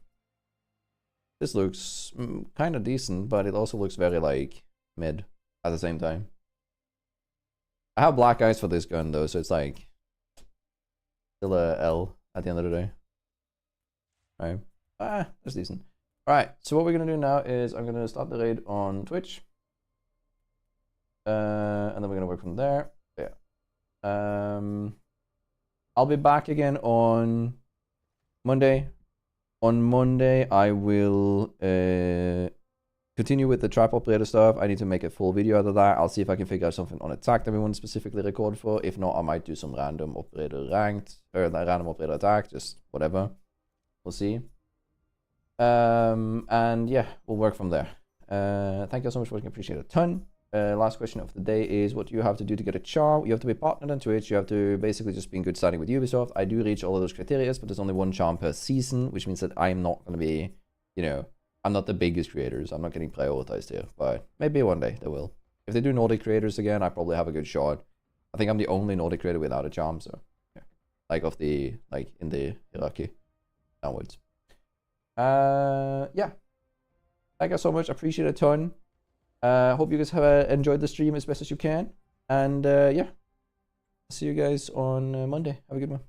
This looks kind of decent, but it also looks very like mid at the same time. I have black ice for this gun though, so it's like still a L at the end of the day. Right. That's decent. Alright, so what we're gonna do now is I'm gonna start the raid on Twitch. And then we're gonna work from there. Yeah. I'll be back again on Monday. On Monday, I will continue with the trap operator stuff. I need to make a full video out of that. I'll see if I can figure out something on attack that we want to specifically record for. If not, I might do some random operator ranked, or random operator attack, just whatever. We'll see. And yeah, we'll work from there. Thank you so much for watching. Appreciate it a ton. Last question of the day is, what do you have to do to get a charm? You have to be partnered on Twitch. You have to basically just be in good standing with Ubisoft. I do reach all of those criteria, but there's only one charm per season, which means that I'm not going to be, you know, I'm not the biggest creators. I'm not getting prioritized here, but maybe one day they will. If they do Nordic creators again, I probably have a good shot. I think I'm the only Nordic creator without a charm, so yeah. Like of the, like in the hierarchy downwards. Yeah. Thank you so much. Appreciate it a ton. Hope you guys have enjoyed the stream as best as you can. And yeah, see you guys on Monday. Have a good one.